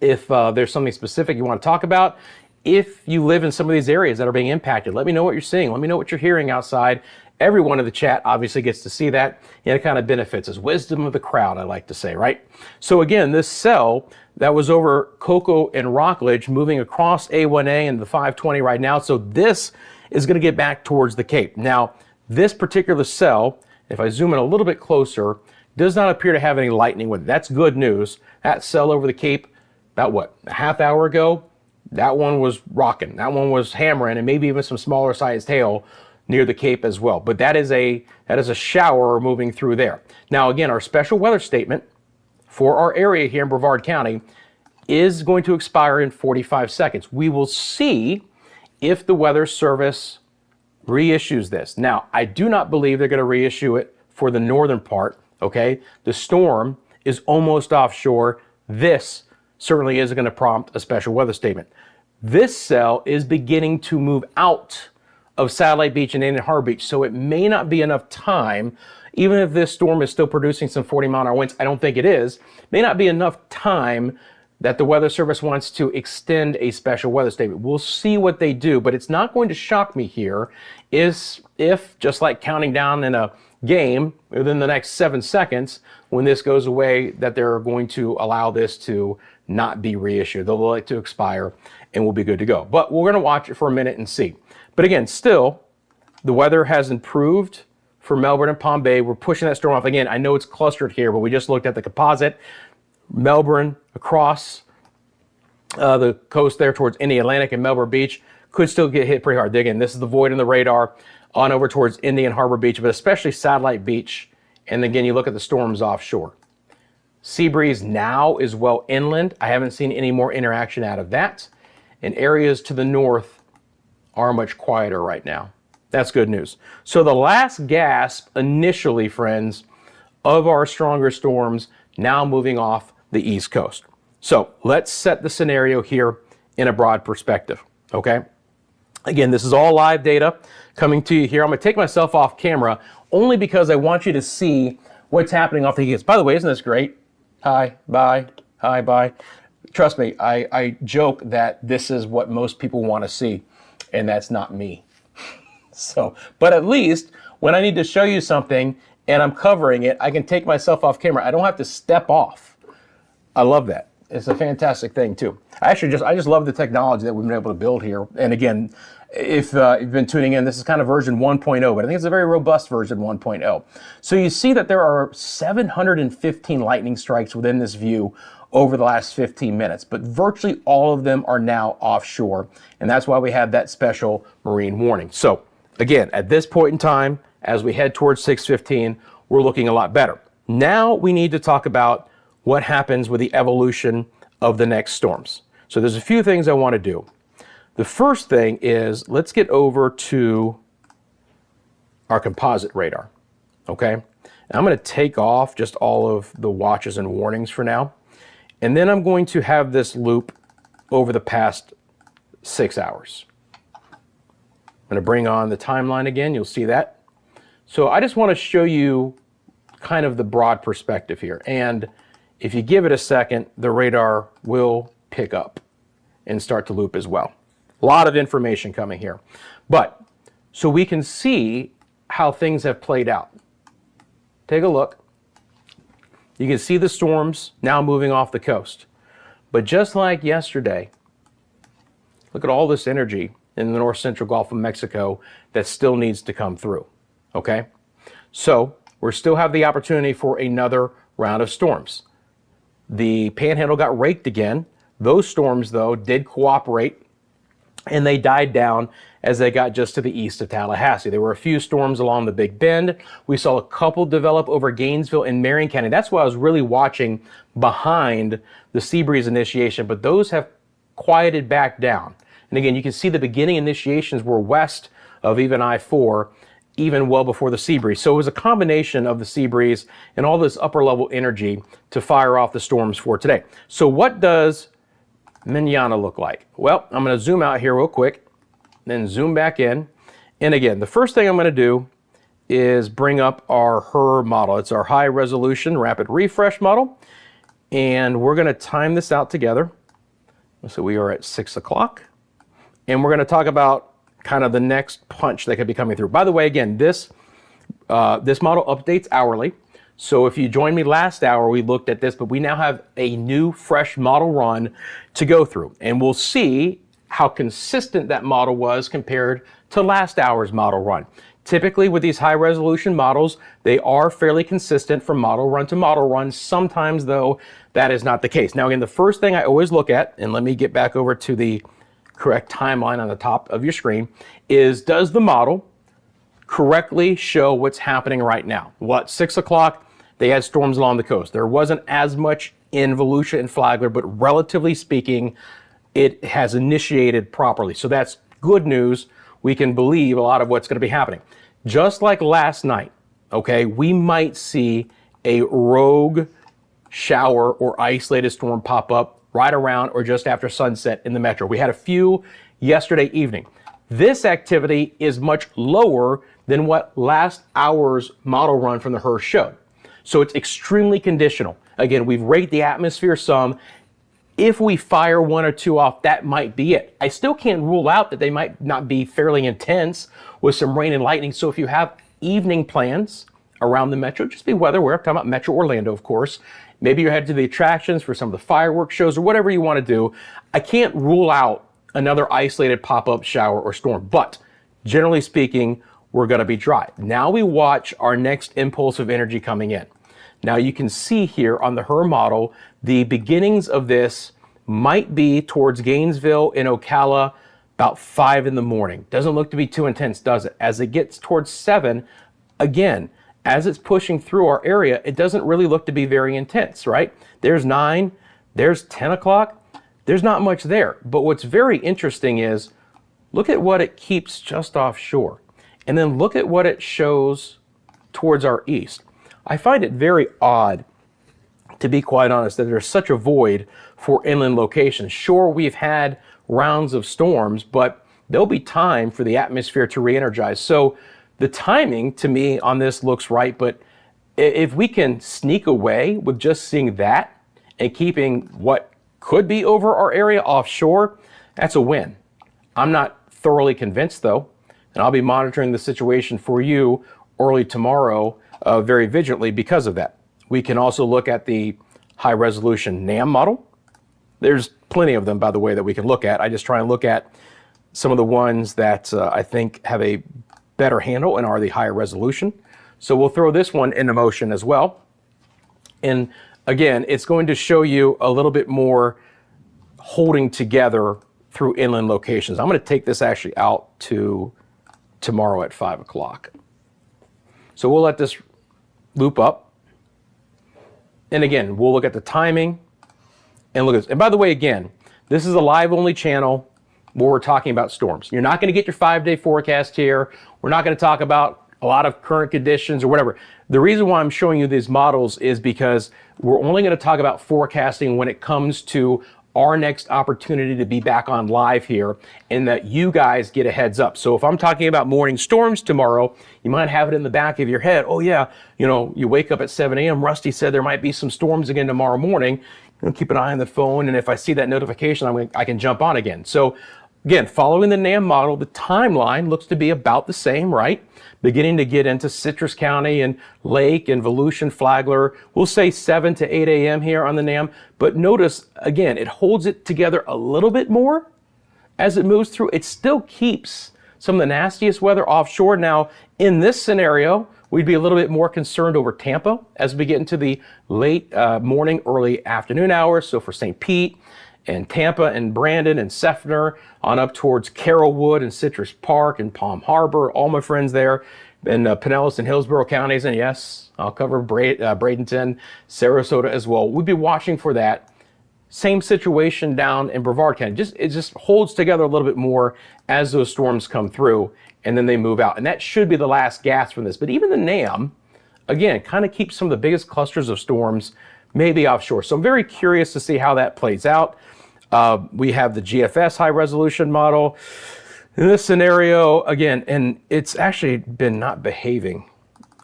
If there's something specific you want to talk about, if you live in some of these areas that are being impacted, let me know what you're seeing. Let me know what you're hearing outside. Everyone in the chat obviously gets to see that, and it kind of benefits us. Wisdom of the crowd, I like to say, right? So again, this cell that was over Cocoa and Rockledge moving across A1A and the 520 right now. So this is going to get back towards the Cape. Now, this particular cell, if I zoom in a little bit closer, does not appear to have any lightning with it. That's good news. That cell over the Cape, about what, a half hour ago, that one was rocking. That one was hammering, and maybe even some smaller sized hail near the Cape as well. But that is a shower moving through there. Now again, our special weather statement for our area here in Brevard County is going to expire in 45 seconds. We will see if the Weather Service reissues this. Now, I do not believe they're going to reissue it for the northern part, okay? The storm is almost offshore. This certainly isn't going to prompt a special weather statement. This cell is beginning to move out of Satellite Beach and Indian Harbor Beach, so it may not be enough time, even if this storm is still producing some 40-mile-an-hour winds. I don't think it is. May not be enough time that the Weather Service wants to extend a special weather statement. We'll see what they do, but it's not going to shock me here is if, just like counting down in a game, within the next 7 seconds, when this goes away, that they're going to allow this to not be reissued. They'll let it to expire and we'll be good to go. But we're going to watch it for a minute and see. But again, still, the weather has improved for Melbourne and Palm Bay. We're pushing that storm off. Again, I know it's clustered here, but we just looked at the composite. Melbourne across the coast there towards Indian Atlantic and Melbourne Beach could still get hit pretty hard. Again, this is the void in the radar on over towards Indian Harbor Beach, but especially Satellite Beach. And again, you look at the storms offshore. Sea breeze now is well inland. I haven't seen any more interaction out of that. And areas to the north are much quieter right now. That's good news. So the last gasp initially, friends, of our stronger storms now moving off the East Coast. So let's set the scenario here in a broad perspective, okay? Again, this is all live data coming to you here. I'm gonna take myself off camera only because I want you to see what's happening off the East. By the way, isn't this great? Hi, bye, hi, bye. Trust me, I joke that this is what most people wanna see, and that's not me. So, but at least when I need to show you something and I'm covering it, I can take myself off camera. I don't have to step off. I love that. It's a fantastic thing too. I just love the technology that we've been able to build here. And again, if you've been tuning in, this is kind of version 1.0, but I think it's a very robust version 1.0. So you see that there are 715 lightning strikes within this view over the last 15 minutes, but virtually all of them are now offshore. And that's why we have that special marine warning. So again, at this point in time, as we head towards 6:15, we're looking a lot better. Now we need to talk about what happens with the evolution of the next storms. So there's a few things I want to do. The first thing is, let's get over to our composite radar, okay? And I'm going to take off just all of the watches and warnings for now. And then I'm going to have this loop over the past 6 hours. I'm going to bring on the timeline again. You'll see that. So I just want to show you kind of the broad perspective here. And if you give it a second, the radar will pick up and start to loop as well. A lot of information coming here. But so we can see how things have played out. Take a look. You can see the storms now moving off the coast. But just like yesterday, look at all this energy in the north central Gulf of Mexico that still needs to come through, okay? So we still have the opportunity for another round of storms. The Panhandle got raked again. Those storms, though, did cooperate, and they died down as they got just to the east of Tallahassee. There were a few storms along the Big Bend. We saw a couple develop over Gainesville and Marion County. That's why I was really watching behind the sea breeze initiation, but those have quieted back down. And again, you can see the beginning initiations were west of even I-4, even well before the sea breeze. So it was a combination of the sea breeze and all this upper level energy to fire off the storms for today. So what does Manana look like? Well, I'm going to zoom out here real quick, then zoom back in. And again, the first thing I'm going to do is bring up our HER model. It's our high resolution rapid refresh model. And we're going to time this out together. So we are at 6 o'clock. And we're going to talk about kind of the next punch that could be coming through. By the way, again, this model updates hourly. So if you joined me last hour, we looked at this, but we now have a new fresh model run to go through. And we'll see how consistent that model was compared to last hour's model run. Typically with these high resolution models, they are fairly consistent from model run to model run. Sometimes though, that is not the case. Now again, the first thing I always look at, and let me get back over to the correct timeline on the top of your screen, is does the model correctly show what's happening right now? Well, at 6 o'clock, they had storms along the coast. There wasn't as much in Volusia and Flagler, but relatively speaking, it has initiated properly. So that's good news. We can believe a lot of what's going to be happening. Just like last night, okay, we might see a rogue shower or isolated storm pop up right around or just after sunset in the metro. We had a few yesterday evening. This activity is much lower than what last hour's model run from the HERS showed. So it's extremely conditional. Again, we've raked the atmosphere some. If we fire one or two off, that might be it. I still can't rule out that they might not be fairly intense with some rain and lightning. So if you have evening plans around the metro, just be weather aware. I'm talking about Metro Orlando, of course. Maybe you're headed to the attractions for some of the fireworks shows or whatever you want to do. I can't rule out another isolated pop-up shower or storm, but generally speaking, we're going to be dry. Now we watch our next impulse of energy coming in. Now you can see here on the HRRR model, the beginnings of this might be towards Gainesville and Ocala about 5 in the morning. Doesn't look to be too intense, does it? As it gets towards 7, again, as it's pushing through our area, it doesn't really look to be very intense, right? There's 9, there's 10 o'clock. There's not much there. But what's very interesting is, look at what it keeps just offshore. And then look at what it shows towards our east. I find it very odd, to be quite honest, that there's such a void for inland locations. Sure, we've had rounds of storms, but there'll be time for the atmosphere to re-energize. So the timing to me on this looks right, but if we can sneak away with just seeing that and keeping what could be over our area offshore, that's a win. I'm not thoroughly convinced though, and I'll be monitoring the situation for you early tomorrow very vigilantly because of that. We can also look at the high resolution NAM model. There's plenty of them, by the way, that we can look at. I just try and look at some of the ones that I think have a better handle and are the higher resolution. So we'll throw this one into motion as well. And again, it's going to show you a little bit more holding together through inland locations. I'm going to take this actually out to tomorrow at 5 o'clock. So we'll let this loop up. And again, we'll look at the timing and look at this. And by the way, again, this is a live only channel where we're talking about storms. You're not going to get your 5-day forecast here. We're not going to talk about a lot of current conditions or whatever. The reason why I'm showing you these models is because we're only going to talk about forecasting when it comes to our next opportunity to be back on live here, and that you guys get a heads up. So if I'm talking about morning storms tomorrow, you might have it in the back of your head. Oh yeah, you wake up at 7 a.m. Rusty said there might be some storms again tomorrow morning. Keep an eye on the phone, and if I see that notification, I can jump on again. So again, following the NAM model, the timeline looks to be about the same, right? Beginning to get into Citrus County and Lake and Volusia, Flagler. We'll say 7 to 8 a.m. here on the NAM. But notice, again, it holds it together a little bit more as it moves through. It still keeps some of the nastiest weather offshore. Now, in this scenario, we'd be a little bit more concerned over Tampa as we get into the late morning, early afternoon hours. So for St. Pete and Tampa and Brandon and Seffner on up towards Carrollwood and Citrus Park and Palm Harbor, all my friends there, and Pinellas and Hillsborough counties. And yes, I'll cover Bradenton, Sarasota as well. We'd be watching for that. Same situation down in Brevard County. It just holds together a little bit more as those storms come through and then they move out. And that should be the last gasp from this. But even the NAM, again, kind of keeps some of the biggest clusters of storms maybe offshore. So I'm very curious to see how that plays out. We have the GFS high resolution model. In this scenario, again, and it's actually been not behaving.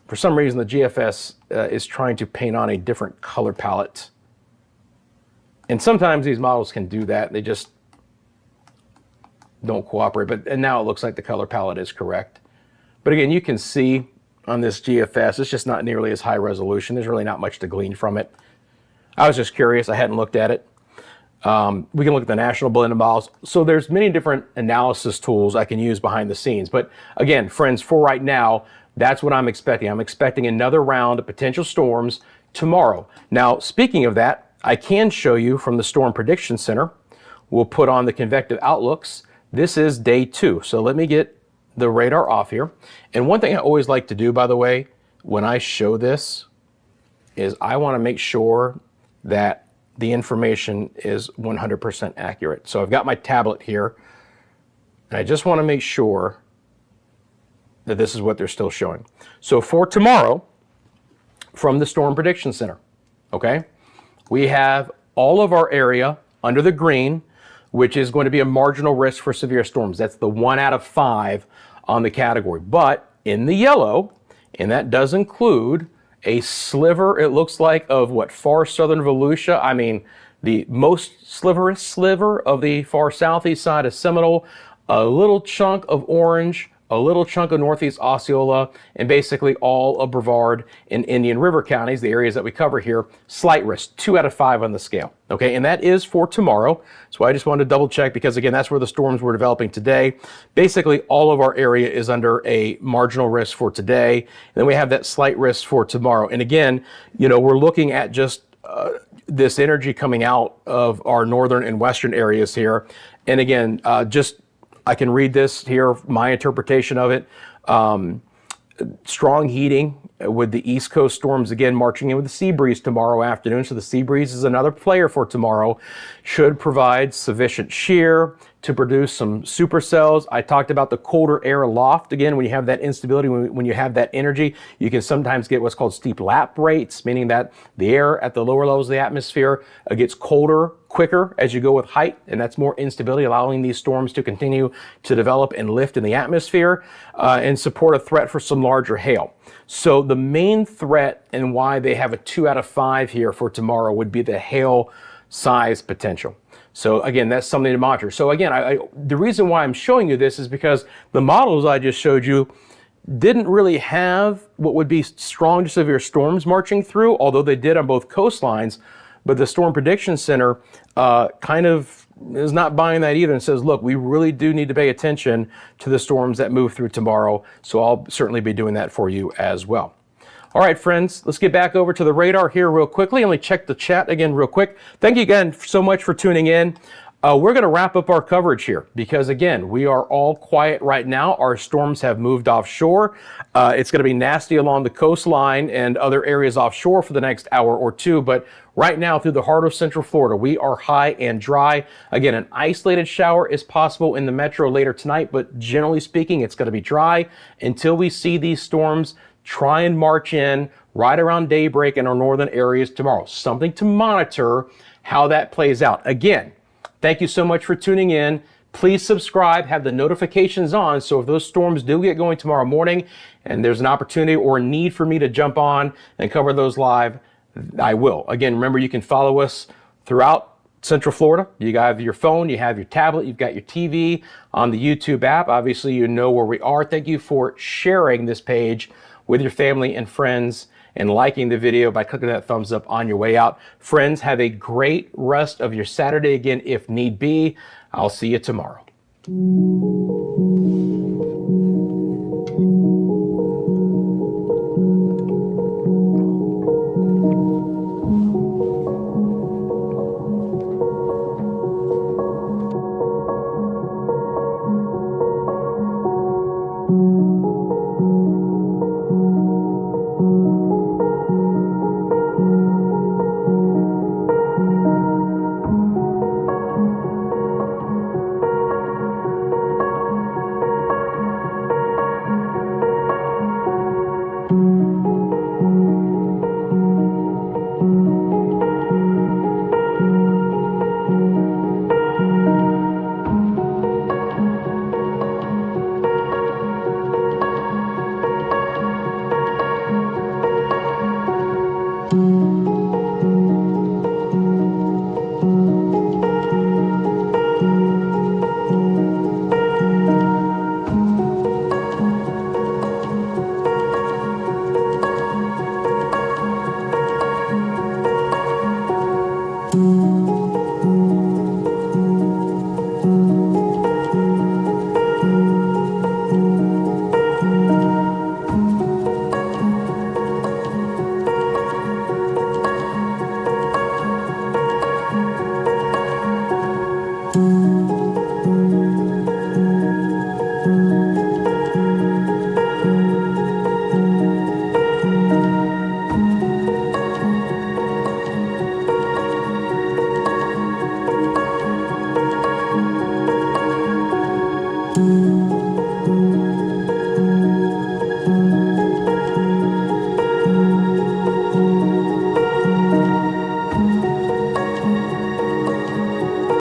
For some reason, the GFS is trying to paint on a different color palette. And sometimes these models can do that. They just don't cooperate. And now it looks like the color palette is correct. But again, you can see on this GFS, it's just not nearly as high resolution. There's really not much to glean from it. I was just curious. I hadn't looked at it. We can look at the national blended models. So there's many different analysis tools I can use behind the scenes. But again, friends, for right now, that's what I'm expecting. I'm expecting another round of potential storms tomorrow. Now, speaking of that, I can show you from the Storm Prediction Center. We'll put on the convective outlooks. This is day 2. So let me get the radar off here. And one thing I always like to do, by the way, when I show this, is I want to make sure that the information is 100% accurate. So I've got my tablet here, and I just want to make sure that this is what they're still showing. So for tomorrow, from the Storm Prediction Center, okay, we have all of our area under the green, which is going to be a marginal risk for severe storms. That's the 1 out of 5 on the category. But in the yellow, and that does include a sliver, it looks like, of what, far southern Volusia. I mean, the most sliver of the far southeast side of Seminole, a little chunk of Orange, a little chunk of northeast Osceola, and basically all of Brevard and Indian River counties, the areas that we cover here. Slight risk, 2 out of 5 on the scale. Okay, and that is for tomorrow. So I just wanted to double check because, again, that's where the storms were developing today. Basically, all of our area is under a marginal risk for today. And then we have that slight risk for tomorrow. And again, you know, we're looking at just this energy coming out of our northern and western areas here. And again, I can read this here, my interpretation of it. Strong heating with the East Coast storms again marching in with the sea breeze tomorrow afternoon. So the sea breeze is another player for tomorrow. Should provide sufficient shear to produce some supercells. I talked about the colder air aloft. Again, when you have that instability, when you have that energy, you can sometimes get what's called steep lap rates, meaning that the air at the lower levels of the atmosphere gets colder quicker as you go with height, and that's more instability, allowing these storms to continue to develop and lift in the atmosphere and support a threat for some larger hail. So the main threat and why they have a 2 out of 5 here for tomorrow would be the hail size potential. So again, that's something to monitor. So again, the reason why I'm showing you this is because the models I just showed you didn't really have what would be strong to severe storms marching through, although they did on both coastlines. But the Storm Prediction Center kind of is not buying that either and says, look, we really do need to pay attention to the storms that move through tomorrow. So I'll certainly be doing that for you as well. All right, friends, let's get back over to the radar here real quickly. Let me check the chat again real quick. Thank you again so much for tuning in. We're going to wrap up our coverage here because, again, we are all quiet right now. Our storms have moved offshore. It's going to be nasty along the coastline and other areas offshore for the next hour or two. But right now, through the heart of Central Florida, we are high and dry. Again, an isolated shower is possible in the metro later tonight, but generally speaking, it's going to be dry until we see these storms try and march in right around daybreak in our northern areas tomorrow. Something to monitor how that plays out. Again, thank you so much for tuning in. Please subscribe, have the notifications on, so if those storms do get going tomorrow morning and there's an opportunity or a need for me to jump on and cover those live, I will. Again, remember, you can follow us throughout Central Florida. You have your phone, you have your tablet, you've got your TV on the YouTube app. Obviously, you know where we are. Thank you for sharing this page with your family and friends and liking the video by clicking that thumbs up on your way out. Friends, have a great rest of your Saturday again, if need be. I'll see you tomorrow.